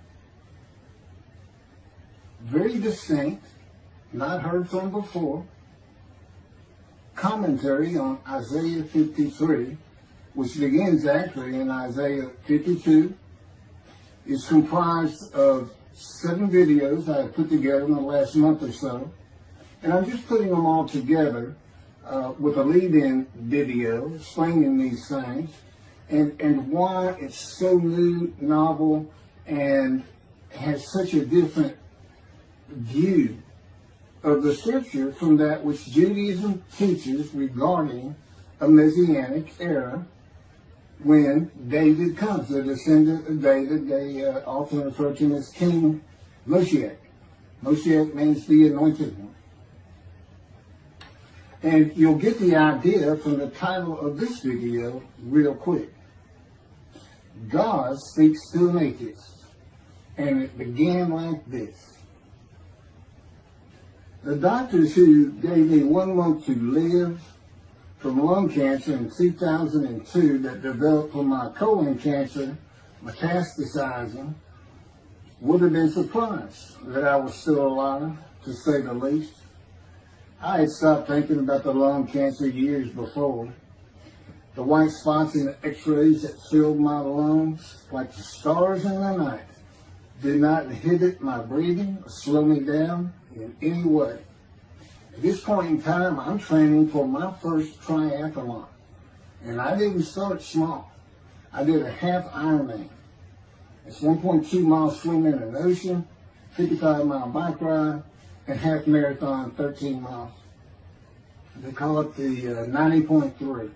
very distinct, not heard from before, commentary on Isaiah 53, which begins actually in Isaiah 52. It's comprised of 7 videos I have put together in the last month or so. And I'm just putting them all together with a lead-in video explaining these things and why it's so new, novel, and has such a different view of the scripture from that which Judaism teaches regarding a Messianic era when David comes, the descendant of David. They often refer to him as King Moshiach. Moshiach means the anointed one. And you'll get the idea from the title of this video real quick. God speaks to an atheist. And it began like this. The doctors who gave me 1 month to live from lung cancer in 2002 that developed from my colon cancer metastasizing would have been surprised that I was still alive, to say the least. I had stopped thinking about the lung cancer years before. The white spots in the x-rays that filled my lungs like the stars in the night did not inhibit my breathing or slow me down in any way. At this point in time, I'm training for my first triathlon. And I didn't start small. I did a half Ironman. It's 1.2 miles swimming in an ocean, 55-mile bike ride, and half marathon, 13 miles. They call it the 90.3.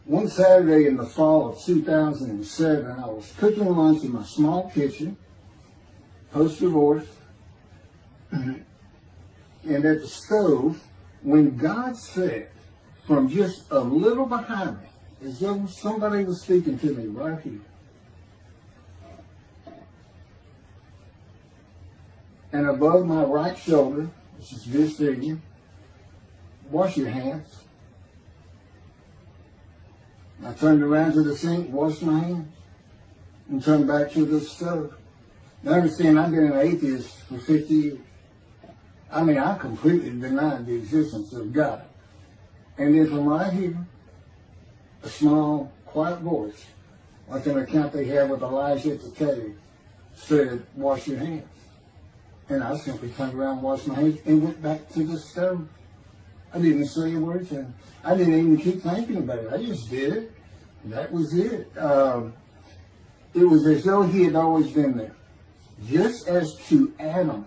One Saturday in the fall of 2007, I was cooking lunch in my small kitchen, post-divorce, and at the stove, when God said, from just a little behind me, as though somebody was speaking to me right here, and above my right shoulder, which is this figure, wash your hands. I turned around to the sink, washed my hands, and turned back to the stove. Now understand, I've been an atheist for 50 years. I mean, I completely denied the existence of God. And then from right here, a small, quiet voice, like an account they have with Elijah at the cave, said, wash your hands. And I simply turned around, washed my hands, and went back to the stove. I didn't say a word to him. I didn't even keep thinking about it. I just did it. That was it. It was as though he had always been there. Just as to Adam.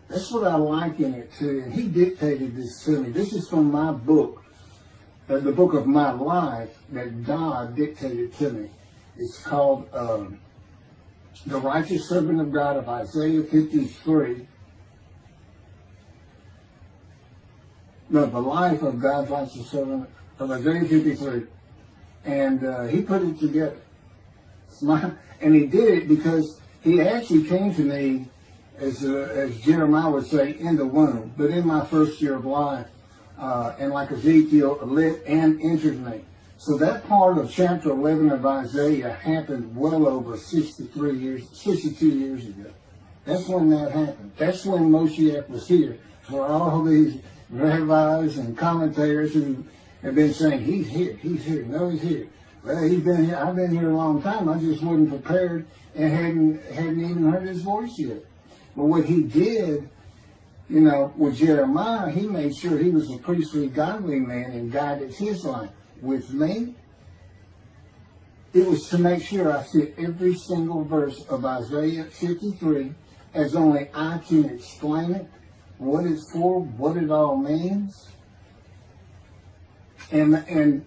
That's what I liken it to. And he dictated this to me. This is from my book, the book of my life that God dictated to me. It's called The Righteous Servant of God of Isaiah 53. No, the life of God's righteous servant of Isaiah 53. And he put it together. And he did it because he actually came to me, as Jeremiah would say, in the womb, but in my first year of life. And like Ezekiel, lit and entered me. So that part of chapter 11 of Isaiah happened well over 62 years ago. That's when that happened. That's when Moshiach was here. For all these rabbis and commentators who have been saying, he's here, no, he's here. Well, he's been here, I've been here a long time. I just wasn't prepared and hadn't even heard his voice yet. But what he did, you know, with Jeremiah, he made sure he was a priestly, godly man and guided his life. With me, it was to make sure I fit every single verse of Isaiah 53 as only I can explain it, what it's for, what it all means, and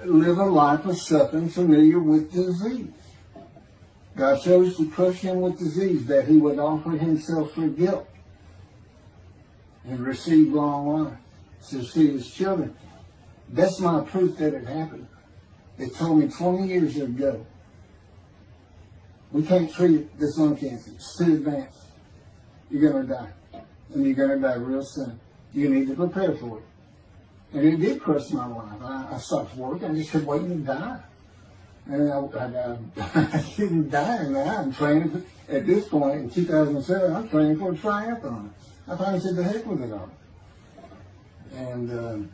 live a life of suffering familiar with disease. God chose to crush him with disease that he would offer himself for guilt and receive long life to see his children. That's my proof that it happened. They told me 20 years ago, we can't treat this lung cancer. It's too advanced. You're going to die. And you're going to die real soon. You need to prepare for it. And it did crush my life. I stopped work. I just kept waiting to die. And I didn't die now. I'm training at this point in 2007. I'm training for a triathlon. I finally said, "The heck with it all." And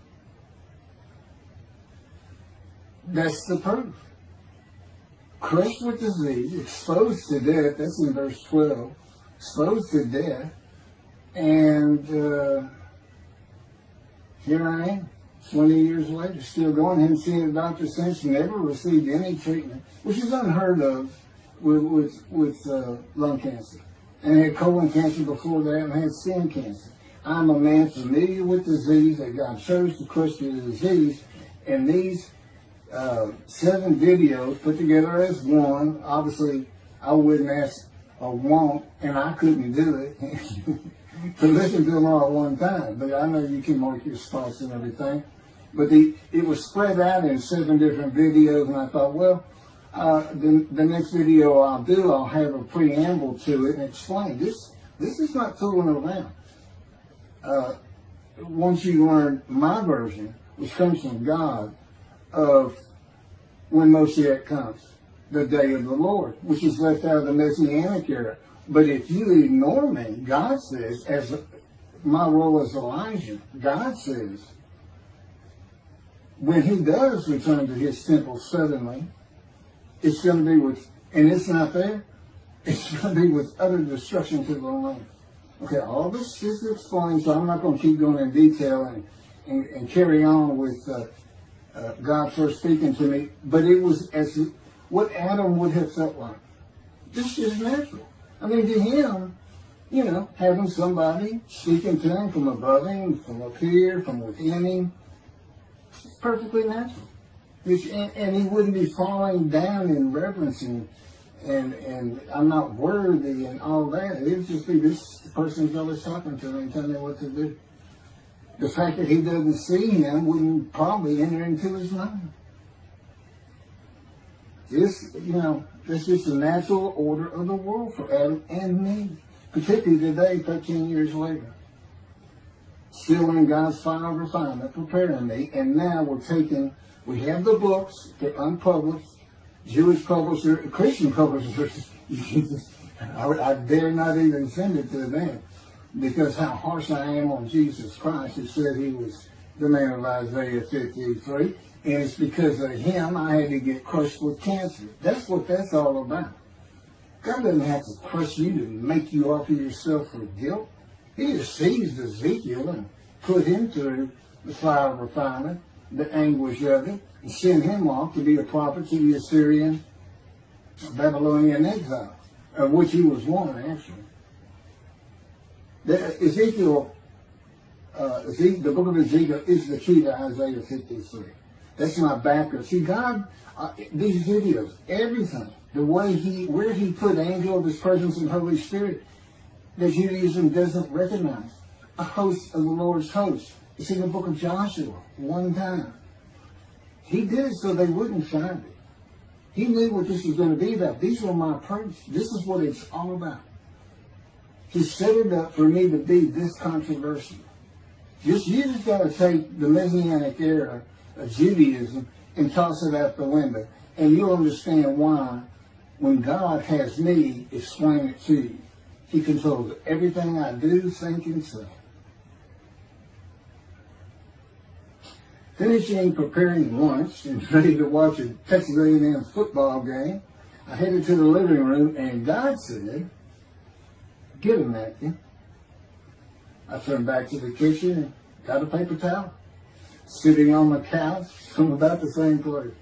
that's the proof. Crushed with disease, exposed to death. That's in verse 12. Exposed to death, and here I am. 20 years later, still going. Haven't seen a doctor since. Never received any treatment, which is unheard of with lung cancer. And I had colon cancer before that, and I had skin cancer. I'm a man familiar with disease, that God chose to crush the disease. And these 7 videos put together as one, obviously I wouldn't ask or won't, and I couldn't do it, to listen to them all at one time. But I know you can mark your spots and everything. But it was spread out in 7 different videos, and I thought, well, the next video I'll do, I'll have a preamble to it and explain. This is not fooling around. Once you learn my version, which comes from God, of when Moshiach comes, the day of the Lord, which is left out of the Messianic era. But if you ignore me, God says, as my role as Elijah, God says, when he does return to his temple suddenly, it's going to be with, and it's not there, it's going to be with utter destruction to the land. Okay, all this is explained, so I'm not going to keep going in detail and carry on with God first speaking to me, but it was as what Adam would have felt like. This is natural. I mean, to him, you know, having somebody speaking to him from above him, from up here, from within him, it's perfectly natural. And he wouldn't be falling down in reverence and I'm not worthy and all that. It would just be this person's always talking to him and telling him what to do. The fact that he doesn't see him wouldn't probably enter into his mind. This, you know, this is the natural order of the world for Adam and me, particularly today, 13 years later. Still in God's final refinement, preparing me, and now we have the books, they're unpublished, Jewish publisher, Christian publishers. I dare not even send it to them, because how harsh I am on Jesus Christ. It said he was the man of Isaiah 53, and it's because of him I had to get crushed with cancer. That's what that's all about. God doesn't have to crush you to make you offer yourself for guilt. He just seized Ezekiel and put him through the fire of refinement, the anguish of it, and sent him off to be a prophet to the Assyrian, Babylonian exile, of which he was one, actually. Ezekiel, the book of Ezekiel is the key to Isaiah 53. That's my background. See, God, these videos, everything, the way where he put angel of his presence and Holy Spirit, that Judaism doesn't recognize. A host of the Lord's host. It's in the book of Joshua, one time. He did it so they wouldn't find it. He knew what this was going to be about. These were my proofs. This is what it's all about. He set it up for me to be this controversial. You just got to take the Messianic era of Judaism and toss it out the window. And you'll understand why, when God has me explain it to you. He controls everything I do, think, and say. Finishing preparing lunch and ready to watch a Texas A&M football game, I headed to the living room, and God said, "Get a napkin." I turned back to the kitchen and got a paper towel. Sitting on the couch from about the same place.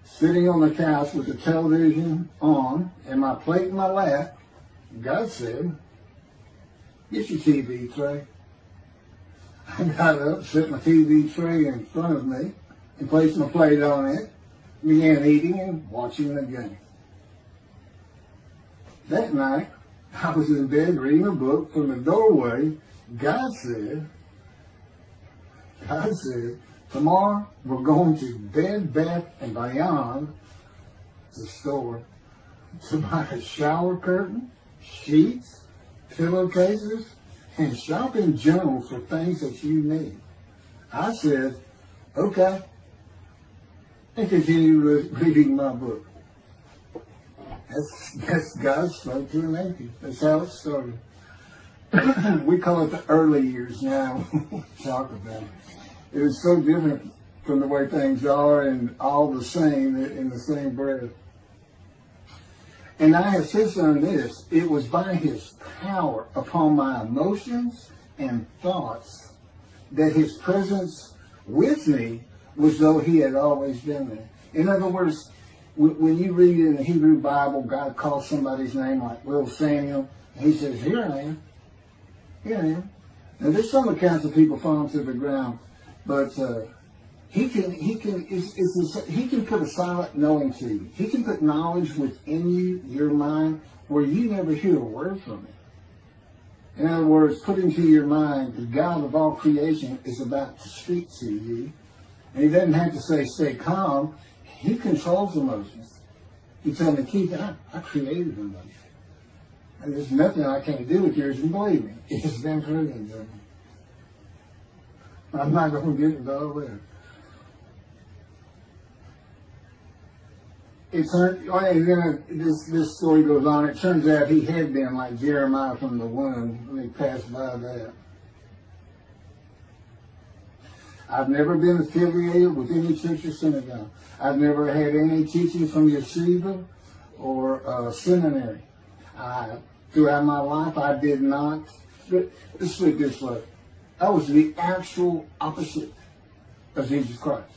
Sitting on the couch with the television on and my plate in my lap, God said, "Get your TV tray." I got up, set my TV tray in front of me, and placed my plate on it, began eating and watching the game. That night, I was in bed reading a book. From the doorway, God said, "Tomorrow we're going to Bed Bath & Beyond, the store, to buy a shower curtain, sheets, pillowcases, and shop in general for things that you need." I said, "Okay." and continue reading my book. That's God spoke to an atheist. That's how it started. We call it the early years now. Talk about it. It was so different from the way things are, and all the same in the same breath. And I have since learned this: it was by His power upon my emotions and thoughts that His presence with me was though He had always been there. In other words, when you read in the Hebrew Bible, God calls somebody's name like little Samuel, and He says, "Here I am. Here I am." Now there's some accounts of people falling to the ground, but He can put a silent knowing to you. He can put knowledge within you, your mind, where you never hear a word from Him. In other words, put into your mind the God of all creation is about to speak to you. And He doesn't have to say, stay calm. He controls emotions. He tells me, Keith, I created emotions. And there's nothing I can't do with yours, and believe me, it's been proven to me. I'm not going to get into all that. This story goes on. It turns out he had been like Jeremiah from the womb when he passed by that. I've never been affiliated with any church or synagogue. I've never had any teaching from yeshiva or seminary. Throughout my life, I did not. Let's put it this way: I was the actual opposite of Jesus Christ.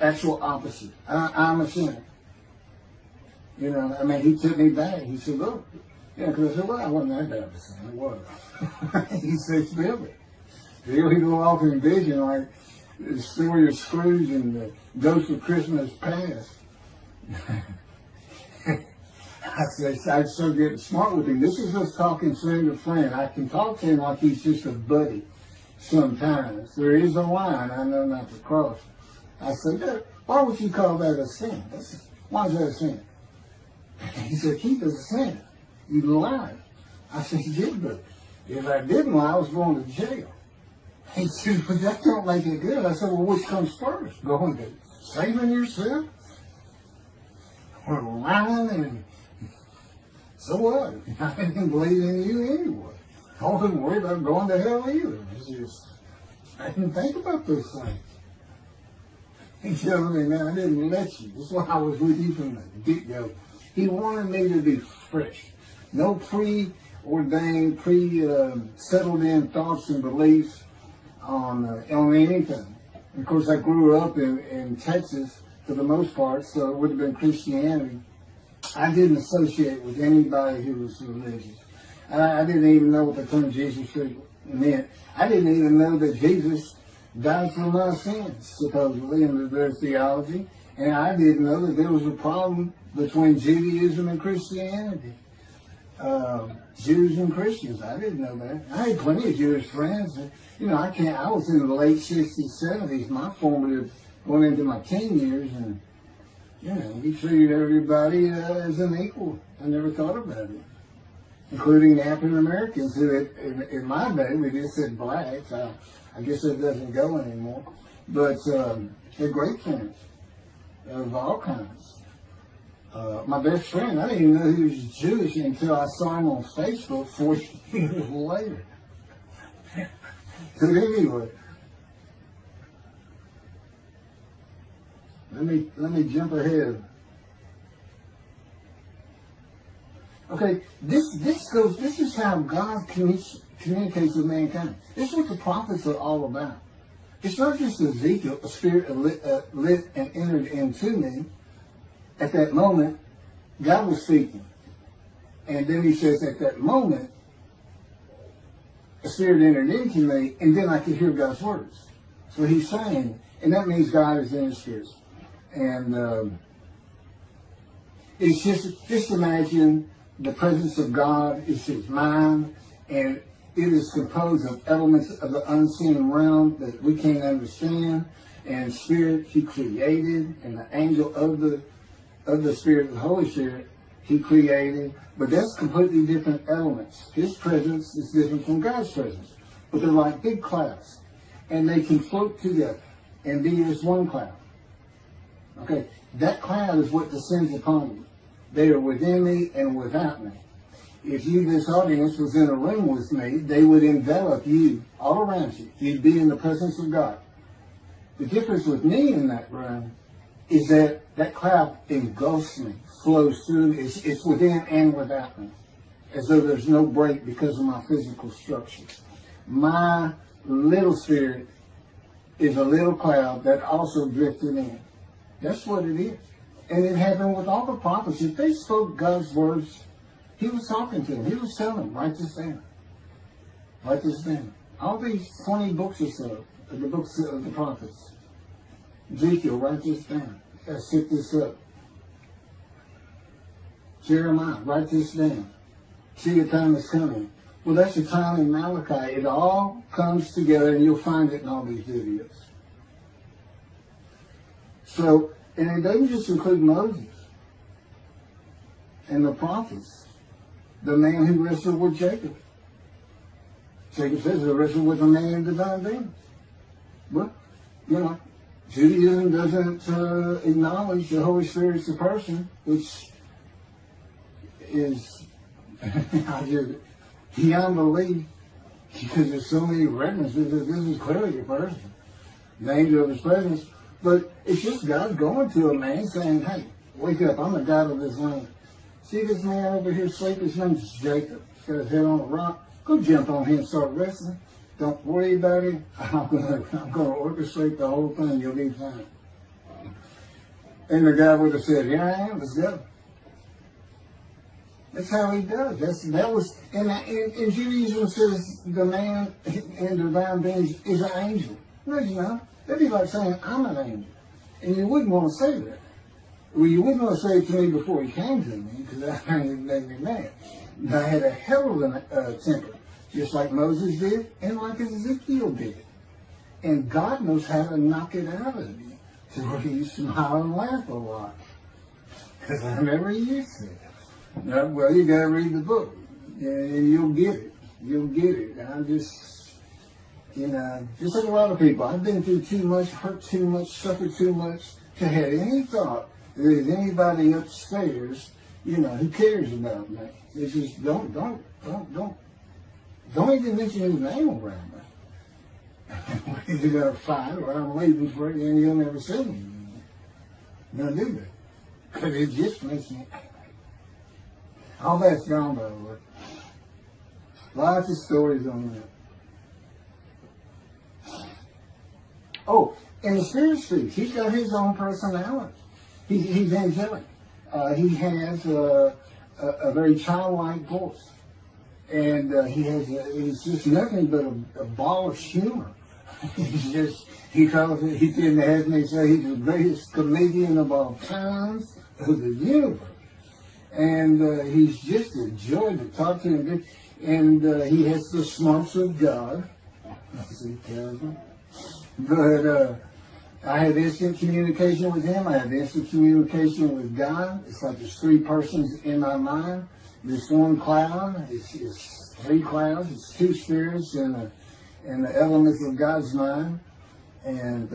Actual opposite. I'm a sinner. You know, I mean, He took me back. He said, look. Yeah, because I said, well, I wasn't that bad of a sinner. I was. He said, still it. Still, He go off in vision like the story of Scrooge and the Ghost of Christmas Past. I said, I'm so getting smart with Him. This is us talking friend to friend. I can talk to Him like He's just a buddy sometimes. There is a line I know not to cross. I said, why would you call that a sin? Why is that a sin? He said, Keith, it's a sin. You lied. I said, you did, but if I didn't lie, I was going to jail. He said, but that don't make it good. I said, well, which comes first? Going to saving yourself? Or lying? And so what? I didn't believe in you anyway. I wasn't worried about going to hell either. It's just, I didn't think about those things. He tells me, man, I didn't let you. That's why I was with you from the get-go. He wanted me to be fresh. No preordained, settled in thoughts and beliefs on anything. And of course, I grew up in Texas for the most part, so it would have been Christianity. I didn't associate with anybody who was religious. I didn't even know what the term Jesus meant. I didn't even know that Jesus died for my sins, supposedly, in their theology. And I didn't know that there was a problem between Judaism and Christianity. Jews and Christians, I didn't know that. I had plenty of Jewish friends. You know, I was in the late 60s, 70s, my formative, going into my teen years, and, you know, we treated everybody as an equal. I never thought about it. Including African Americans, who in my day, we just said blacks. I guess that doesn't go anymore. But they're great friends of all kinds. My best friend, I didn't even know he was Jewish until I saw him on Facebook 40 years later. But anyway, let me jump ahead. Okay, this is how God communicates with mankind. This is what the prophets are all about. It's not just Ezekiel, a spirit lit and entered into me. At that moment, God was speaking. And then He says, at that moment, a spirit entered into me, and then I could hear God's words. So He's saying, and that means God is in His spirit. And it's just imagine the presence of God is His mind, and it is composed of elements of the unseen realm that we can't understand, and spirit He created, and the angel of the Spirit, the Holy Spirit, He created. But that's completely different elements. His presence is different from God's presence. But they're like big clouds, and they can float together and be as one cloud. Okay, that cloud is what descends upon you. They are within me and without me. If you, this audience, was in a room with me, they would envelop you all around you. You'd be in the presence of God. The difference with me in that room is that that cloud engulfs me, flows through. It's within and without me, as though there's no break because of my physical structure. My little spirit is a little cloud that also drifted in. That's what it is. And it happened with all the prophets. If they spoke God's words, he was talking to them. He was telling them, write this down. Write this down. All these 20 books or so, the books of the prophets. Ezekiel, write this down. Set this up. Jeremiah, write this down. See, the time is coming. Well, that's the time in Malachi. It all comes together, and you'll find it in all these videos. So, and it doesn't just include Moses and the prophets. The man who wrestled with Jacob. Jacob says he wrestled with a man in divine beings. Well, you know, Judaism doesn't acknowledge the Holy Spirit's a person, which is beyond belief, because there's so many references that this is clearly a person, the angel of his presence. But it's just God going to a man saying, hey, wake up, I'm the God of this land. See this man over here sleeping? His name's Jacob. He's got his head on a rock. Go jump on him and start wrestling. Don't worry about it. I'm gonna orchestrate the whole thing. You'll be fine. And the guy would have said, here I am, let's go. That's how he does. And Judaism says the man in divine beings is an angel. No, you know. That'd be like saying, I'm an angel. And you wouldn't want to say that. Well, you wouldn't want to say it to me before he came to me, because that would make me mad. I had a hell of a temper, just like Moses did, and like Ezekiel did. And God knows how to knock it out of you, to where you smile and laugh a lot. Because I never used to. Well, you got to read the book, and you'll get it. You'll get it. And I'm just, you know, just like a lot of people, I've been through too much, hurt too much, suffered too much to have any thought that there's anybody upstairs, you know, who cares about me. It's just don't even mention his name around me. We're either gonna fight or I'm waiting for it and you'll never see me. No, do that. Because it just makes me angry. All that's gone by the way. Lots of stories on that. Oh, and the Spirit speaks. He's got his own personality. He's angelic. He has a very childlike voice. And he's just nothing but a ball of humor. He calls it, he didn't have me say he's the greatest comedian of all times of the universe. And he's just a joy to talk to him. And he has the smarts of God. But I have instant communication with him. I have instant communication with God. It's like there's three persons in my mind. This one cloud, it's three clouds. It's two spirits and the elements of God's mind. And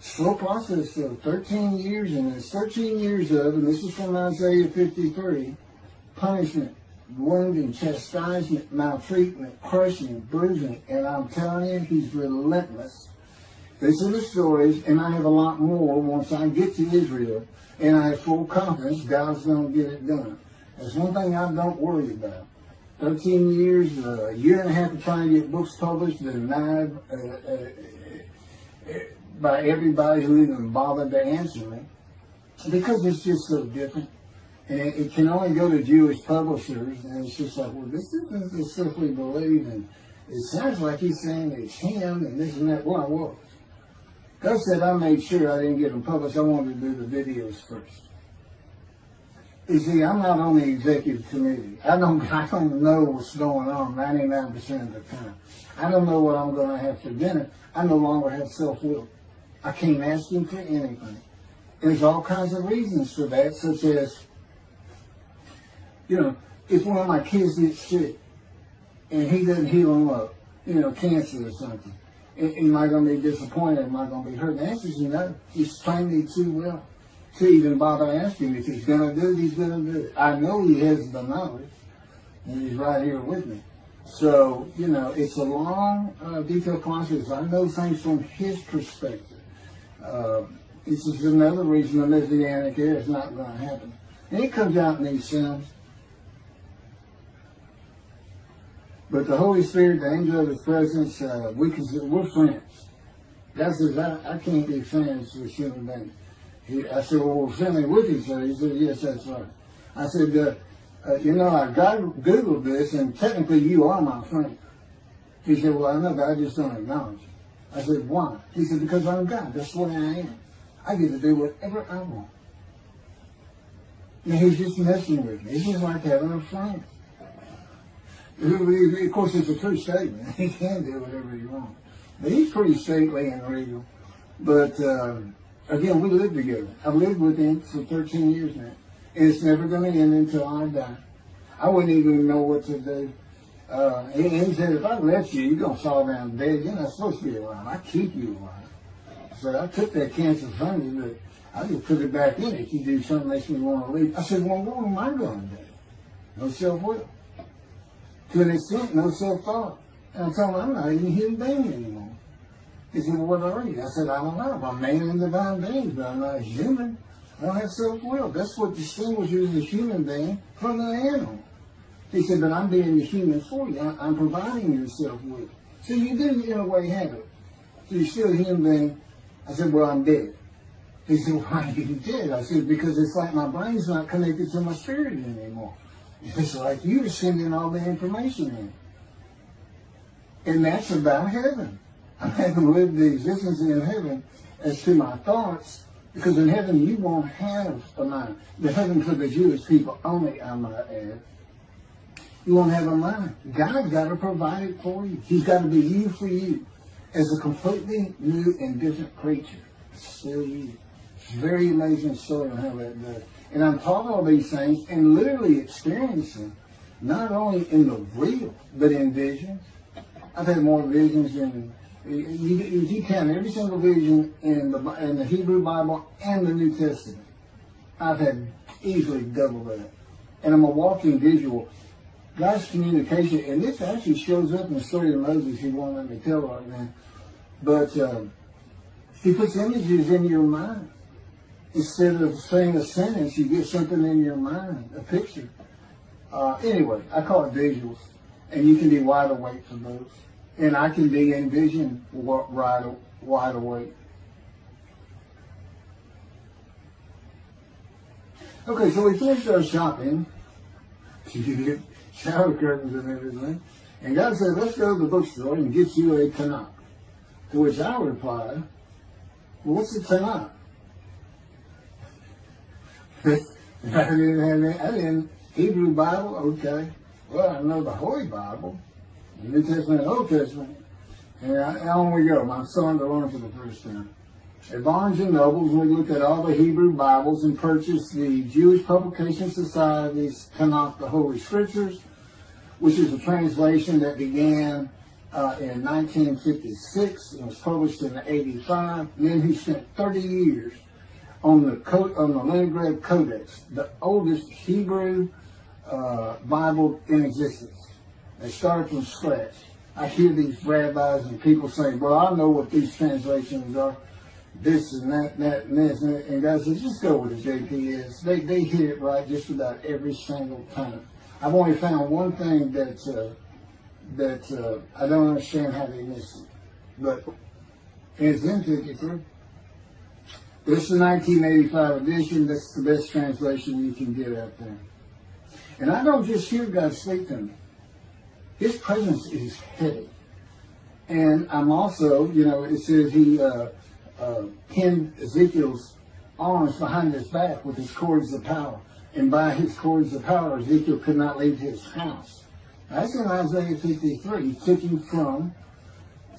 slow process of 13 years, and it's 13 years of, and this is from Isaiah 53, punishment, wounding, chastisement, maltreatment, crushing, bruising, and I'm telling you, he's relentless. These are the stories, and I have a lot more once I get to Israel, and I have full confidence God's going to get it done. That's one thing I don't worry about. 13 years, a year and a half of trying to get books published, denied by everybody who even bothered to answer me, because it's just so different. And it can only go to Jewish publishers, and it's just like, well, this isn't the stuff we believe, and it sounds like he's saying it's him, and this and that. Well, I was. God said I made sure I didn't get them published. I wanted to do the videos first. You see, I'm not on the executive committee. I don't know what's going on 99% of the time. I don't know what I'm going to have for dinner. I no longer have self-will. I can't ask him for anything. There's all kinds of reasons for that, such as, you know, if one of my kids gets sick and he doesn't heal them up, you know, cancer or something, Am I going to be disappointed? Am I going to be hurt? The answer is no. He's trained me too well to even bother asking. If he's going to do it, he's going to do it. I know he has the knowledge, and he's right here with me. So, it's a long, detailed process. I know things from his perspective. This is another reason the Messianic era is not going to happen. And it comes out in these Psalms. But the Holy Spirit, the angel of his presence, we're friends. God says, I can't be friends with human beings. I said, well, we're friendly with each other. He said, yes, that's right. I said, I Googled this, and technically you are my friend. He said, well, I know, but I just don't acknowledge it. I said, why? He said, because I'm God. That's the way I am. I get to do whatever I want. And he's just messing with me. It's just like having a friend. Of course, it's a true statement. He can do whatever he wants. But he's pretty stately and regal. But, again, we live together. I've lived with him for 13 years now. And it's never going to end until I die. I wouldn't even know what to do. He said, if I let you, you're going to fall down dead. You're not supposed to be alive. I keep you alive. So I took that cancer from you, but I just put it back in if you do something that makes me want to leave. I said, well, what am I going to do? No self-will. To an extent, no self-thought. And I told him, I'm not even a human being anymore. He said, well, what are you? I said, I don't know. I'm a man and divine being, but I'm not a human. I don't have self-will. That's what distinguishes the human being from the animal. He said, but I'm being the human for you. I'm providing you self-will. So you do, in a way, have it. So you're still a human being. I said, well, I'm dead. He said, why are you dead? I said, because it's like my brain's not connected to my spirit anymore. It's like you're sending all the information in. And that's about heaven. I haven't lived the existence in heaven as to my thoughts, because in heaven you won't have a mind. The heaven for the Jewish people only, I might add. You won't have a mind. God's got to provide it for you. He's got to be you for you as a completely new and different creature. It's still you. It's a very amazing story on how that does. And I'm taught all these things and literally experiencing, not only in the real, but in visions. I've had more visions than, you count every single vision in the Hebrew Bible and the New Testament. I've had easily double that. And I'm a walking visual. God's communication, and this actually shows up in the story of Moses. He won't let me tell right now. But he puts images in your mind. Instead of saying a sentence, you get something in your mind, a picture. Anyway, I call it visuals. And you can be wide awake for those. And I can be in vision wide awake. Okay, so we finished our shopping. You get shower curtains and everything. And God said, let's go to the bookstore and get you a Tanakh. To which I replied, well, what's a Tanakh? I didn't Hebrew Bible, okay. Well, I know the Holy Bible, the New Testament and Old Testament. And on we go. My son to learn for the first time. At Barnes & Noble's, we looked at all the Hebrew Bibles and purchased the Jewish Publication Society's Tanakh, the Holy Scriptures, which is a translation that began in 1956 and was published in 85. And then he spent 30 years on the Leningrad Codex, the oldest Hebrew Bible in existence. They started from scratch. I hear these rabbis and people saying, well, I know what these translations are, this and that, and this, and God says, just go with the JPS. They hit it right just about every single time. I've only found one thing that I don't understand how they miss it. But it's in 53. This is the 1985 edition. That's the best translation you can get out there. And I don't just hear God speak to me. His presence is heavy. And I'm also, it says he pinned Ezekiel's arms behind his back with his cords of power. And by his cords of power, Ezekiel could not leave his house. That's in Isaiah 53. He took him from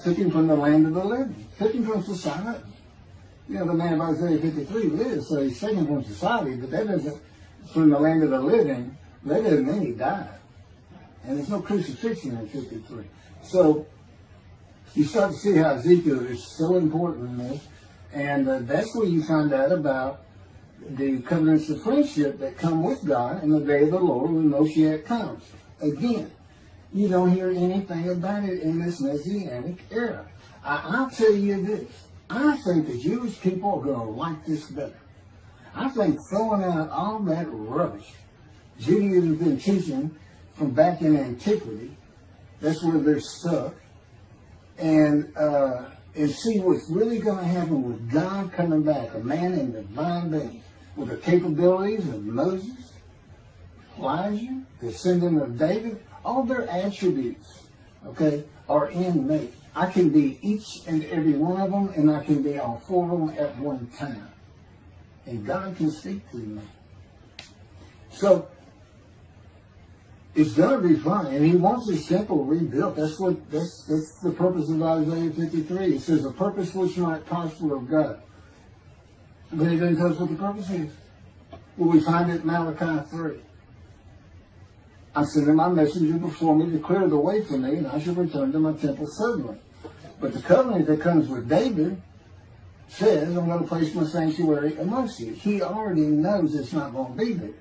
the land of the living. Took him from society. The man of Isaiah 53 lives, so he's taken from society, but that doesn't, from the land of the living, that doesn't mean he died. And there's no crucifixion in 53. So, you start to see how Ezekiel is so important in this. And that's where you find out about the covenants of friendship that come with God in the day of the Lord when Moshiach comes. Again, you don't hear anything about it in this Messianic era. I'll tell you this. I think the Jewish people are going to like this better. I think throwing out all that rubbish Judaism has been teaching from back in antiquity, that's where they're stuck, and see what's really going to happen with God coming back, a man in divine being, with the capabilities of Moses, Elijah, the descendant of David. All their attributes, okay, are in me. I can be each and every one of them, and I can be all four of them at one time. And God can speak to me. So, it's going to be fun, and he wants his temple rebuilt. That's the purpose of Isaiah 53. It says, a purpose which might prosper of God. But he doesn't tell us what the purpose is. Well, we find it in Malachi 3. I'm sending my messenger before me to clear the way for me, and I shall return to my temple suddenly. But the covenant that comes with David says, I'm going to place my sanctuary amongst you. He already knows it's not going to be there.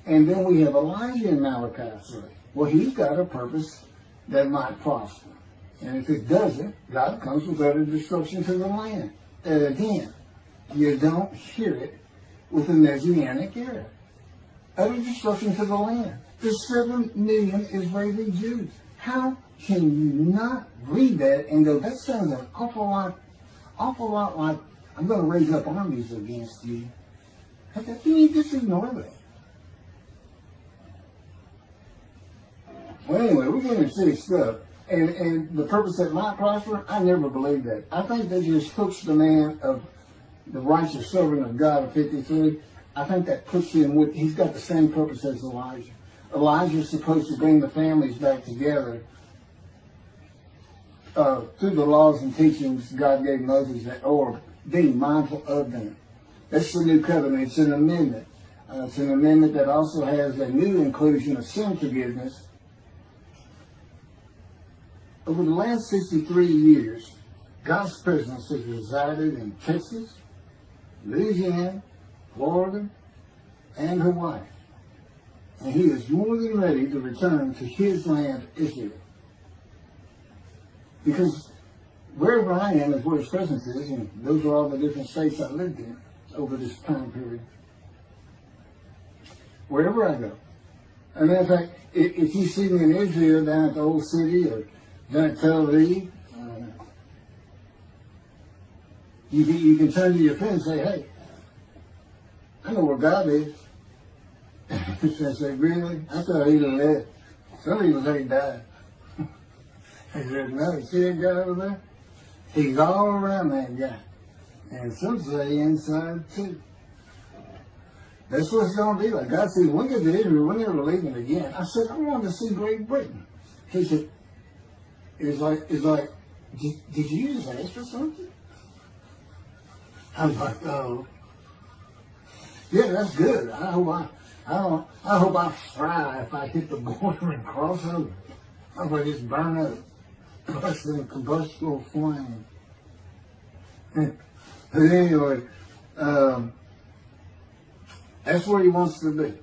And then we have Elijah in Malachi 3. Well, he's got a purpose that might prosper. And if it doesn't, God comes with utter destruction to the land. And again, you don't hear it with the Messianic era. Utter destruction to the land. There's 7 million Israeli Jews. How can you not read that and go, that sounds an awful lot like, I'm going to raise up armies against you. You just ignore that. Well, anyway, we're going to see stuff. And the purpose that might prosper, I never believed that. I think that just puts the man of the righteous servant of God of 53. I think that puts him with, he's got the same purpose as Elijah. Elijah is supposed to bring the families back together through the laws and teachings God gave Moses, or being mindful of them. That's the new covenant. It's an amendment. It's an amendment that also has a new inclusion of sin forgiveness. Over the last 63 years, God's presence has resided in Texas, Louisiana, Florida, and Hawaii. And he is more than ready to return to his land, Israel. Because wherever I am is where his presence is, and those are all the different states I lived in over this time period. Wherever I go. As a matter of fact, if you see me in Israel down at the old city or down at Tel Aviv, you can turn to your friend and say, hey, I know where God is. I say, really? I thought he lived. Some people say he died. I said, no, you see that guy over there? He's all around that guy. And some say inside too. That's what it's going to be like. God said, look at Israel, we're never leaving again. I said, I want to see Great Britain. He said, it's like, did you just ask for something? I was like, oh. Yeah, that's good. I hope I fry if I hit the border and cross over. I hope I just burn up. Plus in combustible flame. But anyway, that's where he wants to be.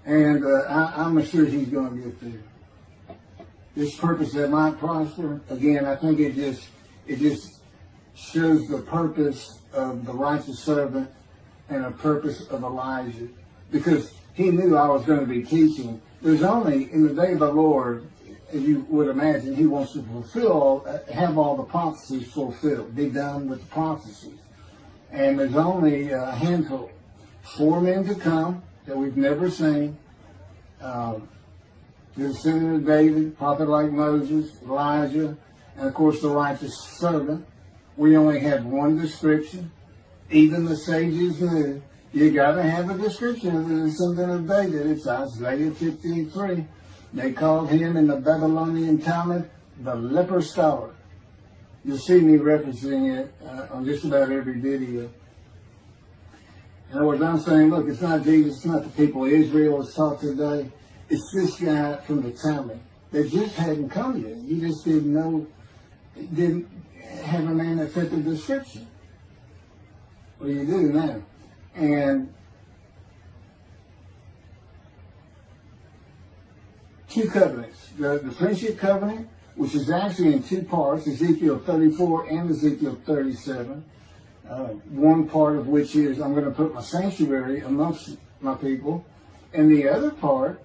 And I'm sure he's going to get there. This purpose that might prosper, again, I think it just shows the purpose of the righteous servant and a purpose of Elijah. Because he knew I was going to be teaching. There's only, in the day of the Lord, as you would imagine, he wants to have all the prophecies fulfilled, be done with the prophecies. And there's only a handful, 4 men to come that we've never seen. The descendant of David, prophet like Moses, Elijah, and of course the righteous servant. We only have one description. Even the sages knew you got to have a description of the descendant of David. It's Isaiah 53. They called him in the Babylonian Talmud the leper scholar. You'll see me referencing it on just about every video. In other words, I'm saying, look, it's not Jesus, it's not the people of Israel as taught today. It's this guy from the Talmud that just hadn't come yet. You just didn't know, didn't have a name that fit the description. Well, you do now. And two covenants. The friendship covenant, which is actually in two parts, Ezekiel 34 and Ezekiel 37. One part of which is, I'm going to put my sanctuary amongst my people. And the other part,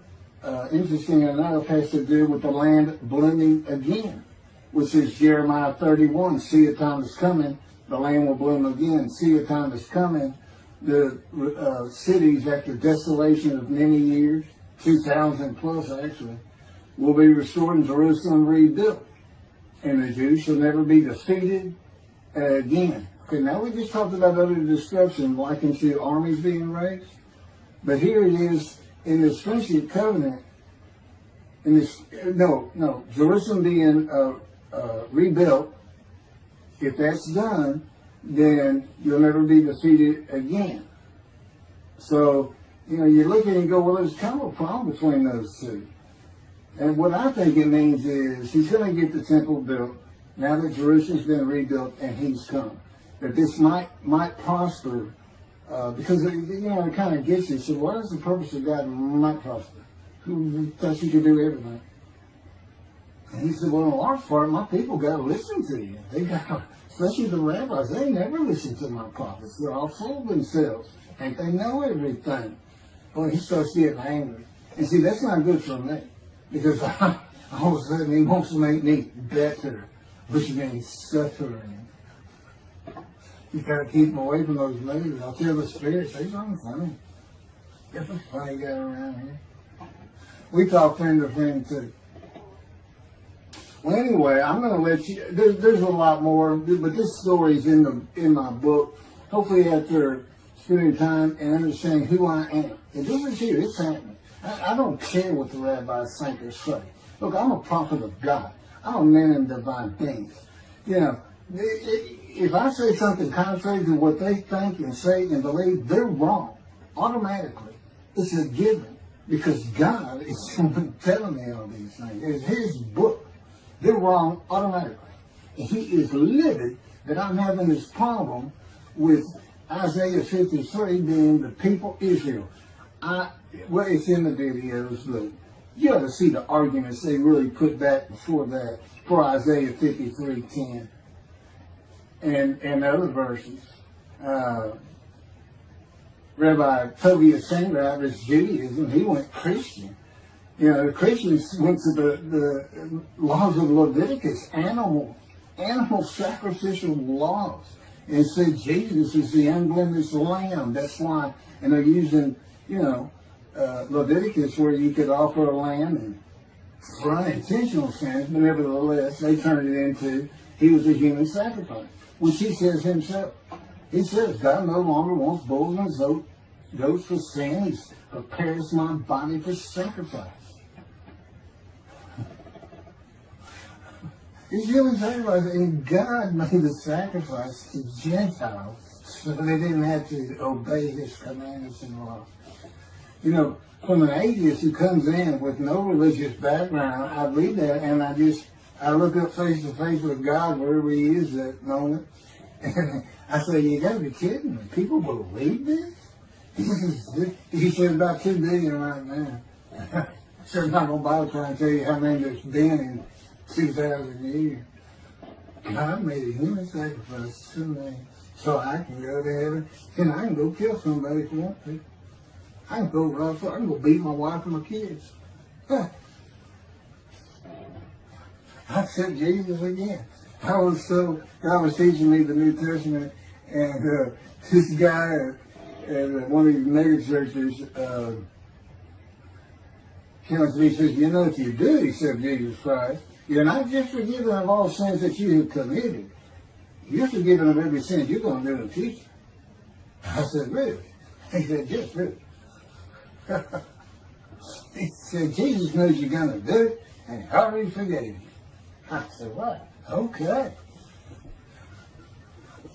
interesting enough, has to do with the land blooming again, which is Jeremiah 31. See, a time is coming, the land will bloom again. See, a time is coming, the cities after desolation of many years, 2,000 plus actually, will be restored and Jerusalem rebuilt. And the Jews shall never be defeated again. Okay, now we just talked about other destruction, likened to armies being raised. But here it is in this friendship covenant, in this, Jerusalem being rebuilt. If that's done, then you'll never be defeated again. So, you look at it and go, well, there's kind of a problem between those two. And what I think it means is he's going to get the temple built now that Jerusalem's been rebuilt and he's come. That this might prosper because, it kind of gets you. So what is the purpose of God might prosper? Who thought you could do everything? And he said, well, in large part, my people got to listen to you. They got, especially the rabbis, they never listen to my prophets. They're all full of themselves. And they know everything. Well, he starts getting angry. And see, that's not good for me. Because all of a sudden he wants to make me better, which means suffering. You got to keep them away from those movies. I'll tell the spirits, they're something funny. Get the funny guy around here. We talk friend to friend too. Well, anyway, I'm going to let you. There's a lot more, but this story's in my book. Hopefully, after spending time and understanding who I am, and this is here, it's happening. I don't care what the rabbis think or say. Look, I'm a prophet of God. I'm a man in divine things. If I say something contrary to what they think and say and believe, they're wrong. Automatically. It's a given. Because God is telling me all these things. It's His book. They're wrong automatically. And He is livid that I'm having this problem with Isaiah 53 being the people Israel. Well, it's in the videos, but you ought to see the arguments they really put back before that, for Isaiah 53:10 and other verses. Rabbi Tobias Singer out of Judaism, he went Christian. The Christians went to the laws of Leviticus, animal sacrificial laws, and said Jesus is the unblemished lamb. That's why, and they're using, Leviticus where you could offer a lamb and for unintentional sins, but nevertheless, they turned it into, he was a human sacrifice, which he says himself. He says, God no longer wants bulls and goats for sin. He prepares my body for sacrifice. He's human sacrifice, and God made the sacrifice to Gentiles so they didn't have to obey His commandments and laws. From an atheist who comes in with no religious background, I read that and I look up face to face with God wherever He is at that moment. And I say, you gotta be kidding me. People believe this? He said about 2 billion right now. So I'm not going to bother trying to tell you how many there's been in 2,000 years. God made a human sacrifice to me so I can go to heaven and I can go kill somebody if I want to. I can go rob, I can go beat my wife and my kids. I accept Jesus again. God was teaching me the New Testament, and this guy at one of these mega churches comes to me and says, if you do accept Jesus Christ, you're not just forgiven of all sins that you have committed. You're forgiven of every sin you're going to do in the future. I said, really? He said, yes, really. He said, Jesus knows you're going to do it, and He already forgave you. I said, what? Okay.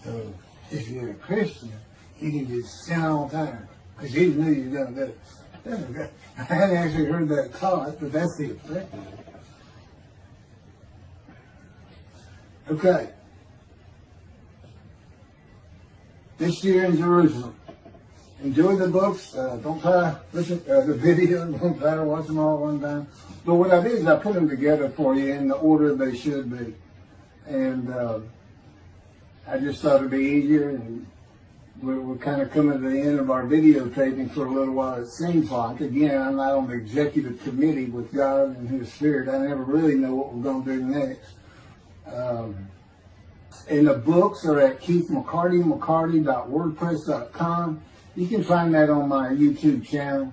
So, if you're a Christian, you can just sin all the time, because Jesus knew you were going to do it. I hadn't actually heard that taught, but that's the effect. Okay. This year in Jerusalem. Enjoy the books. Don't try to listen the video. Don't try to watch them all at one time. But what I did is I put them together for you in the order they should be. And I just thought it'd be easier. And we're kind of coming to the end of our videotaping for a little while, it seems like. Again, I'm not on the executive committee with God and His Spirit. I never really know what we're going to do next. And the books are at keithmccarty.wordpress.com. You can find that on my YouTube channel.